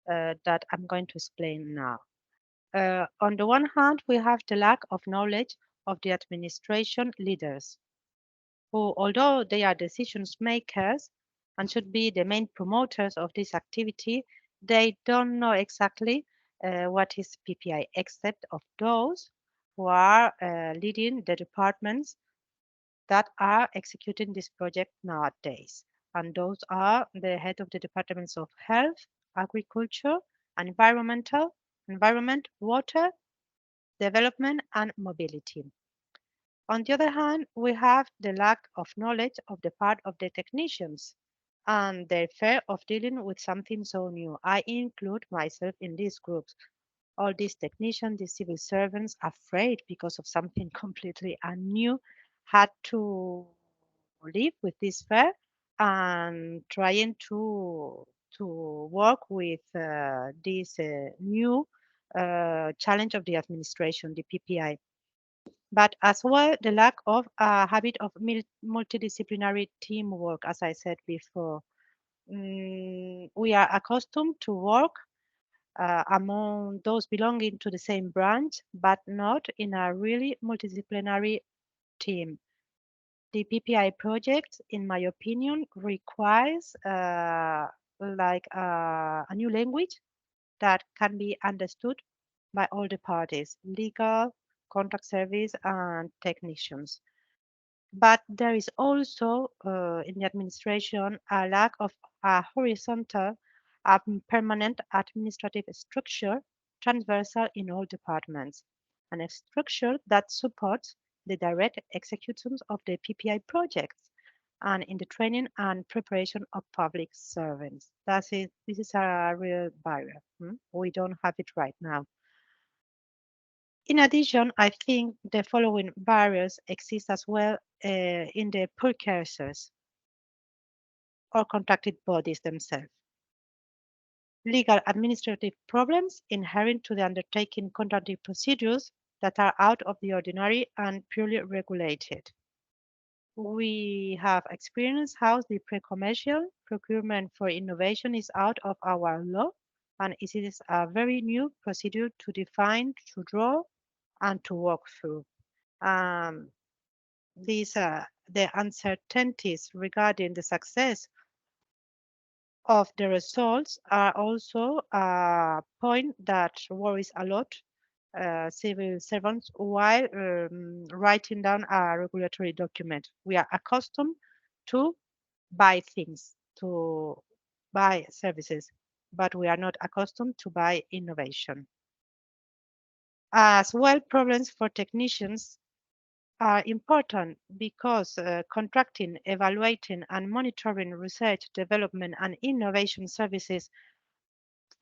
that I'm going to explain now. On the one hand, we have the lack of knowledge of the administration leaders, who, although they are decisions makers and should be the main promoters of this activity, they don't know exactly what is PPI, except of those who are leading the departments that are executing this project nowadays. And those are the head of the departments of health, agriculture, environment, water, development, and mobility. On the other hand, we have the lack of knowledge of the part of the technicians and their fear of dealing with something so new. I include myself in these groups. All these technicians, these civil servants, afraid because of something completely new, had to live with this fear and trying to work with this new challenge of the administration, the PPI. But as well, the lack of a habit of multidisciplinary teamwork, as I said before. We are accustomed to work among those belonging to the same branch, but not in a really multidisciplinary team. The PPI project, in my opinion, requires a new language that can be understood by all the parties, legal, contract service, and technicians. But there is also in the administration a lack of a horizontal, permanent administrative structure transversal in all departments, and a structure that supports the direct executions of the PPI projects and in the training and preparation of public servants. This is a real barrier. We don't have it right now. In addition, I think the following barriers exist as well in the precursors or contracted bodies themselves. Legal administrative problems inherent to the undertaking contracting procedures that are out of the ordinary and purely regulated. We have experienced how the pre-commercial procurement for innovation is out of our law, and it is a very new procedure to define, to draw, and to work through. Um, the uncertainties regarding the success of the results are also a point that worries a lot civil servants while writing down a regulatory document. We are accustomed to buy things, to buy services, but we are not accustomed to buy innovation. As well, problems for technicians are important because contracting, evaluating, and monitoring research, development, and innovation services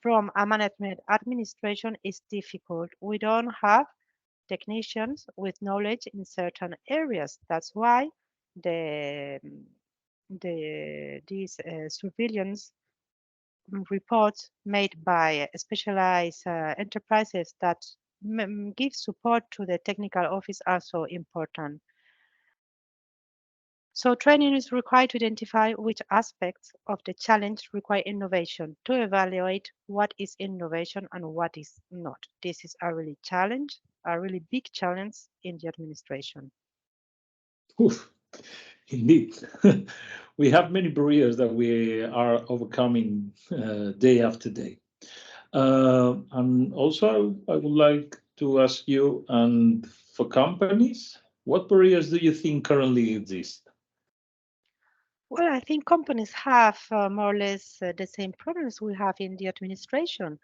from a management administration is difficult. We don't have technicians with knowledge in certain areas. That's why these surveillance reports made by specialized enterprises that give support to the technical office are so important. So training is required to identify which aspects of the challenge require innovation to evaluate what is innovation and what is not. This is a really big challenge in the administration. Oof, indeed. We have many barriers that we are overcoming day after day. And also, I would like to ask you, and for companies, what barriers do you think currently exist? Well, I think companies have more or less the same problems we have in the administration.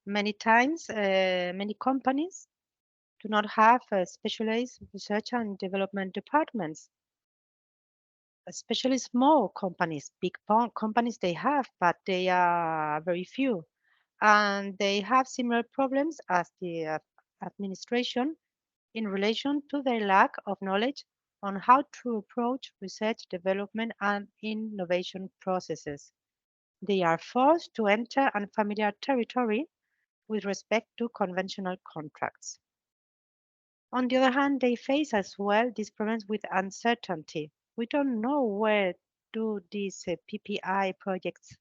Many times, many companies do not have specialized research and development departments, especially small companies. Big companies they have, but they are very few. And they have similar problems as the administration in relation to their lack of knowledge on how to approach research, development, and innovation processes. They are forced to enter unfamiliar territory with respect to conventional contracts. On the other hand, they face as well these problems with uncertainty. We don't know where do these PPI projects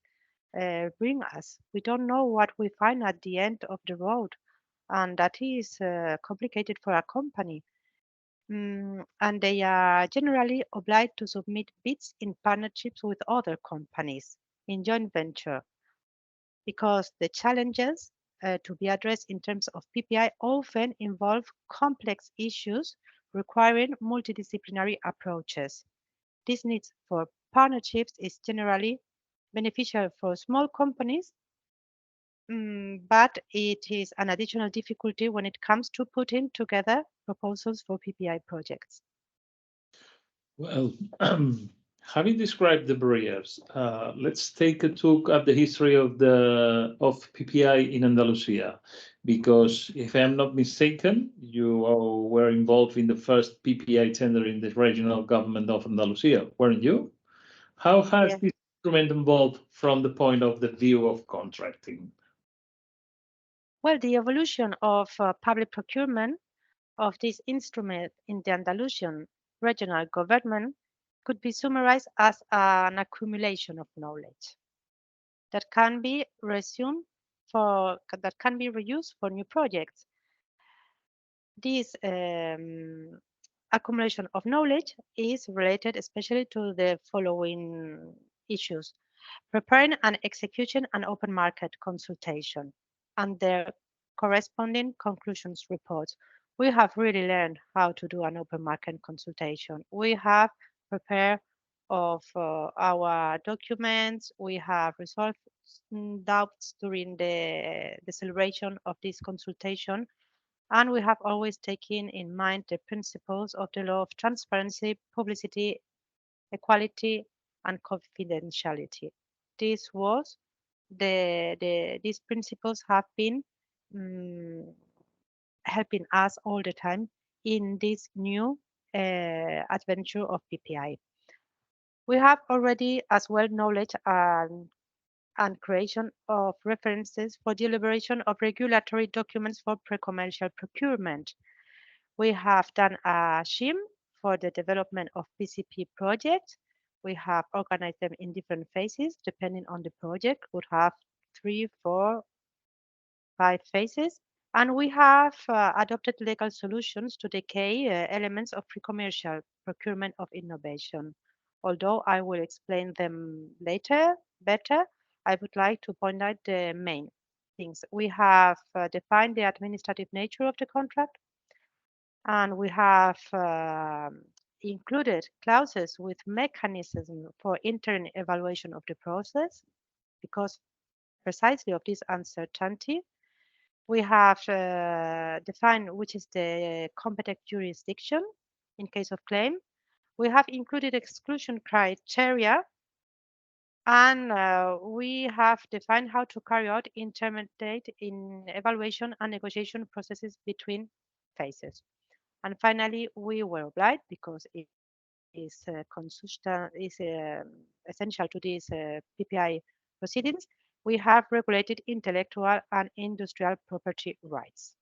bring us. We don't know what we find at the end of the road, and that is complicated for a company. And they are generally obliged to submit bids in partnerships with other companies in joint venture because the challenges to be addressed in terms of PPI often involve complex issues requiring multidisciplinary approaches. This need for partnerships is generally beneficial for small companies, but it is an additional difficulty when it comes to putting together proposals for PPI projects. Well, having described the barriers, let's take a look at the history of PPI in Andalusia, because if I'm not mistaken, you were involved in the first PPI tender in the regional government of Andalusia, weren't you? How has this instrument evolved from the point of the view of contracting? Well, the evolution of public procurement of this instrument in the Andalusian regional government could be summarized as an accumulation of knowledge that can be reused for new projects. This accumulation of knowledge is related especially to the following issues: preparing and executing an open market consultation and their corresponding conclusions reports. We have really learned how to do an open market consultation. We have prepared of our documents. We have resolved doubts during the celebration of this consultation. And we have always taken in mind the principles of the law of transparency, publicity, equality, and confidentiality. This was these principles have been helping us all the time in this new adventure of PPI. We have already as well knowledge and creation of references for the elaboration of regulatory documents for pre-commercial procurement. We have done a SHIM for the development of PCP projects. We have organized them in different phases, depending on the project, would have 3, 4, 5 phases. And we have adopted legal solutions to the key elements of pre-commercial procurement of innovation. Although I will explain them later better, I would like to point out the main things. We have defined the administrative nature of the contract, and we have included clauses with mechanism for interim evaluation of the process because precisely of this uncertainty. We have defined which is the competent jurisdiction in case of claim. We have included exclusion criteria, and we have defined how to carry out intermediate in evaluation and negotiation processes between phases. And finally, we were obliged, because it is essential to these PPI proceedings, we have regulated intellectual and industrial property rights.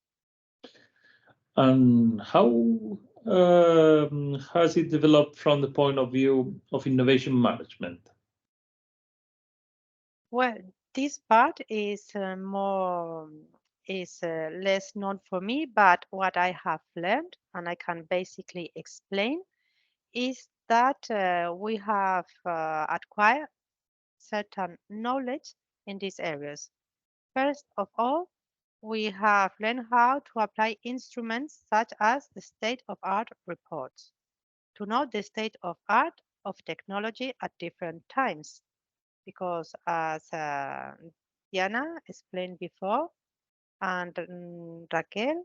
And how has it developed from the point of view of innovation management? Well, this part is less known for me, but what I have learned, and I can basically explain, is that we have acquired certain knowledge in these areas. First of all, we have learned how to apply instruments such as the state-of-art reports to know the state of art of technology at different times. Because as Diana explained before, and Raquel,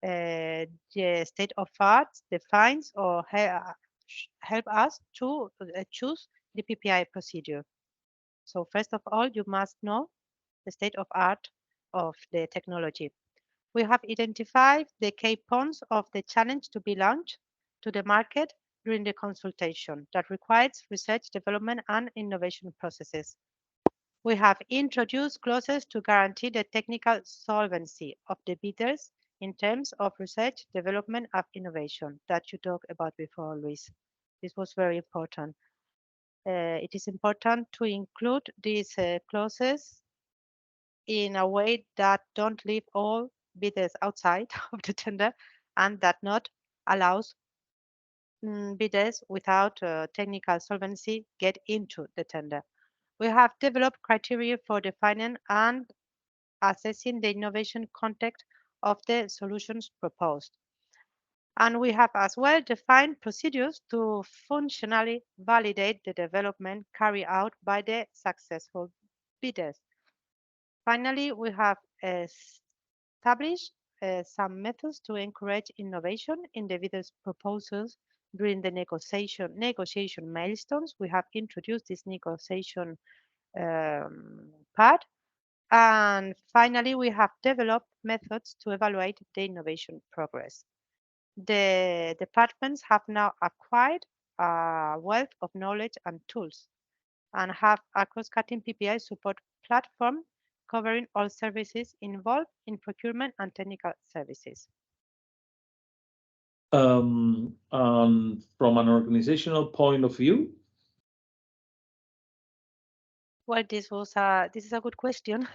the state of art defines or help us to choose the PPI procedure. So first of all, you must know the state of art of the technology. We have identified the key points of the challenge to be launched to the market during the consultation that requires research, development, and innovation processes. We have introduced clauses to guarantee the technical solvency of the bidders in terms of research, development, and innovation that you talked about before, Luis. This was very important. It is important to include these clauses in a way that don't leave all bidders outside of the tender and that not allows bidders without technical solvency get into the tender. We have developed criteria for defining and assessing the innovation context of the solutions proposed. And we have as well defined procedures to functionally validate the development carried out by the successful bidders. Finally, we have established some methods to encourage innovation in the bidders' proposals during the negotiation milestones. We have introduced this negotiation part. And finally, we have developed methods to evaluate the innovation progress. The departments have now acquired a wealth of knowledge and tools and have a cross-cutting PPI support platform covering all services involved in procurement and technical services. And from an organizational point of view? Well, this is a good question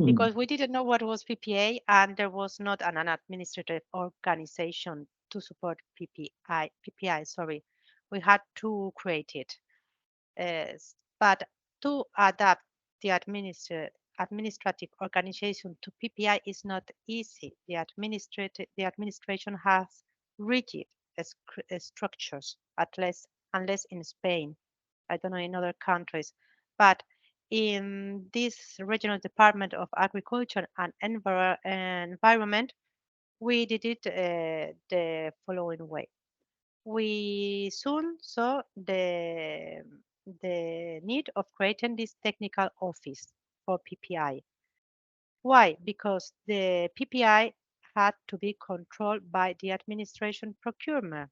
because we didn't know what was PPA and there was not an administrative organization to support PPI, sorry. We had to create it. But to adapt the administrative organization to PPI is not easy. The administration has rigid structures, unless in Spain. I don't know in other countries. But in this regional department of agriculture and environment, we did it the following way. We soon saw the need of creating this technical office for PPI. Why? Because the PPI had to be controlled by the administration procurement.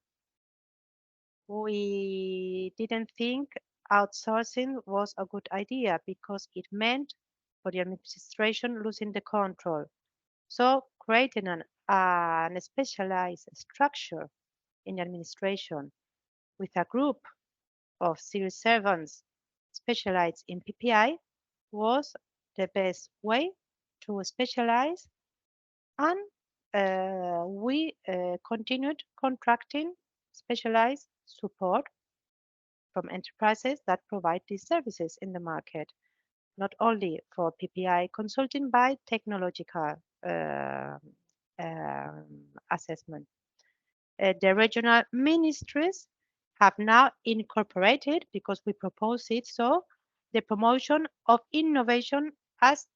We didn't think outsourcing was a good idea because it meant for the administration losing the control. So creating an specialized structure in the administration with a group of civil servants specialized in PPI was the best way to specialize, and we continued contracting specialized support from enterprises that provide these services in the market, not only for PPI consulting by technological assessment. The regional ministries have now incorporated, because we propose it so, the promotion of innovation as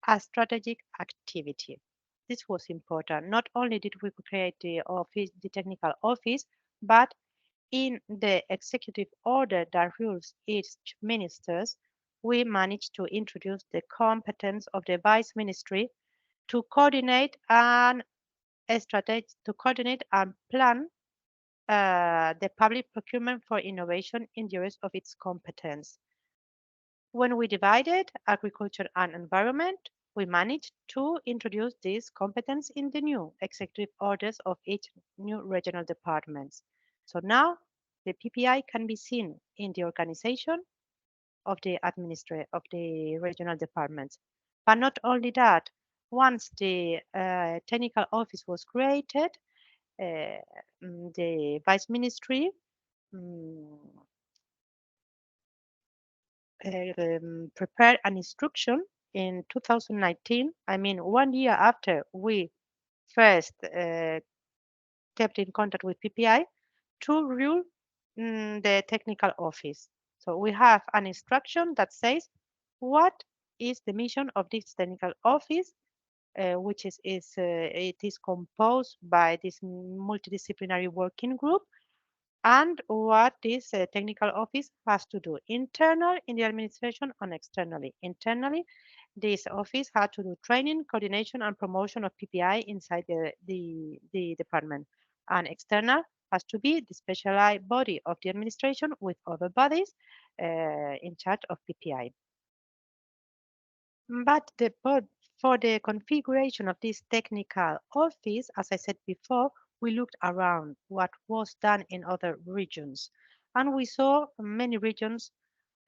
a strategic activity. This was important. Not only did we create the office, the technical office, but in the executive order that rules each ministers, we managed to introduce the competence of the vice ministry to coordinate and plan the public procurement for innovation in the rest of its competence. When we divided agriculture and environment, we managed to introduce this competence in the new executive orders of each new regional departments. So now the PPI can be seen in the organization of the regional departments. But not only that, once the technical office was created, the vice ministry prepared an instruction in 2019. I mean, 1 year after we first kept in contact with PPI to rule the technical office. So we have an instruction that says what is the mission of this technical office, which it is composed by this multidisciplinary working group, and what this technical office has to do internal in the administration and externally. Internally, this office had to do training, coordination, and promotion of PPI inside the department. And external has to be the specialized body of the administration with other bodies in charge of PPI. But For the configuration of this technical office, as I said before, we looked around what was done in other regions, and we saw many regions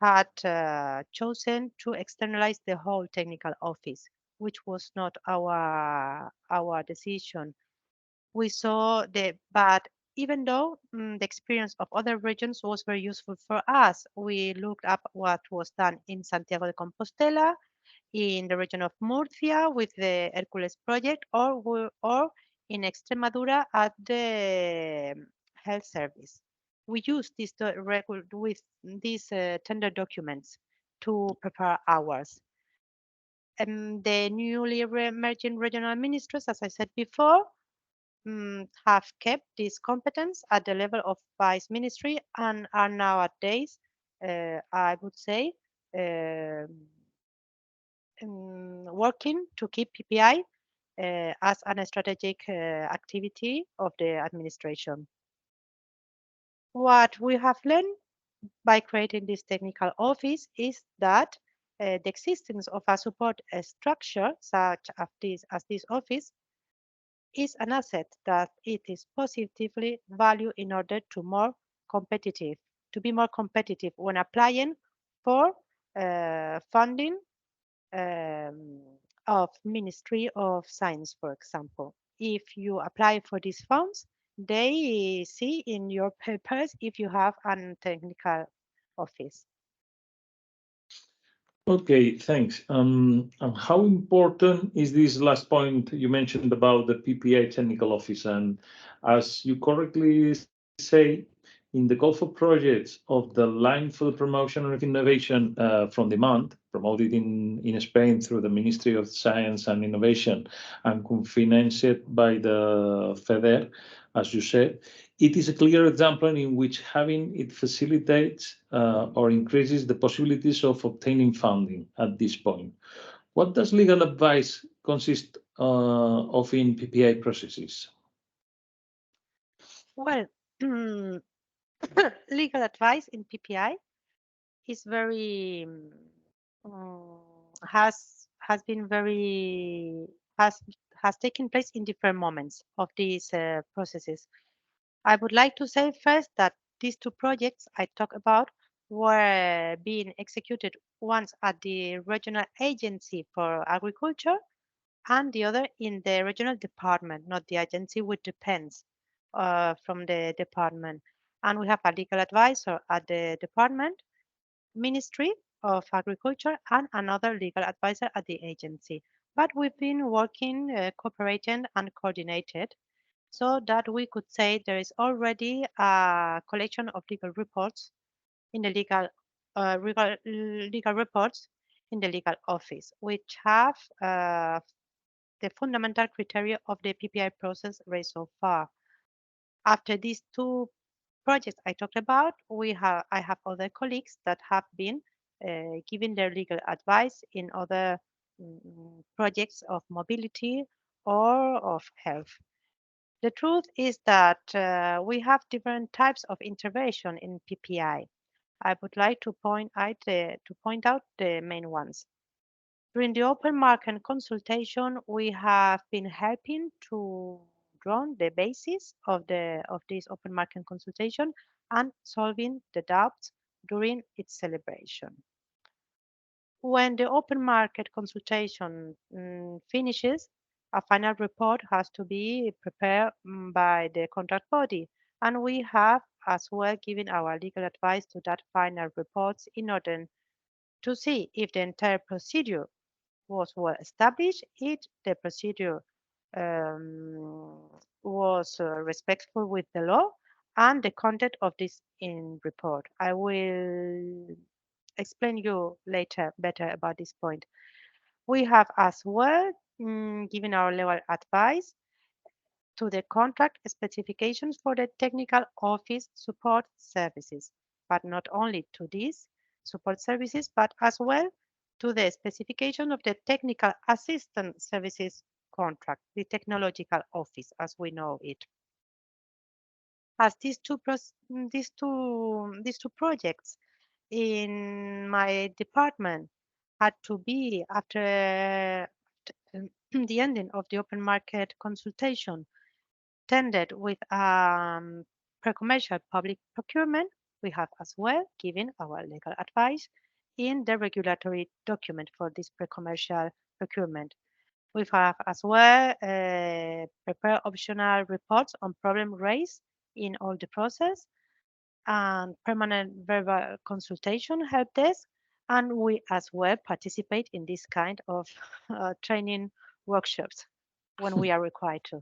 had chosen to externalize the whole technical office, which was not our decision. We saw but even though the experience of other regions was very useful for us, we looked up what was done in Santiago de Compostela, in the region of Murcia with the Hercules project, or in Extremadura at the health service. We use with these tender documents to prepare ours. And the newly emerging regional ministers, as I said before, have kept this competence at the level of vice ministry and are nowadays, I would say, working to keep PPI as a strategic activity of the administration. What we have learned by creating this technical office is that the existence of a support structure such as this office is an asset that it is positively valued in order to be more competitive when applying for funding of Ministry of Science, for example. If you apply for these funds, they see in your papers if you have a technical office. Okay, thanks. And how important is this last point you mentioned about the PPI technical office? And as you correctly say, in the call for projects of the line for the promotion of innovation from demand, promoted in Spain through the Ministry of Science and Innovation and financed by the FEDER, as you said, it is a clear example in which having it facilitates or increases the possibilities of obtaining funding at this point. What does legal advice consist of in PPI processes? Well, legal advice in PPI is very has been very has taken place in different moments of these processes. I would like to say first that these two projects I talk about were being executed once at the regional agency for agriculture and the other in the regional department, not the agency, which depends from the department. And we have a legal advisor at the department, Ministry of Agriculture, and another legal advisor at the agency. But we've been working, cooperating, and coordinated so that we could say there is already a collection of legal reports in the legal reports in the legal office, which have the fundamental criteria of the PPI process raised so far. After these two projects I talked about, I have other colleagues that have been giving their legal advice in other projects of mobility or of health. The truth is that we have different types of intervention in PPI. I would like to point out the main ones. During the open market consultation, we have been helping to draw the basis of this open market consultation and solving the doubts during its celebration. When the open market consultation finishes, a final report has to be prepared by the contract body, and we have as well given our legal advice to that final reports in order to see if the entire procedure was well established, if the procedure was respectful with the law, and the content of this in report. I will explain you later better about this point. We have as well given our legal advice to the contract specifications for the technical office support services, but not only to these support services, but as well to the specification of the technical assistance services contract, the technological office as we know it. As these two projects in my department had to be after the ending of the open market consultation tended with pre-commercial public procurement, we have as well given our legal advice in the regulatory document for this pre-commercial procurement. We have as well prepared optional reports on problem raised in all the process and permanent verbal consultation help desk, and we as well participate in this kind of training workshops when we are required to.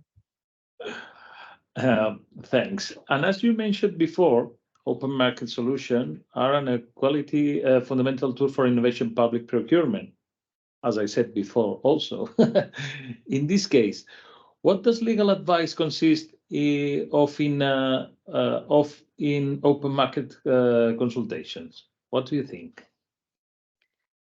Thanks. And as you mentioned before, open market solutions are an equality fundamental tool for innovation public procurement, as I said before also. In this case, what does legal advice consist of in open market consultations? What do you think?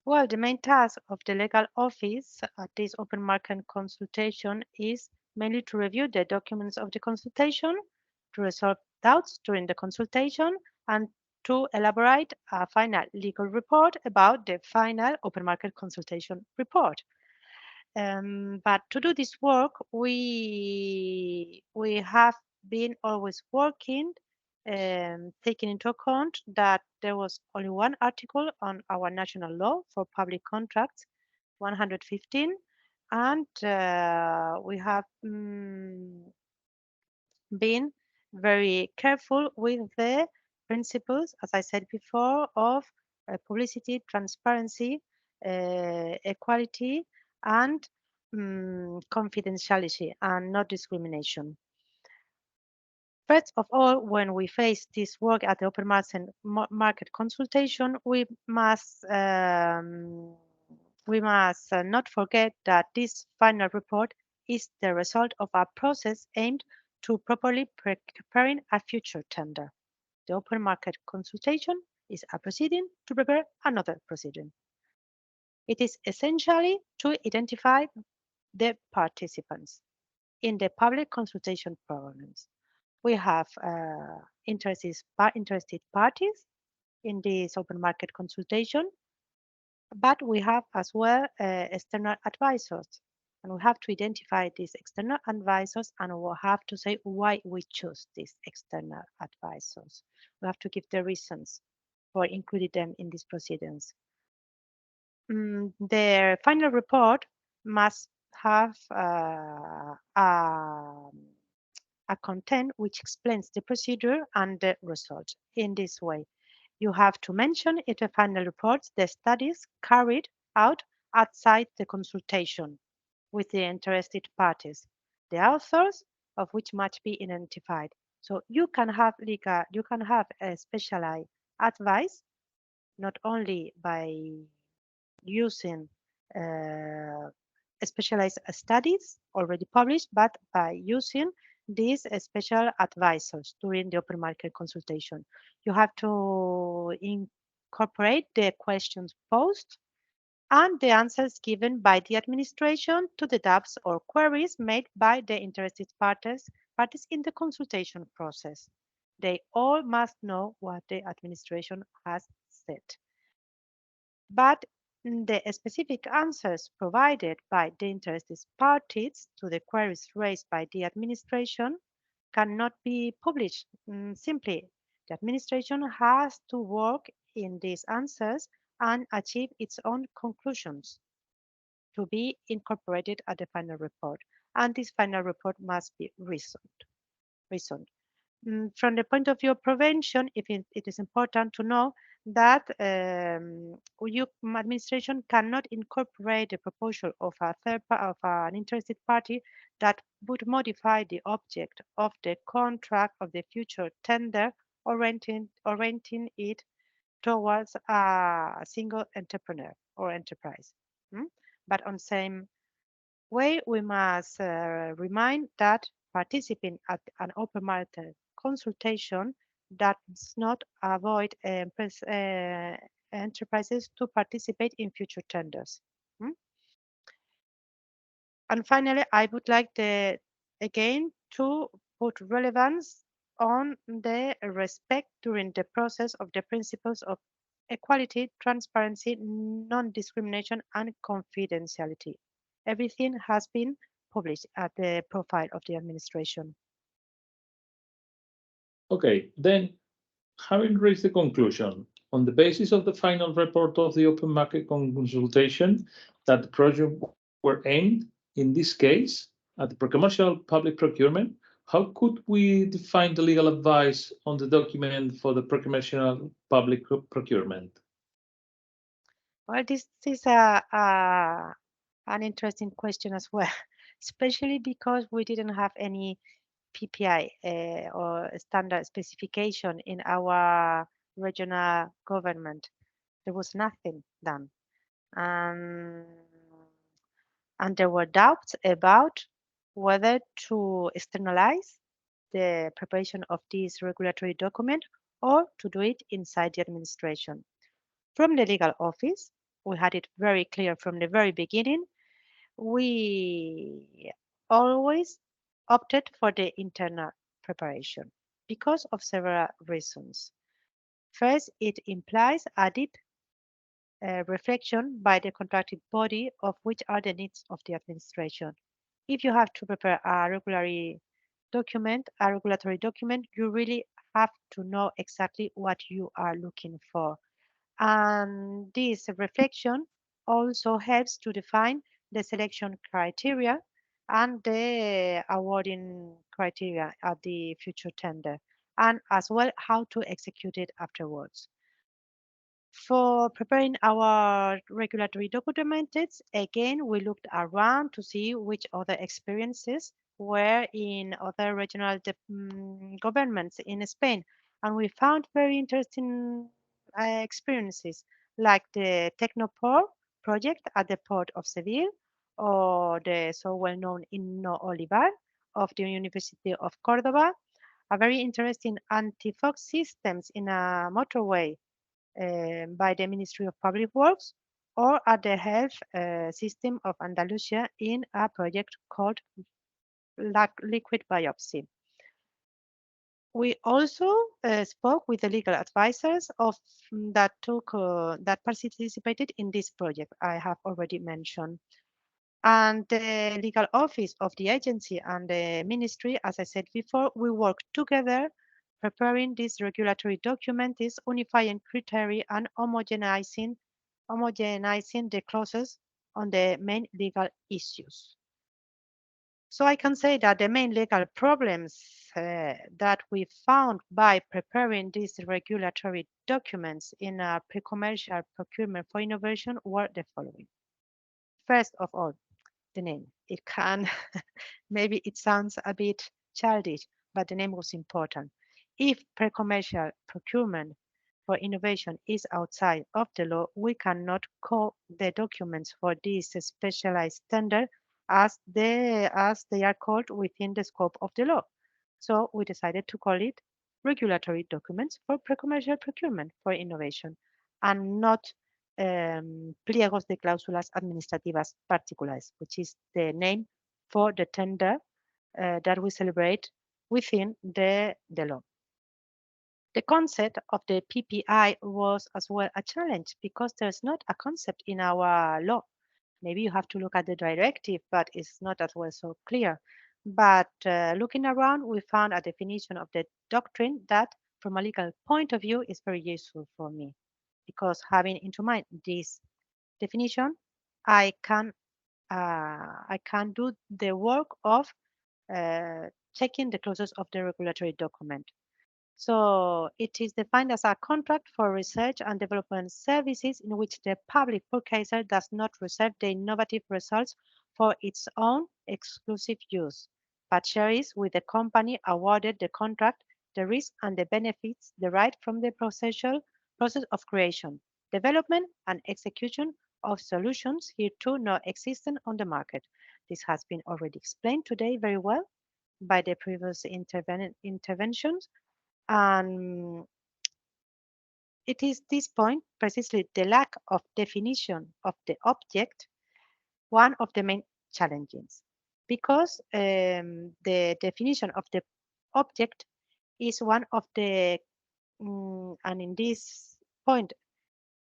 Well, the main task of the legal office at this open market consultation is mainly to review the documents of the consultation, to resolve doubts during the consultation, and to elaborate a final legal report about the final open market consultation report. But to do this work, we have been always working, taking into account that there was only one article on our national law for public contracts, 115, and we have been very careful with the principles, as I said before, of publicity, transparency, equality, and confidentiality, and not discrimination. First of all, when we face this work at the open market consultation, we must not forget that this final report is the result of a process aimed to properly preparing a future tender. The open market consultation is a proceeding to prepare another proceeding. It is essentially to identify the participants in the public consultation programs. We have interested parties in this open market consultation, but we have as well external advisors, and we have to identify these external advisors, and we'll have to say why we choose these external advisors. We have to give the reasons for including them in these proceedings. Their final report must have a content which explains the procedure and the results. In this way, you have to mention in the final reports the studies carried out outside the consultation with the interested parties, the authors of which must be identified. So you can have a specialized advice not only by using specialized studies already published, but by using these special advisors during the open market consultation. You have to incorporate the questions posed and the answers given by the administration to the doubts or queries made by the interested parties in the consultation process. They all must know what the administration has said. But the specific answers provided by the interested parties to the queries raised by the administration cannot be published. Simply, the administration has to work in these answers and achieve its own conclusions to be incorporated at the final report. And this final report must be reasoned. From the point of view of prevention, it is important to know that administration cannot incorporate the proposal of an interested party that would modify the object of the contract of the future tender, orienting it towards a single entrepreneur or enterprise. But on the same way, we must remind that participating at an open market consultation does not avoid enterprises to participate in future tenders. And finally, I would like again to put relevance on the respect during the process of the principles of equality, transparency, non-discrimination, and confidentiality. everything has been published at the profile of the administration. Okay, then having reached the conclusion, on the basis of the final report of the open market consultation, that the project were aimed, in this case, at the pre-commercial public procurement, how could we define the legal advice on the document for the pre-commercial public procurement? Well, this is an interesting question as well, especially because we didn't have any PPI or standard specification in our regional government. There was nothing done. And there were doubts about whether to externalize the preparation of this regulatory document or to do it inside the administration. From the legal office, we had it very clear from the very beginning. We always opted for the internal preparation because of several reasons. First, it implies a deep reflection by the contracted body of which are the needs of the administration. If you have to prepare a regulatory document, you really have to know exactly what you are looking for. And this reflection also helps to define the selection criteria and the awarding criteria at the future tender, and as well how to execute it afterwards. For preparing our regulatory documents, again, we looked around to see which other experiences were in other regional governments in Spain. And we found very interesting experiences like the Technoport project at the port of Seville or the so well-known Inno Olivar of the University of Cordoba, a very interesting anti-fog systems in a motorway by the Ministry of Public Works, or at the health system of Andalusia in a project called liquid biopsy. We also spoke with the legal advisors that participated in this project I have already mentioned. And the legal office of the agency and the ministry, as I said before, we work together preparing this regulatory document, is unifying criteria and homogenizing the clauses on the main legal issues. So I can say that the main legal problems that we found by preparing these regulatory documents in a pre-commercial procurement for innovation were the following. First of all, the name. It can, maybe it sounds a bit childish, but the name was important. If pre-commercial procurement for innovation is outside of the law, we cannot call the documents for this specialized tender as they are called within the scope of the law. So we decided to call it regulatory documents for pre-commercial procurement for innovation and not pliegos de cláusulas administrativas particulares, which is the name for the tender that we celebrate within the law. The concept of the PPI was as well a challenge because there's not a concept in our law. Maybe you have to look at the directive, but it's not as well so clear. But looking around, we found a definition of the doctrine that, from a legal point of view, is very useful for me because having into mind this definition, I can do the work of checking the clauses of the regulatory document. So it is defined as a contract for research and development services in which the public purchaser does not reserve the innovative results for its own exclusive use, but shares with the company awarded the contract the risk and the benefits derived from the process of creation, development, and execution of solutions hereto not existent on the market. This has been already explained today very well by the previous interventions. And it is this point, precisely the lack of definition of the object, one of the main challenges, because the definition of the object is one of the, and in this point,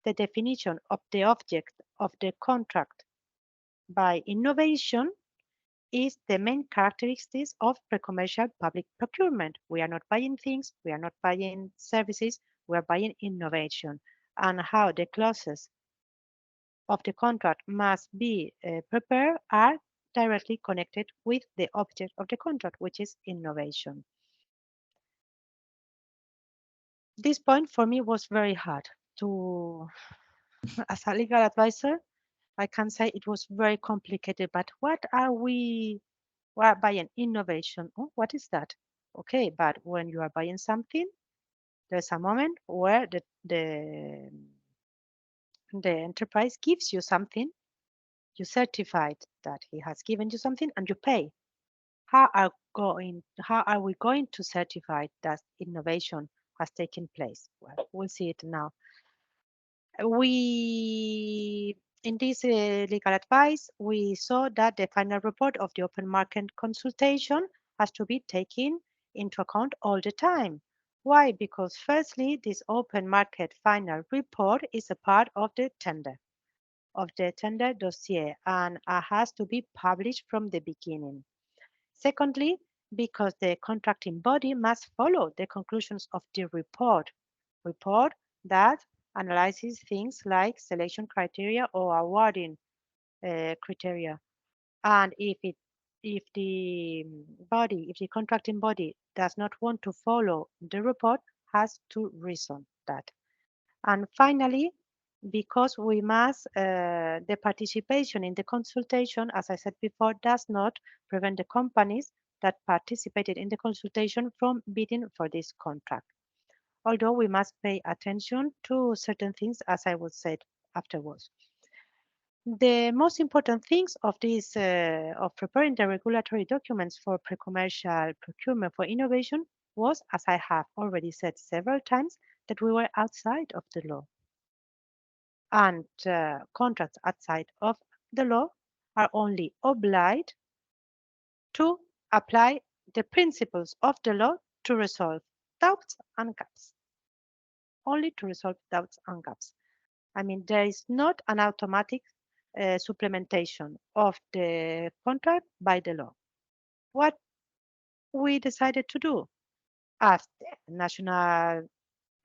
the definition of the object of the contract by innovation is the main characteristics of pre-commercial public procurement. We are not buying things, we are not buying services, we are buying innovation. And how the clauses of the contract must be prepared are directly connected with the object of the contract, which is innovation. This point for me was very hard to, as a legal advisor, I can say it was very complicated, but what are we buying? Innovation. Oh, what is that? Okay, but when you are buying something, there's a moment where the enterprise gives you something, you certified that he has given you something and you pay. How are we going to certify that innovation has taken place? Well, we'll see it now. In this legal advice, we saw that the final report of the open market consultation has to be taken into account all the time. Why? Because firstly, this open market final report is a part of the tender dossier, and has to be published from the beginning. Secondly, because the contracting body must follow the conclusions of the report that analyzes things like selection criteria or awarding criteria. And if the contracting body does not want to follow the report, has to reason that. And finally, because we must, the participation in the consultation, as I said before, does not prevent the companies that participated in the consultation from bidding for this contract. Although we must pay attention to certain things, as I will say afterwards. The most important things of this, of preparing the regulatory documents for pre-commercial procurement for innovation was, as I have already said several times, that we were outside of the law. And contracts outside of the law are only obliged to apply the principles of the law to resolve doubts and gaps. Only to resolve doubts and gaps. I mean, there is not an automatic supplementation of the contract by the law. What we decided to do, as the national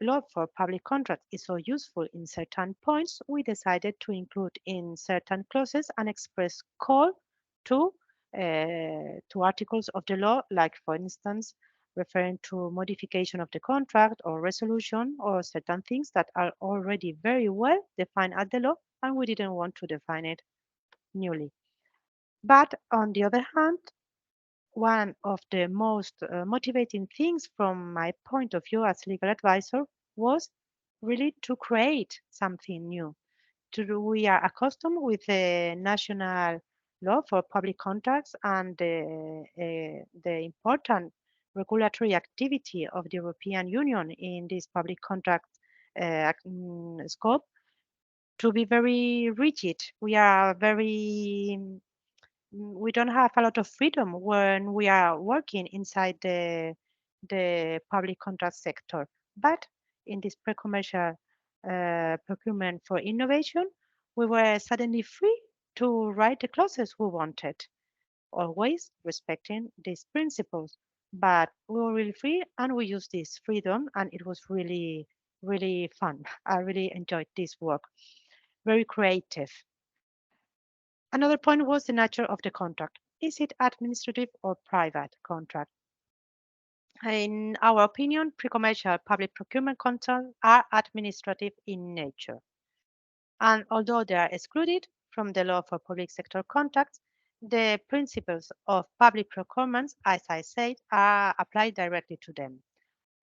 law for public contracts is so useful in certain points, we decided to include in certain clauses an express call to articles of the law, like for instance, referring to modification of the contract or resolution or certain things that are already very well defined at the law, and we didn't want to define it newly. But on the other hand, one of the most motivating things from my point of view as legal advisor was really to create something new. We are accustomed with the national law for public contracts and the important regulatory activity of the European Union in this public contract scope to be very rigid. We don't have a lot of freedom when we are working inside the public contract sector. But in this pre-commercial procurement for innovation, we were suddenly free to write the clauses we wanted, always respecting these principles. But we were really free and we used this freedom, and it was really, really fun. I really enjoyed this work. Very creative. Another point was the nature of the contract. Is it administrative or private contract? In our opinion, pre-commercial public procurement contracts are administrative in nature. And although they are excluded from the law for public sector contracts, the principles of public procurement, as I said, are applied directly to them.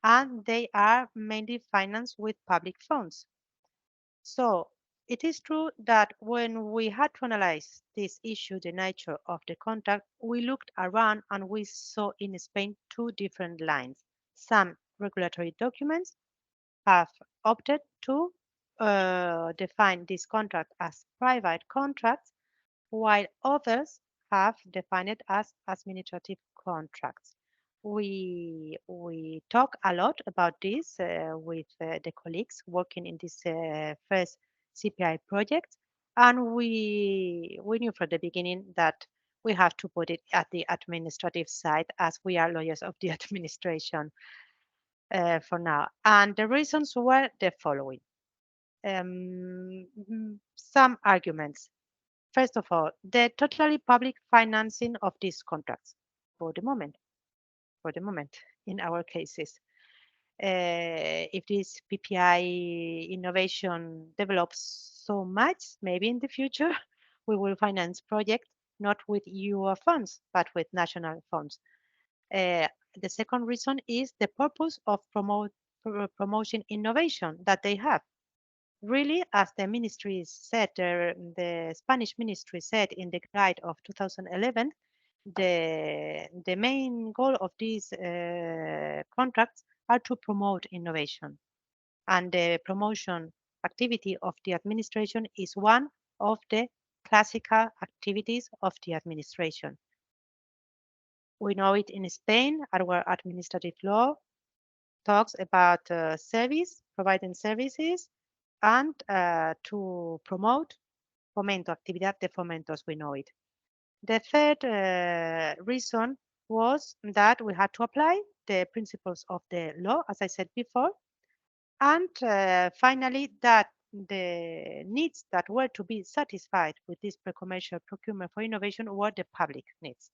And they are mainly financed with public funds. So it is true that when we had to analyze this issue, the nature of the contract, we looked around and we saw in Spain two different lines. Some regulatory documents have opted to define this contract as private contracts, while others have defined it as administrative contracts. We talk a lot about this with the colleagues working in this first CPI project, And we knew from the beginning that we have to put it at the administrative side, as we are lawyers of the administration for now. And the reasons were the following. Some arguments. First of all, the totally public financing of these contracts for the moment, in our cases. If this PPI innovation develops so much, maybe in the future, we will finance projects not with EU funds, but with national funds. The second reason is the purpose of promoting innovation that they have. Really, as the ministry said, the Spanish ministry said in the guide of 2011, the main goal of these contracts are to promote innovation. And the promotion activity of the administration is one of the classical activities of the administration. We know it in Spain, our administrative law talks about providing services, and to promote fomento, actividad de fomento, as we know it. The third reason was that we had to apply the principles of the law, as I said before, and finally that the needs that were to be satisfied with this pre-commercial procurement for innovation were the public needs.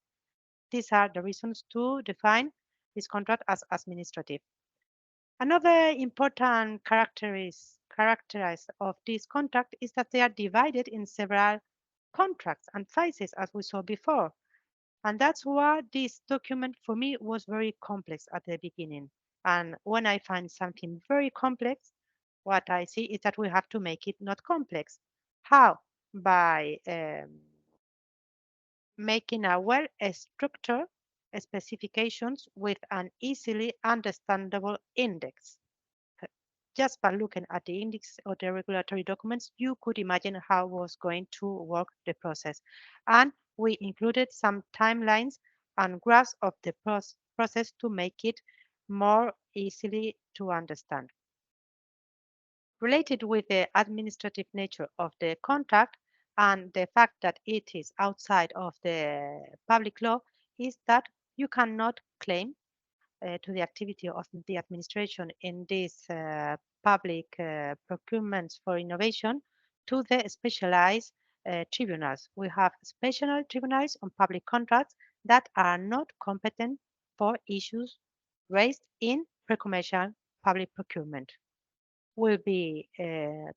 These are the reasons to define this contract as administrative. Another important characteristic of this contract is that they are divided in several contracts and phases, as we saw before. And that's why this document for me was very complex at the beginning. And when I find something very complex, what I see is that we have to make it not complex. How? By making a well-structured specifications with an easily understandable index. Just by looking at the index or the regulatory documents, you could imagine how was going to work the process. And we included some timelines and graphs of the process to make it more easily to understand. Related with the administrative nature of the contract and the fact that it is outside of the public law is that you cannot claim to the activity of the administration in these public procurements for innovation to the specialized tribunals. We have special tribunals on public contracts that are not competent for issues raised in pre-commercial public procurement. Will be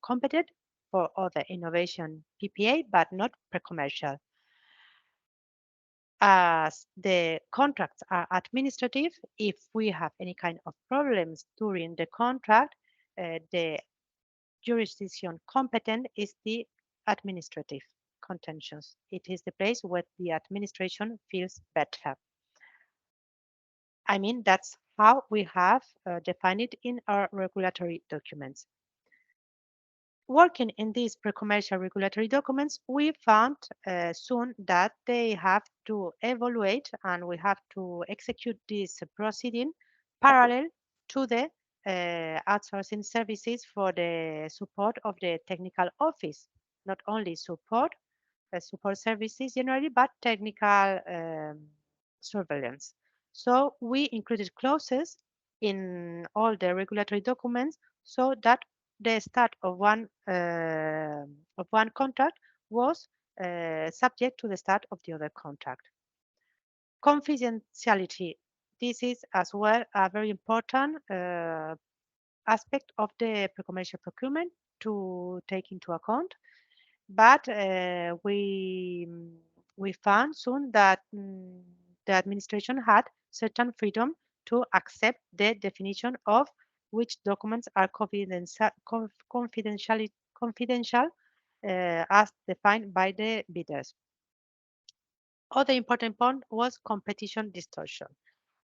competent for other innovation PPA, but not pre-commercial. As the contracts are administrative, if we have any kind of problems during the contract, the jurisdiction competent is the administrative contentions. It is the place where the administration feels better. I mean, that's how we have defined it in our regulatory documents. Working in these pre-commercial regulatory documents, we found soon that they have to evaluate and we have to execute this proceeding parallel to the outsourcing services for the support of the technical office. Not only support services generally, but technical surveillance. So we included clauses in all the regulatory documents so that the start of one contract was subject to the start of the other contract. Confidentiality. This is as well a very important aspect of the pre-commercial procurement to take into account. But we found soon that the administration had certain freedom to accept the definition of which documents are confidential as defined by the bidders. Other important point was competition distortion.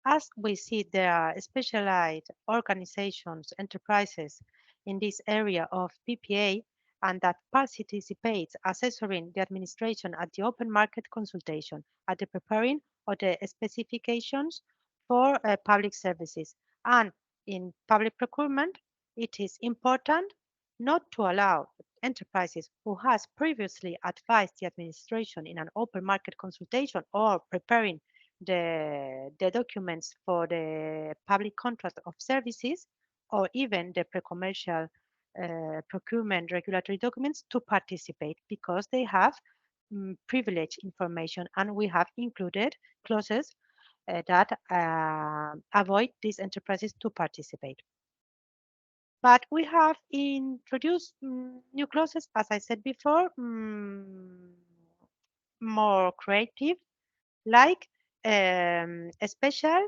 As we see, there are specialized organizations, enterprises in this area of PPA, and that participates assessoring the administration at the open market consultation, at the preparing of the specifications for public services. And in public procurement, it is important not to allow enterprises who has previously advised the administration in an open market consultation or preparing the documents for the public contract of services or even the pre-commercial procurement regulatory documents to participate because they have privileged information, and we have included clauses that avoid these enterprises to participate. But we have introduced new clauses, as I said before, more creative, like special,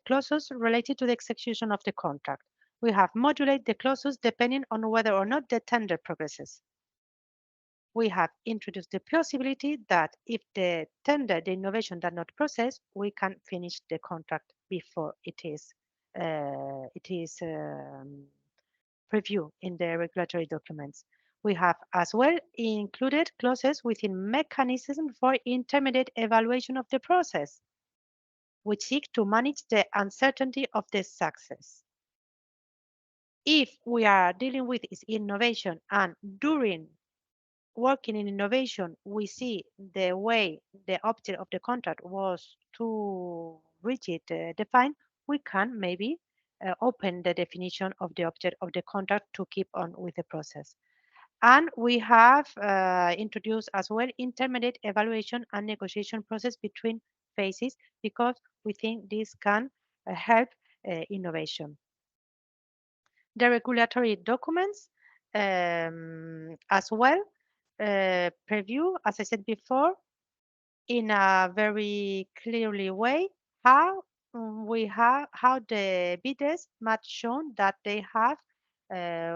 clauses related to the execution of the contract. We have modulate the clauses depending on whether or not the tender progresses. We have introduced the possibility that if the tender, the innovation does not process, we can finish the contract before it is preview in the regulatory documents. We have as well included clauses within mechanism for intermediate evaluation of the process, which seek to manage the uncertainty of the success. If we are dealing with is innovation and during working in innovation, we see the way the object of the contract was too rigid defined, we can maybe open the definition of the object of the contract to keep on with the process. And we have introduced as well intermediate evaluation and negotiation process between phases because we think this can help innovation. The regulatory documents as well preview, as I said before, in a very clearly way how how the bidders must shown that they have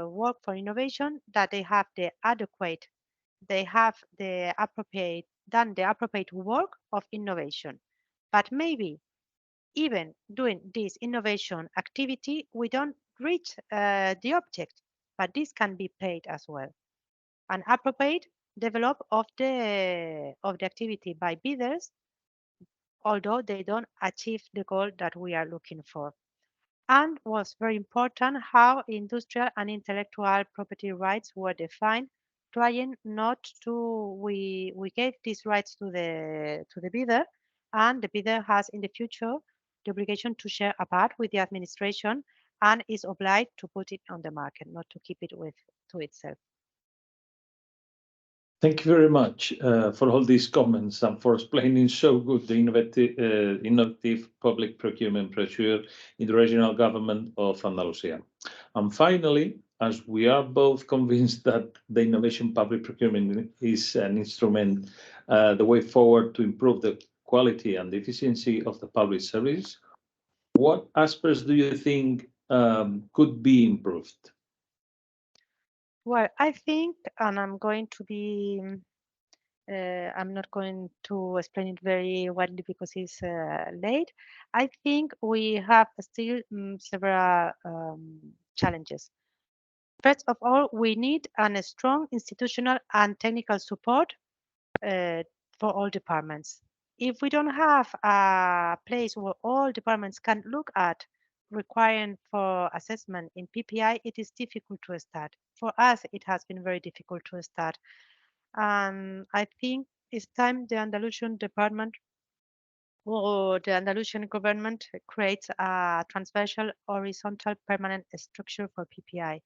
work for innovation, that they have the adequate, they have the appropriate done the appropriate work of innovation. But maybe even doing this innovation activity, we don't reach the object, but this can be paid as well. An appropriate develop of the activity by bidders, although they don't achieve the goal that we are looking for. And was very important how industrial and intellectual property rights were defined, trying not to we gave these rights to the bidder, and the bidder has in the future the obligation to share a part with the administration and is obliged to put it on the market, not to keep it with to itself. Thank you very much for all these comments and for explaining so good the innovative public procurement procedure in the regional government of Andalusia. And finally, as we are both convinced that the innovation public procurement is an instrument, the way forward to improve the quality and the efficiency of the public service, what aspects do you think could be improved? Well, I think, and I'm going to be, I'm not going to explain it very widely because it's late. I think we have still several challenges. First of all, we need a strong institutional and technical support for all departments. If we don't have a place where all departments can look at requiring for assessment in PPI, it is difficult to start. For us, it has been very difficult to start. I think it's time the Andalusian department or the Andalusian government creates a transversal horizontal permanent structure for PPI.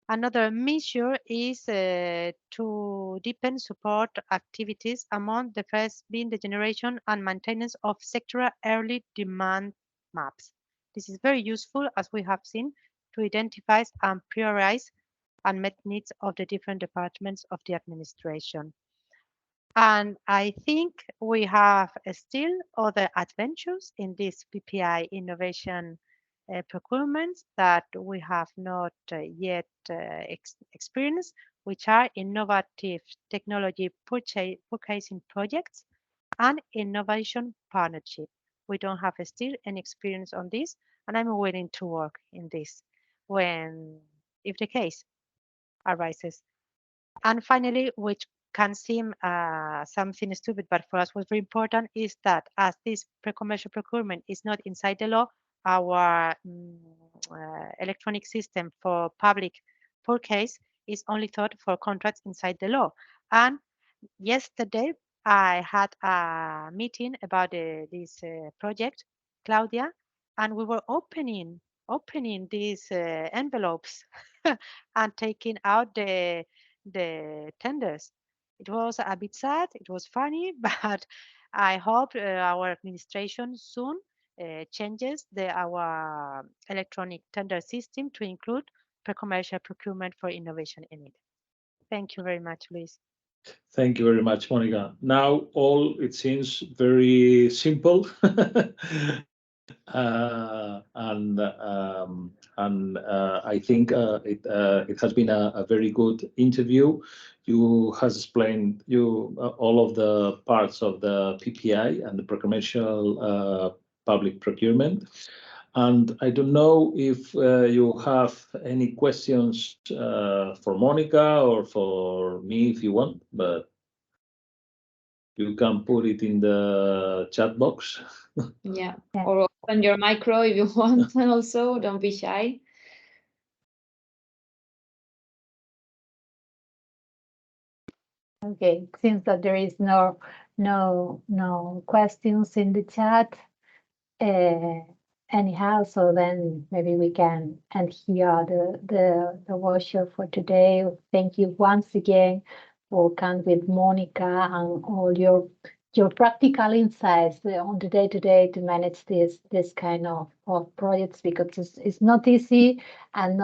Another measure is to deepen support activities, among the first being the generation and maintenance of sectoral early demand maps. This is very useful, as we have seen, to identify and prioritize unmet needs of the different departments of the administration. And I think we have still other adventures in this PPI innovation procurements that we have not yet experienced, which are innovative technology purchasing projects and innovation partnership. We don't have still any experience on this, and I'm willing to work in this if the case arises. And finally, which can seem something stupid, but for us was very important, is that as this pre-commercial procurement is not inside the law, our electronic system for public purchase is only thought for contracts inside the law. And yesterday, I had a meeting about this project, Claudia, and we were opening these envelopes and taking out the tenders. It was a bit sad. It was funny, but I hope our administration soon changes our electronic tender system to include pre-commercial procurement for innovation in it. Thank you very much, Luis. Thank you very much, Monica. Now all it seems very simple. I think it has been a very good interview. You has explained all of the parts of the PPI and the procurement public procurement. And I don't know if you have any questions for Monica or for me if you want, but you can put it in the chat box. Yeah, or open your micro if you want, and also don't be shy. Okay, seems that there is no questions in the chat. Anyhow, so then maybe we can end here the workshop for today. Thank you once again for coming with Monica and all your practical insights on the day-to-day to manage this kind of projects, because it's not easy, and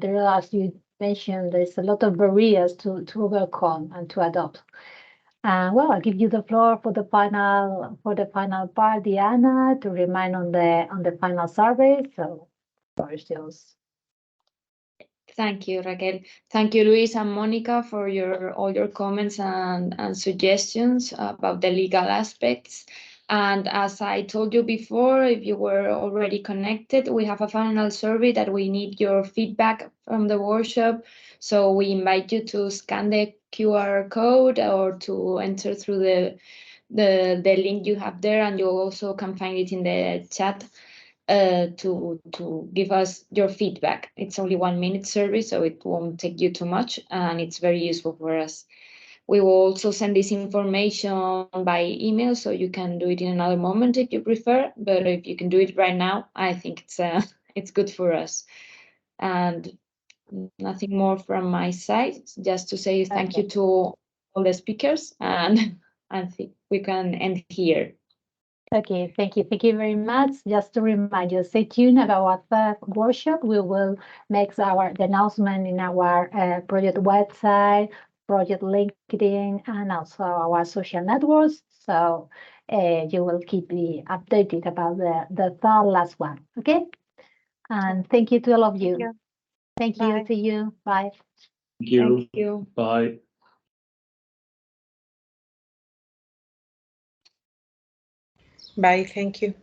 there are, as you mentioned, there's a lot of barriers to overcome and to adopt. Well, I'll give you the floor for the final part, Diana, to remind on the final survey. So, first, yours. Thank you, Raquel. Thank you, Luis and Monica, for all your comments and suggestions about the legal aspects. And as I told you before, if you were already connected, we have a final survey that we need your feedback from the workshop. So we invite you to scan the QR code or to enter through the link you have there, and you also can find it in the chat. To give us your feedback. It's only 1 minute survey, so it won't take you too much, and it's very useful for us. We will also send this information by email, so you can do it in another moment if you prefer, but if you can do it right now, I think it's good for us. And nothing more from my side, just to say thank you to all the speakers, and I think we can end here. Okay, thank you. Thank you very much. Just to remind you, stay tuned about our third workshop. We will make the announcement in our project website, project LinkedIn, and also our social networks. So you will keep me updated about the third last one. Okay? And thank you to all of you. Thank you. Bye. See you. Bye. Thank you. Thank you. Bye. Bye, thank you.